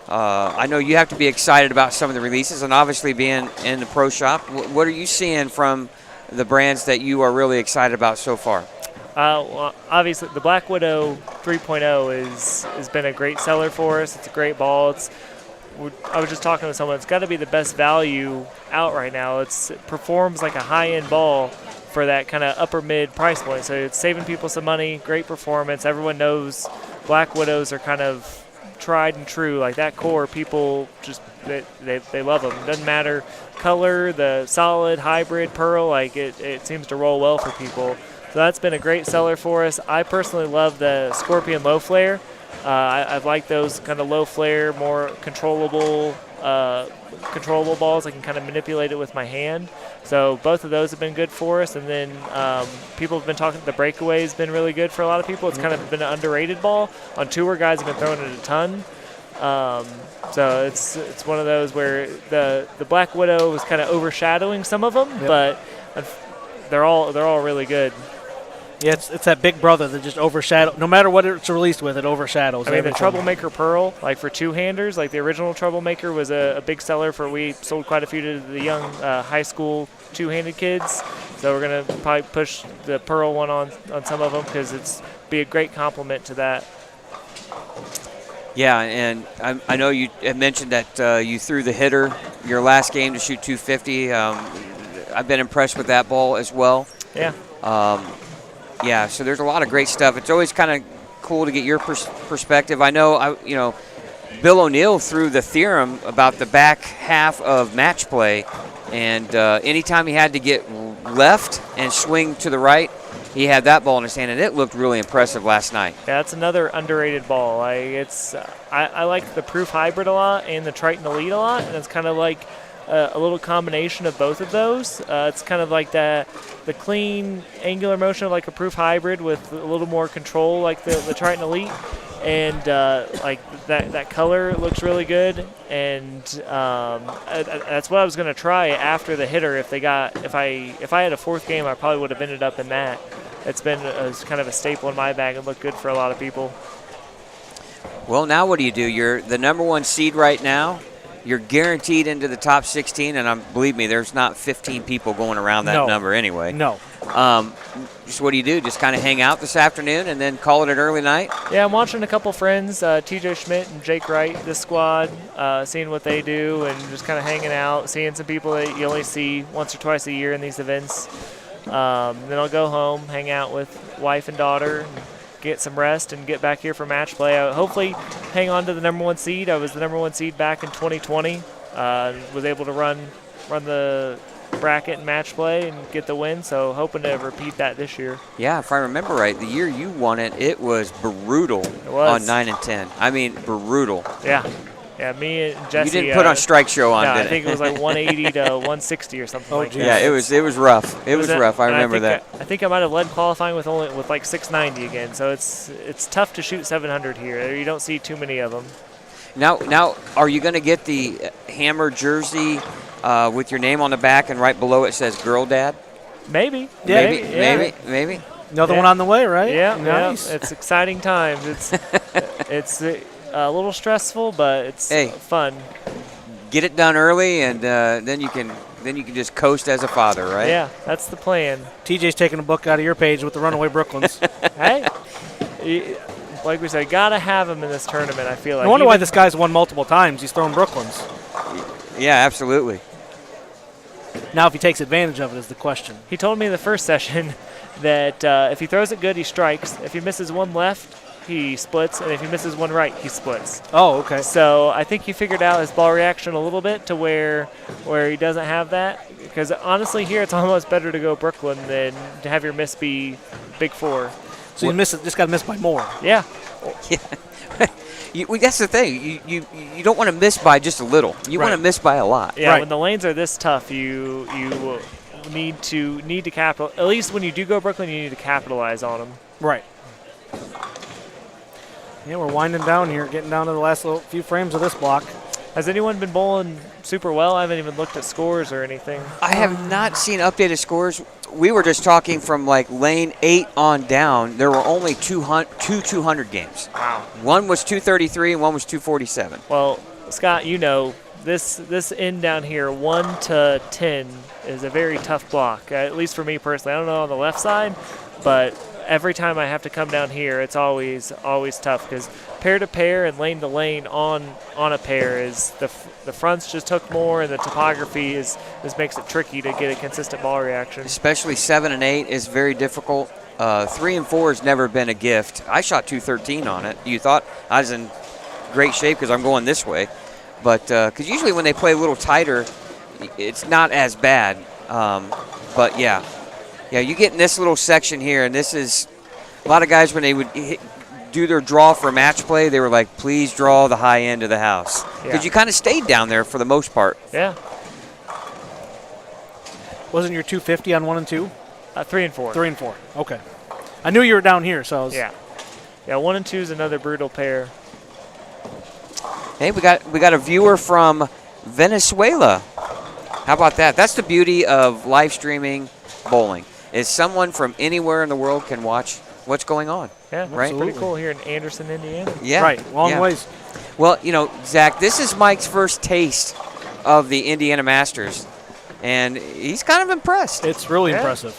I know you have to be excited about some of the releases, and obviously being in the pro shop. What are you seeing from the brands that you are really excited about so far? Well, obviously, the Black Widow 3.0 has been a great seller for us. It's a great ball. I was just talking with someone. It's got to be the best value out right now. It performs like a high-end ball for that kind of upper mid price point. So it's saving people some money. Great performance. Everyone knows Black Widows are kind of tried and true. Like that core, people just they love them. Doesn't matter color, the solid, hybrid, pearl. Like it seems to roll well for people. So that's been a great seller for us. I personally love the Scorpion low flare. I've liked those kind of low flare, more controllable balls. I can kind of manipulate it with my hand. So both of those have been good for us. And then people have been talking, the breakaway has been really good for a lot of people. It's kind of been an underrated ball. On tour, guys have been throwing it a ton. So it's one of those where the Black Widow was kind of overshadowing some of them, but they're all really good. Yeah, it's that big brother that just overshadows. No matter what it's released with, it overshadows. I mean, everything. the Troublemaker Pearl, like for two-handers, like the original Troublemaker was a big seller we sold quite a few to the young high school two-handed kids. So we're going to probably push the Pearl one on some of them because it's be a great complement to that. Yeah, and I know you had mentioned that you threw the hitter your last game to shoot 250. I've been impressed with that ball as well. Yeah. Yeah, so there's a lot of great stuff. It's always kind of cool to get your perspective. I know, Bill O'Neill threw the theorem about the back half of match play, and anytime he had to get left and swing to the right, he had that ball in his hand, and it looked really impressive last night. Yeah, that's another underrated ball. I like the Proof Hybrid a lot and the Triton Elite a lot, and it's kind of like a little combination of both of those. It's kind of like the clean angular motion of like a Proof Hybrid with a little more control like the Triton Elite, and like that color looks really good. And that's what I was going to try after the hitter. If I had a fourth game, I probably would have ended up in that. It's been kind of a staple in my bag and looked good for a lot of people. Well, now what do? You're the number 1 seed right now. You're guaranteed into the top 16, and believe me, there's not 15 people going around that number anyway. No. So what do? Just kind of hang out this afternoon and then call it an early night? Yeah, I'm watching a couple friends, TJ Schmidt and Jake Wright, this squad, seeing what they do and just kind of hanging out, seeing some people that you only see once or twice a year in these events. Then I'll go home, hang out with wife and daughter, and get some rest and get back here for match play. I hopefully hang on to the number 1 seed. I was the number 1 seed back in 2020. Was able to run the bracket and match play and get the win, so hoping to repeat that this year. Yeah, if I remember right, the year you won it was brutal on 9 and 10. I mean, brutal. Yeah, me and Jesse. You didn't put on Strike Show on, no, did I think it was like 180 to 160 or something like that. Yeah, it was rough. It was rough. I remember that. I think I might have led qualifying with like 690 again. So it's tough to shoot 700 here. You don't see too many of them. Now, are you going to get the Hammer jersey with your name on the back and right below it says "Girl Dad"? Maybe. Yeah, maybe. Another one on the way, right? Yeah, nice. Yeah. It's exciting times. It's a little stressful, but it's fun. Get it done early, and then you can just coast as a father, right? Yeah, that's the plan. TJ's taking a book out of your page with the Runaway Brooklyns. Hey, like we said, gotta have him in this tournament. I feel like. I wonder why this guy's won multiple times. He's thrown Brooklyns. Yeah, absolutely. Now, if he takes advantage of it, is the question. He told me in the first session that if he throws it good, he strikes. If he misses one left, he splits, and if he misses one right, he splits. Oh, okay. So I think he figured out his ball reaction a little bit to where he doesn't have that. Because honestly, here it's almost better to go Brooklyn than to have your miss be Big Four. So you just got to miss by more. Yeah. Yeah. That's the thing. You don't want to miss by just a little. You want to miss by a lot. Yeah. Right. When the lanes are this tough, you need to capital. At least when you do go Brooklyn, you need to capitalize on them. Right. Yeah, we're winding down here, getting down to the last few frames of this block. Has anyone been bowling super well? I haven't even looked at scores or anything. I have not seen updated scores. We were just talking from like lane 8 on down. There were only two 200 games. Wow. One was 233 and one was 247. Well, Scott, you know, this end down here, 1 to 10, is a very tough block, at least for me personally. I don't know on the left side, but every time I have to come down here, it's always tough because pair to pair and lane to lane on a pair is the fronts just hook more, and the topography this makes it tricky to get a consistent ball reaction. Especially 7 and 8 is very difficult. 3 and 4 has never been a gift. I shot 213 on it. You thought I was in great shape because I'm going this way, but because usually when they play a little tighter, it's not as bad. But yeah. Yeah, you get in this little section here, and this is a lot of guys when they would do their draw for match play, they were like, please draw the high end of the house. Because you kind of stayed down there for the most part. Yeah. Wasn't your 250 on 1 and 2? 3 and 4. 3 and 4. Okay. I knew you were down here, so I was. Yeah. Yeah, 1 and 2 is another brutal pair. Hey, we got a viewer from Venezuela. How about that? That's the beauty of live streaming bowling. Is someone from anywhere in the world can watch what's going on. Yeah, right? Pretty cool here in Anderson, Indiana. Yeah. Right, long ways. Well, you know, Zach, this is Mike's first taste of the Indiana Masters, and he's kind of impressed. It's really impressive.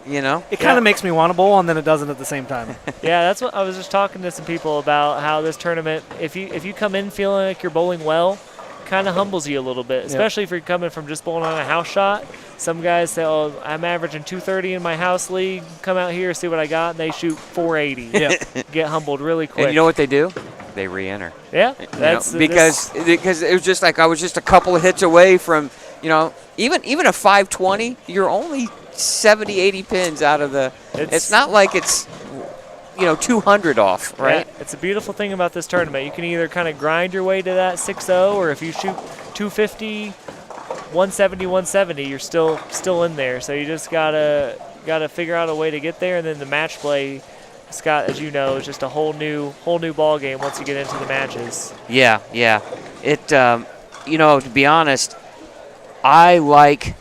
It kind of makes me want to bowl, and then it doesn't at the same time. Yeah, that's what I was just talking to some people about, how this tournament, if you come in feeling like you're bowling well, kind of humbles you a little bit, especially if you're coming from just bowling on a house shot. Some guys say, "Oh, I'm averaging 230 in my house league. Come out here, see what I got," and they shoot 480. Yeah, get humbled really quick. And you know what they do? They re-enter. Yeah, that's because it was just like I was just a couple of hits away from, even a 520. You're only 70, 80 pins out of the. It's not like it's 200 off, right? Yeah, it's a beautiful thing about this tournament. You can either kind of grind your way to that 6-0, or if you shoot 250, 170, 170, you're still in there. So you just gotta figure out a way to get there, and then the match play, Scott, as you know, is just a whole new ball game once you get into the matches. Yeah. It to be honest, I like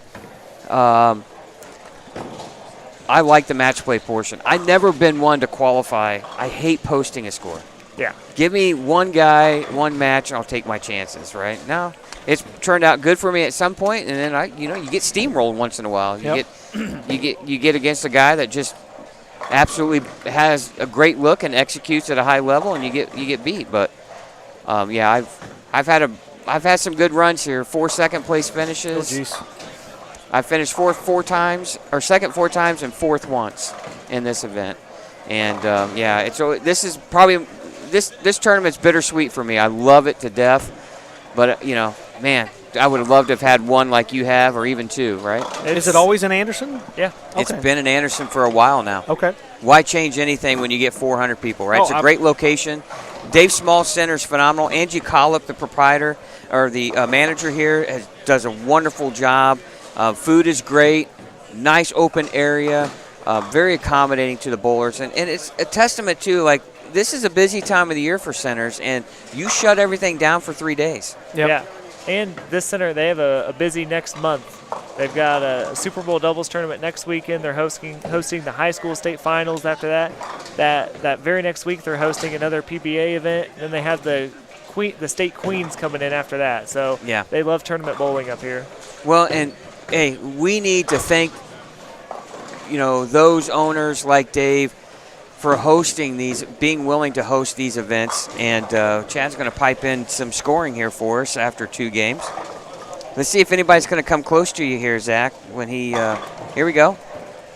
the match play portion. I've never been one to qualify. I hate posting a score. Yeah. Give me one guy, one match, and I'll take my chances, right? Now, it's turned out good for me at some point, and then you get steamrolled once in a while. You get against a guy that just absolutely has a great look and executes at a high level, and you get beat. But I've had some good runs here. 4 second place finishes. Oh, geez. I finished four times, or second 4 times, and fourth once in this event. And this is probably this tournament's bittersweet for me. I love it to death, but man, I would have loved to have had one like you have, or even 2, right? Is it always in Anderson? Yeah. Okay. It's been in Anderson for a while now. Okay. Why change anything when you get 400 people, right? Oh, It's a great location. Dave Small's center is phenomenal. Angie Collip, the proprietor or the manager here, does a wonderful job. Food is great. Nice open area. Very accommodating to the bowlers, and it's a testament to this is a busy time of the year for centers, and you shut everything down for 3 days. Yep. Yeah. And this center, they have a busy next month. They've got a Super Bowl doubles tournament next weekend. They're hosting the high school state finals after that. That very next week, they're hosting another PBA event. Then they have the state queens coming in after that. So yeah, they love tournament bowling up here. Well, and hey, we need to thank those owners like Dave for hosting these, being willing to host these events. And Chad's going to pipe in some scoring here for us after 2 games. Let's see if anybody's going to come close to you here, Zach. When here we go.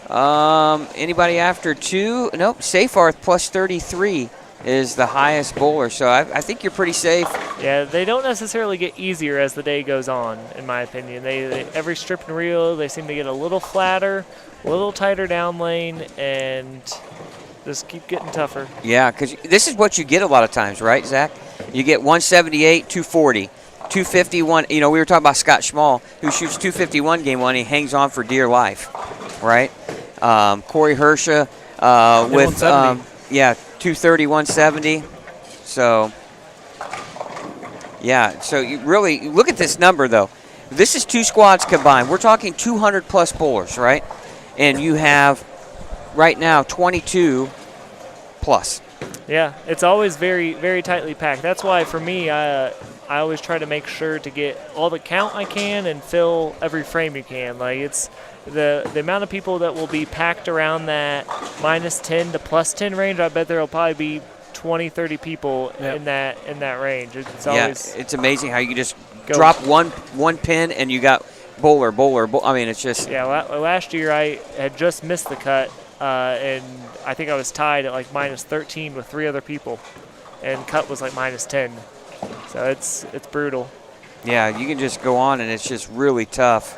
Anybody after 2? Nope. Safarth plus 33 is the highest bowler. So I think you're pretty safe. Yeah, they don't necessarily get easier as the day goes on, in my opinion. They every strip and reel, they seem to get a little flatter, a little tighter down lane, and just keep getting tougher. Yeah, because this is what you get a lot of times, right, Zach? You get 178, 240, 251. We were talking about Scott Schmall, who shoots 251 game 1. He hangs on for dear life, right? Corey Hersha with 230, 170. So, yeah. So you really look at this number, though. This is 2 squads combined. We're talking 200 plus bowlers, right? And you have right now 22 plus. Yeah, it's always very, very tightly packed. That's why for me, I always try to make sure to get all the count I can and fill every frame you can. It's the amount of people that will be packed around that -10 to +10 range. I bet there will probably be 20, 30 people in that range. It's always it's amazing how you can just drop one pin and you got bowler. I mean, it's just last year I had just missed the cut. And I think I was tied at -13 with 3 other people, and cut was -10. So it's brutal. Yeah, you can just go on, and it's just really tough.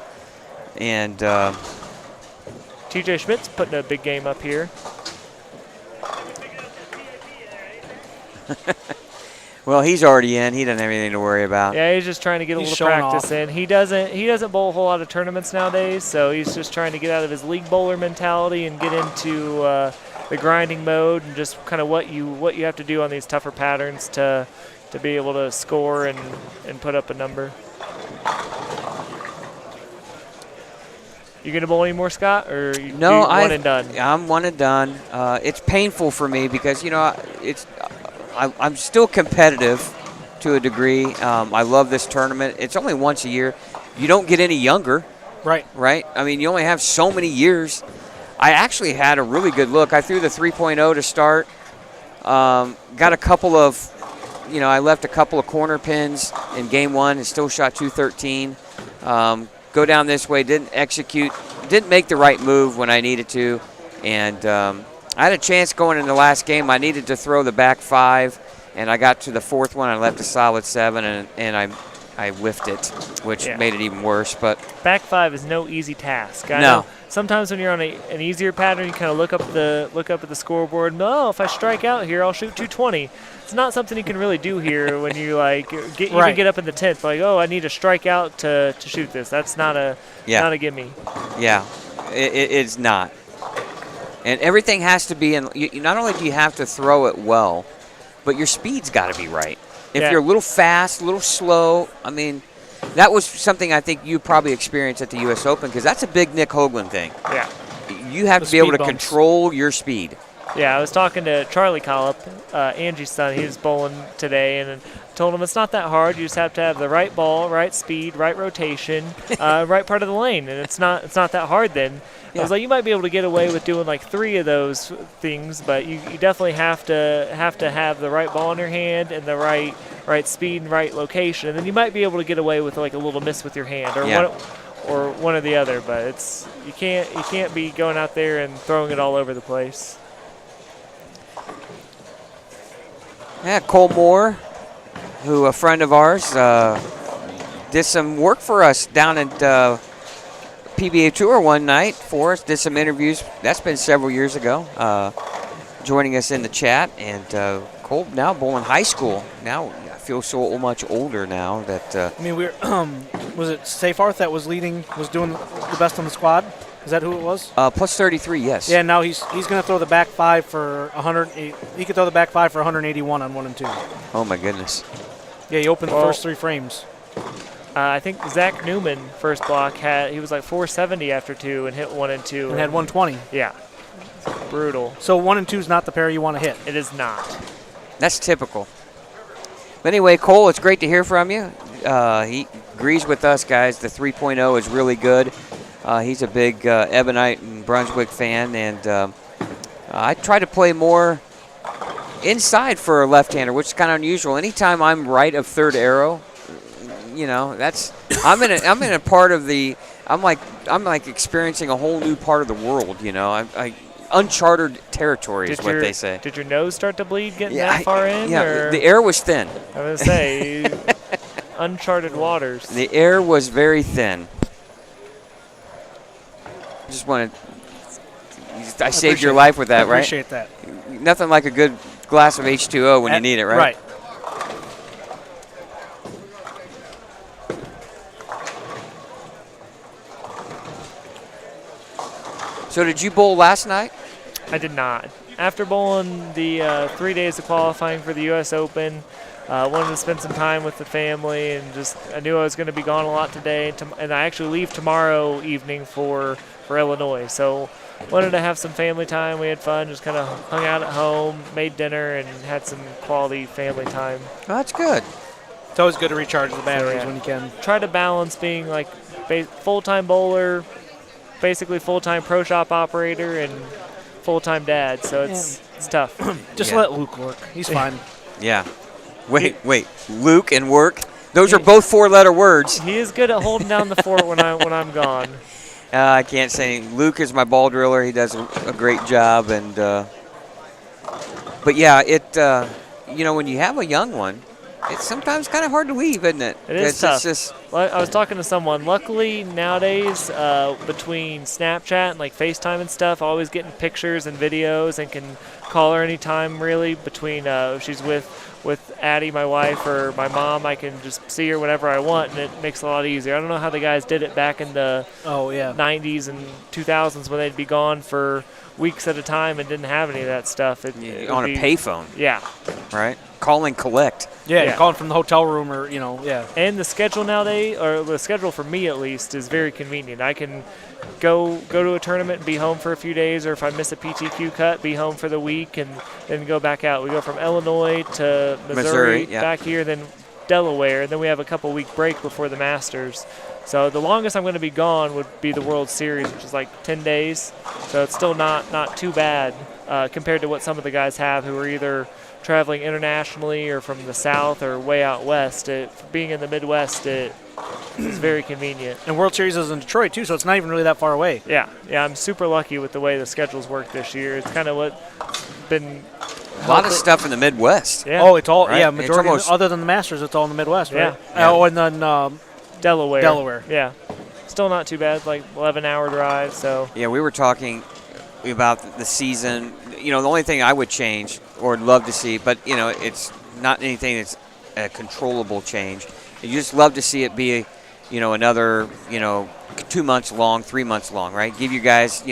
And TJ Schmidt's putting a big game up here. Well, he's already in. He doesn't have anything to worry about. Yeah, he's just trying to get a little practice in. He doesn't bowl a whole lot of tournaments nowadays, so he's just trying to get out of his league bowler mentality and get into the grinding mode and just kind of what you have to do on these tougher patterns to be able to score and put up a number. You gonna bowl any more, Scott, or no? One and done. I'm one and done. It's painful for me because I'm still competitive to a degree. I love this tournament. It's only once a year. You don't get any younger. Right. Right? I mean, you only have so many years. I actually had a really good look. I threw the 3.0 to start. Got a couple of, I left a couple of corner pins in game one and still shot 213. Go down this way, didn't execute, didn't make the right move when I needed to. And I had a chance going in the last game. I needed to throw the back 5, and I got to the 4th one. I left a solid 7, and I whiffed it, which made it even worse. But back 5 is no easy task. I No. know sometimes when you're on an easier pattern, you kind of look up at the scoreboard. And, if I strike out here, I'll shoot 220. It's not something you can really do here when you even get up in the 10th. Like, I need to strike out to shoot this. That's not a gimme. Yeah, it's not. And everything has to be in. Not only do you have to throw it well, but your speed's got to be right. If you're a little fast, a little slow, that was something I think you probably experienced at the U.S. Open, because that's a big Nick Hoagland thing. Yeah. You have to be able to control your speed. Yeah, I was talking to Charlie Collop, Angie's son. He was bowling today, and told him it's not that hard. You just have to have the right ball, right speed, right rotation, right part of the lane, and it's not that hard then. I was like, you might be able to get away with doing like 3 of those things, but you definitely have to have the right ball in your hand and the right speed and right location, and then you might be able to get away with like a little miss with your hand or one or the other. But you can't be going out there and throwing it all over the place. Yeah, Cole Moore, who a friend of ours, did some work for us down at PBA Tour one night for us, did some interviews. That's been several years ago, joining us in the chat. And Cole now bowling high school. Now I feel so much older now that. we're was it Seyfarth that was doing the best on the squad? Is that who it was? Plus 33, yes. Yeah, now he's going to throw the back 5 for 100. He could throw the back 5 for 181 on 1 and 2. Oh my goodness. Yeah, he opened the first 3 frames. I think Zach Newman, first block, he was like 470 after 2 and hit 1 and 2. And had 120. Yeah. Brutal. So 1 and 2 is not the pair you want to hit. It is not. That's typical. But anyway, Cole, it's great to hear from you. He agrees with us, guys. The 3.0 is really good. He's a big Ebonite and Brunswick fan, and I try to play more inside for a left-hander, which is kind of unusual. Anytime I'm right of third arrow, that's I'm in a part of the I'm like experiencing a whole new part of the world. I uncharted territory is what they say. Did your nose start to bleed getting that far in? Yeah, or? The air was thin. I was gonna say uncharted waters. The air was very thin. Just wanted. I saved your life with that, right? I appreciate that. Nothing like a good glass of H2O when you need it, right? Right. So did you bowl last night? I did not. After bowling the 3 days of qualifying for the U.S. Open, wanted to spend some time with the family, and I knew I was going to be gone a lot today, and I actually leave tomorrow evening for Illinois. So wanted to have some family time. We had fun, just kind of hung out at home, made dinner, and had some quality family time. Oh, that's good. It's always good to recharge the batteries when you can. Try to balance being like full-time bowler, basically full-time pro shop operator, and full-time dad. So it's tough. Just let Luke work. He's fine. Yeah. Wait. Luke and work? Those are both 4-letter words. He is good at holding down the fort when I'm gone. I can't say. Luke is my ball driller. He does a great job. And but yeah, when you have a young one, it's sometimes kind of hard to leave, isn't it? It is tough. I was talking to someone. Luckily, nowadays, between Snapchat and like FaceTime and stuff, always getting pictures and videos, and can call her anytime, really. Between if she's with Addie, my wife, or my mom, I can just see her whenever I want, and it makes it a lot easier. I don't know how the guys did it back in the 90s and 2000s when they'd be gone for weeks at a time and didn't have any of that stuff. On a payphone. Yeah. Right? Call and collect. Yeah, calling from the hotel room or, And the schedule nowadays, or the schedule for me at least, is very convenient. I can go to a tournament and be home for a few days, or if I miss a PTQ cut, be home for the week and then go back out. We go from Illinois to Missouri. Back here, then Delaware, and then we have a couple-week break before the Masters. So the longest I'm going to be gone would be the World Series, which is like 10 days. So it's still not too bad compared to what some of the guys have who are either traveling internationally or from the south or way out west. Being in the Midwest, it is very convenient. And World Series is in Detroit, too, so it's not even really that far away. Yeah, I'm super lucky with the way the schedules work this year. It's kind of what's been a lot of stuff in the Midwest. Yeah. Oh, it's all, right? yeah, majority, almost, other than the Masters, it's all in the Midwest, right? Yeah. Oh, and then Delaware. Yeah. Still not too bad, like 11-hour drive, so. Yeah, we were talking about the season. The only thing I would change or would love to see, but, it's not anything that's a controllable change. You just love to see it be, another, 2 months long, 3 months long, right? Give you guys,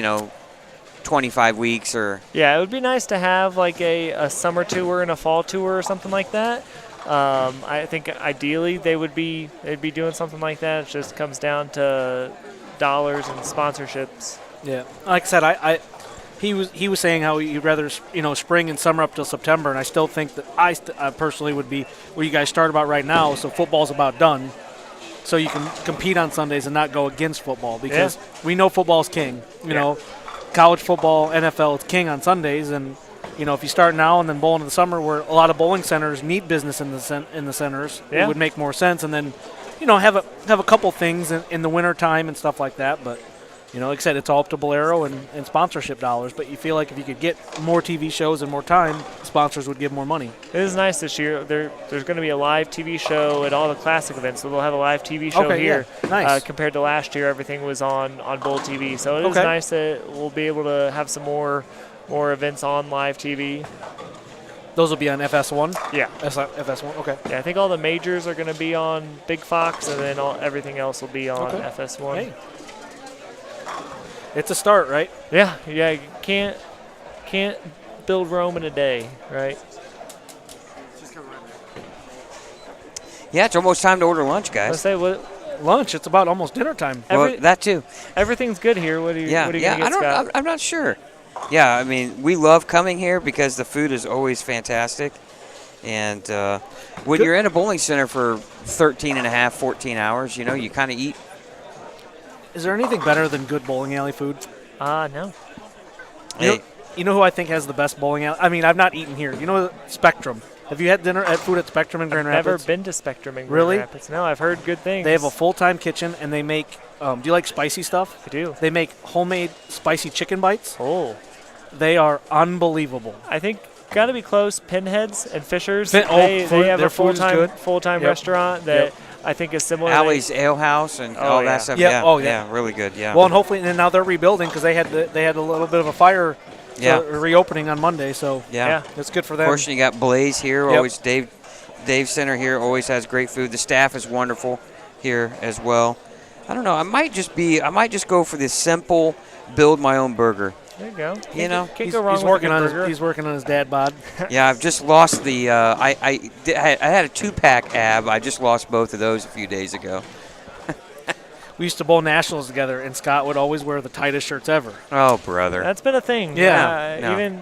25 weeks or. Yeah, it would be nice to have like a summer tour and a fall tour or something like that. I think ideally they'd be doing something like that. It just comes down to dollars and sponsorships. Yeah, like I said, he was saying how he'd rather spring and summer up till September, and I still think that I personally would be where you guys start about right now. So football's about done, so you can compete on Sundays and not go against football because we know football's king. You know, college football, NFL, it's king on Sundays, and if you start now and then bowl in the summer, where a lot of bowling centers need business in the centers, it would make more sense. And then, have a couple things in the winter time and stuff like that. But like I said, it's all up to Bolero and sponsorship dollars. But you feel like if you could get more TV shows and more time, sponsors would give more money. It is nice this year. There's going to be a live TV show at all the classic events, so they'll have a live TV show here. Yeah. Nice. Compared to last year, everything was on Bowl TV. So it is nice that we'll be able to have some more events on live TV. Those will be on FS1? Yeah. FS1, okay. Yeah, I think all the majors are going to be on Big Fox, and then everything else will be on FS1. Hey. It's a start, right? Yeah. You can't build Rome in a day, right? Yeah, it's almost time to order lunch, guys. Let's say what. Lunch, it's about almost dinner time. Well, that too. Everything's good here. What are you going to get, Scott? I'm not sure. Yeah, I mean, we love coming here because the food is always fantastic. And when you're in a bowling center for 13 and a half, 14 hours, you kind of eat. Is there anything better than good bowling alley food? No. Hey. You know who I think has the best bowling alley? I mean, I've not eaten here. Spectrum. Have you had food at Spectrum in Grand Rapids? I've never been to Spectrum in Grand Rapids. No, I've heard good things. They have a full-time kitchen, and they make do you like spicy stuff? I do. They make homemade spicy chicken bites. Oh. They are unbelievable. I think got to be close. Pinheads and Fishers. They have their a full-time Yep. restaurant that I think is similar. Alley's Ale House and all that stuff. Yep. Yeah. Oh, yeah, really good. Yeah. Well, and hopefully, and now they're rebuilding because they had a little bit of a fire. Reopening on Monday, so it's good for them. Of course, you got Blaze here. Yep. Always Dave Center here always has great food. The staff is wonderful here as well. I don't know. I might just go for this simple build my own burger. There you go. Can't go wrong he's with working a on good burger. he's working on his dad bod. Yeah, I've just lost the. I had a 2-pack ab. I just lost both of those a few days ago. We used to bowl nationals together, and Scott would always wear the tightest shirts ever. Oh, brother. That's been a thing. Yeah. Even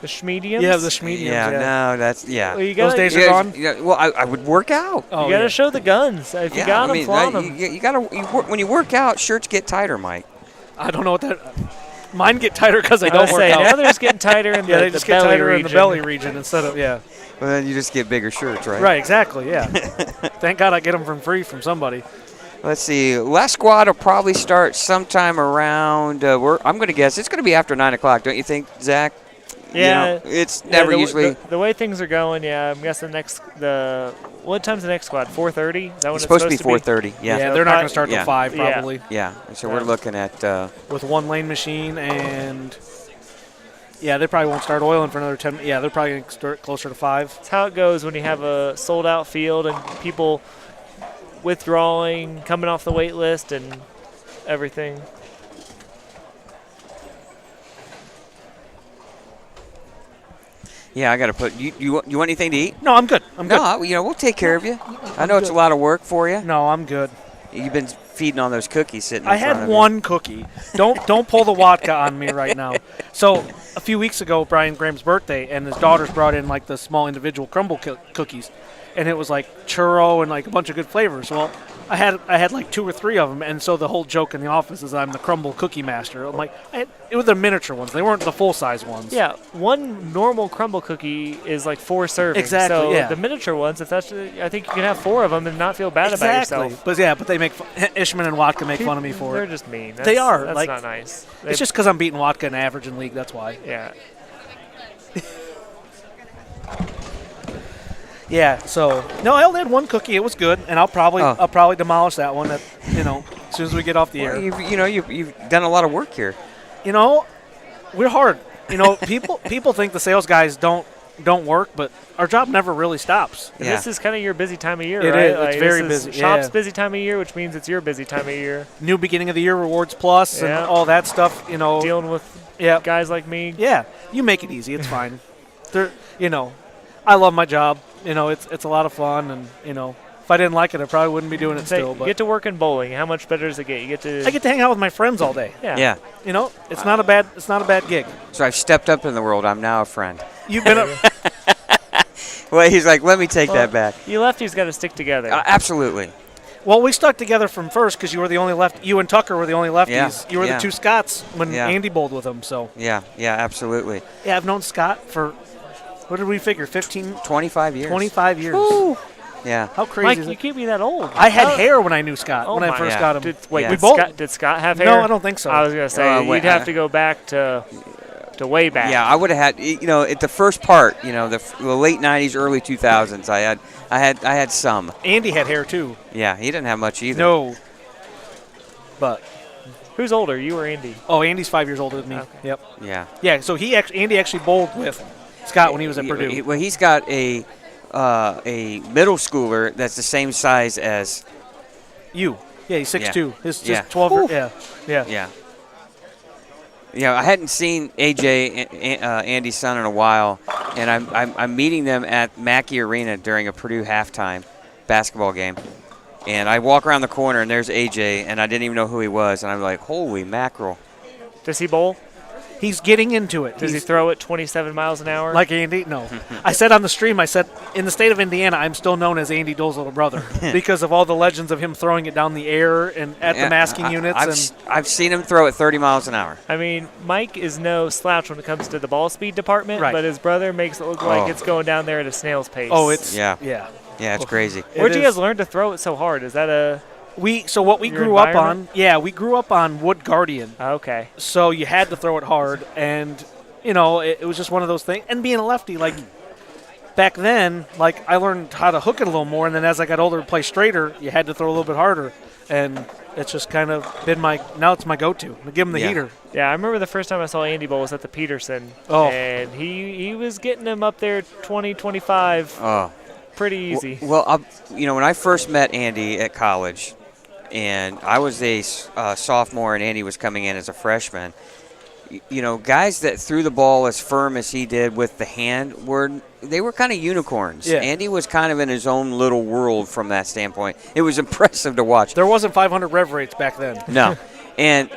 the schmediums. Yeah, the schmediums. No, that's Well, those days are gone. Yeah, well, I would work out. You got to show the guns. If you got them, flaunt them. You got to. When you work out, shirts get tighter, Mike. I don't know what that. Mine get tighter because I don't work out. Now they're just getting tighter in they just get tighter in the belly region instead of Well, then you just get bigger shirts, right? Right, exactly. Yeah. Thank God I get them free from somebody. Let's see. Last squad will probably start sometime around. I'm going to guess it's going to be after 9 o'clock, don't you think, Zach? Yeah. It's never usually. The way things are going, I'm guessing what time's the next squad? 4:30? Is that when it's supposed to be 4:30. Yeah. Yeah, they're not going to start till 5 probably. Yeah. So we're looking at with one lane machine and. Yeah, they probably won't start oiling for another 10. Yeah, they're probably going to start closer to 5. That's how it goes when you have a sold-out field and people withdrawing, coming off the wait list, and everything. Yeah, I got to put. You want anything to eat? No, I'm good. I'm good. No, we'll take care of you. I know it's a lot of work for you. No, I'm good. You've been feeding on those cookies sitting. I had one cookie. Don't pull the Watka on me right now. So a few weeks ago, Brian Graham's birthday, and his daughters brought in like the small individual crumble cookies. and it was like churro and like a bunch of good flavors. Well, I had like 2 or 3 of them, and so the whole joke in the office is I'm the crumble cookie master. I'm like, it was the miniature ones. They weren't the full-size ones. Yeah, one normal crumble cookie is like 4 servings. Exactly, So yeah. the miniature ones, I think you can have 4 of them and not feel bad about yourself. But they make Ishman and Watka make fun of me for They're it. just mean. They are. That's like, not nice. It's just because I'm beating Watka in average in league. That's why. Yeah. Yeah. So no, I only had 1 cookie. It was good, and I'll probably demolish that one. As soon as we get off the air. You've done a lot of work here. We're hard. People think the sales guys don't work, but our job never really stops. And this is kind of your busy time of year, It right? is. It's very busy. Shop's Yeah. busy time of year, which means it's your busy time of year. New beginning of the year rewards plus and all that stuff. Dealing with guys like me. Yeah, you make it easy. It's fine. I love my job. It's a lot of fun, and if I didn't like it, I probably wouldn't be doing it still. But you get to work in bowling. How much better does it get? I get to hang out with my friends all day. Yeah. It's not a bad gig. So I've stepped up in the world. I'm now a friend. You've been Well, he's like, let me take that back. You lefties got to stick together. Absolutely. Well, we stuck together from first because you were the only you and Tucker were the only lefties. Yeah, You were the 2 Scots when Yeah. Andy bowled with him. So Yeah, absolutely. yeah, I've known Scott for what did we figure? 25 years. 25 years. Woo. Yeah. How crazy Mike, is you it? can't be that old. I had hair when I knew Scott Oh when I my first God. got him. Wait, Yeah. did Scott have hair? No, I don't think so. I was gonna say wait, you'd have to go back to way back. Yeah, I would have had, at the first part, the late 90s, early 2000s, I had some. Andy had hair too. Yeah, he didn't have much either. No. But Who's older, you or Andy? Andy's 5 years older than me. Okay. Yep. Yeah. Yeah, so Andy actually bowled with Scott when he was at Purdue. Well, he's got a middle schooler that's the same size as You. Yeah, he's 6'2". His Yeah. just 12. Yeah. Yeah. I hadn't seen AJ, Andy's son, in a while, and I'm meeting them at Mackey Arena during a Purdue halftime basketball game. And I walk around the corner, and there's AJ, and I didn't even know who he was. And I'm like, holy mackerel. Does he bowl? He's getting into it. Does he throw it 27 miles an hour? Like Andy? No. I said on the stream, in the state of Indiana, I'm still known as Andy Dole's little brother because of all the legends of him throwing it down the air and at the masking units. I've seen him throw it 30 miles an hour. I mean, Mike is no slouch when it comes to the ball speed department, Right. but his brother makes it look like it's going down there at a snail's pace. Oh, it's Yeah. yeah. Yeah, it's crazy. Where'd It you guys is. learn to throw it so hard? Is that What we Your grew up on, environment? we grew up on Wood Guardian. okay? So you had to throw it hard, and it was just one of those things. And being a lefty, like back then, like I learned how to hook it a little more, and then as I got older to play straighter, you had to throw a little bit harder, and it's just kind of been now it's my go-to. I give him the Yeah. heater. Yeah, I remember the first time I saw Andy bowl was at the Peterson, Oh. and he was getting him up there 20, 25, Oh. pretty easy. Well, when I first met Andy at college, and I was a sophomore, and Andy was coming in as a freshman. Guys that threw the ball as firm as he did with the hand were kind of unicorns. Yeah. Andy was kind of in his own little world from that standpoint. It was impressive to watch. There wasn't 500 rev rates back then. No. And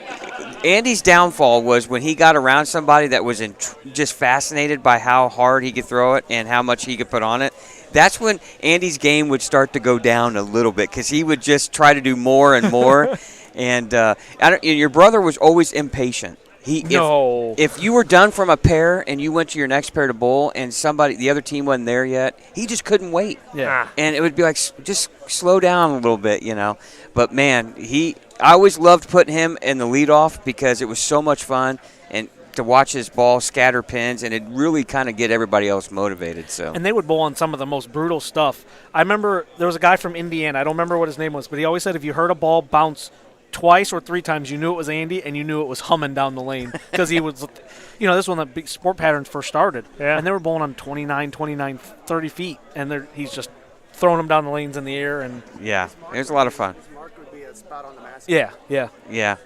Andy's downfall was when he got around somebody that was just fascinated by how hard he could throw it and how much he could put on it. That's when Andy's game would start to go down a little bit because he would just try to do more and more. And your brother was always impatient. If you were done from a pair and you went to your next pair to bowl and the other team wasn't there yet, he just couldn't wait. Yeah. And it would be like, just slow down a little bit, But, man, I always loved putting him in the leadoff because it was so much fun and to watch his ball scatter pins, and it really kind of get everybody else motivated. So. And they would bowl on some of the most brutal stuff. I remember there was a guy from Indiana. I don't remember what his name was, but he always said if you heard a ball bounce twice or 3 times, you knew it was Andy, and you knew it was humming down the lane because he was, this was when the big sport patterns first started. Yeah. And they were bowling on 29, 30 feet, and he's just throwing them down the lanes in the air. And yeah, it was a lot of fun. Mark would be a spot on the mask. Yeah. Yeah.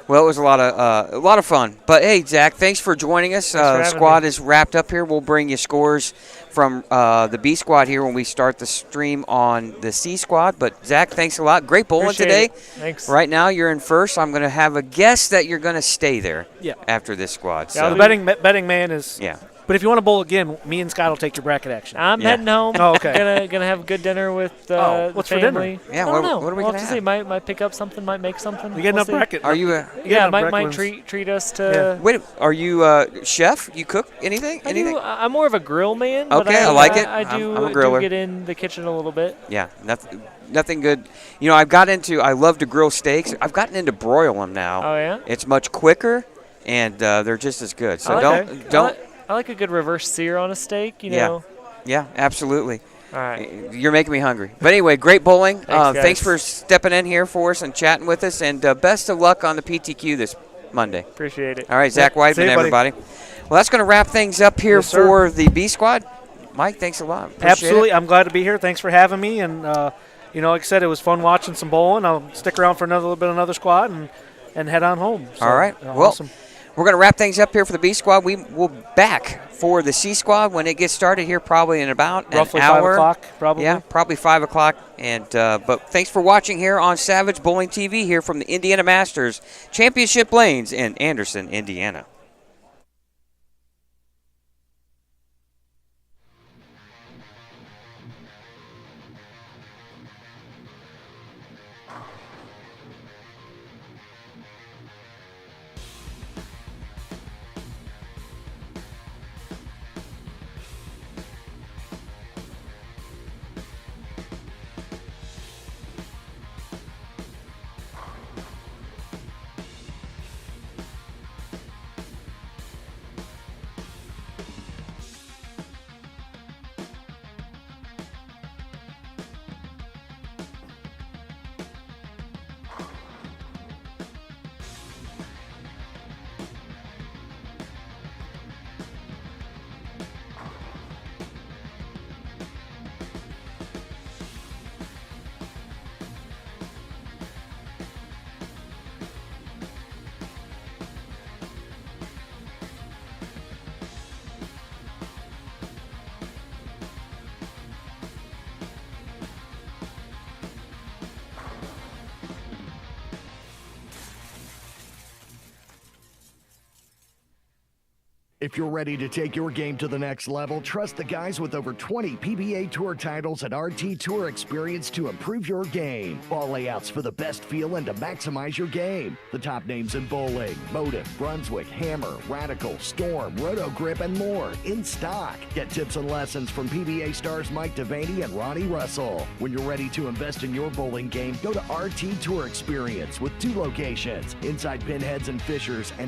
Well, it was a lot of fun. But hey, Zach, thanks for joining us. The squad is wrapped up here. We'll bring you scores from the B squad here when we start the stream on the C squad. But Zach, thanks a lot. Great bowling today. Thanks. Right now, you're in first. I'm going to have a guess that you're going to stay there. Yeah. After this squad. Yeah, So the betting man is. Yeah. But if you want to bowl again, me and Scott will take your bracket action. I'm heading home. Oh, okay. Gonna have a good dinner with what's the for dinner? family. Yeah, I don't know. what are we we'll gonna have to see. Might pick up something. Might make something. You get enough We'll see. bracket. Are you Yeah, might wins. treat us to. wait? Are you chef? You cook anything? Anything? I'm more of a grill man. But Okay, I like it. I do, I'm a griller. do get in the kitchen a little bit. Yeah, nothing good. You know, I love to grill steaks. I've gotten into broil them now. Oh yeah. It's much quicker, and they're just as good. So don't. I like a good reverse sear on a steak. You know. Yeah, absolutely. All right. You're making me hungry. But anyway, great bowling. Thanks, thanks for stepping in here for us and chatting with us, and best of luck on the PTQ this Monday. Appreciate it. All right, Zach Weidman, See you, buddy. everybody. Well, that's going to wrap things up here Yes, sir. for the B Squad. Mike, thanks a lot. Appreciate Absolutely. it. I'm glad to be here. Thanks for having me. And, you know, like I said, it was fun watching some bowling. I'll stick around for another squad and head on home. So, All right. Well, awesome. we're going to wrap things up here for the B Squad. We will back for the C Squad when it gets started here probably in about Roughly an hour. 5 o'clock, probably. Yeah, probably 5 o'clock. And but thanks for watching here on Savage Bowling TV here from the Indiana Masters Championship Lanes in Anderson, Indiana. If you're ready to take your game to the next level, trust the guys with over 20 PBA Tour titles and RT Tour experience to improve your game. Ball layouts for the best feel and to maximize your game. The top names in bowling: Motive, Brunswick, Hammer, Radical, Storm, Roto Grip, and more in stock. Get tips and lessons from PBA stars Mike Devaney and Ronnie Russell. When you're ready to invest in your bowling game, go to RT Tour Experience with 2 locations: inside Pinheads and Fishers and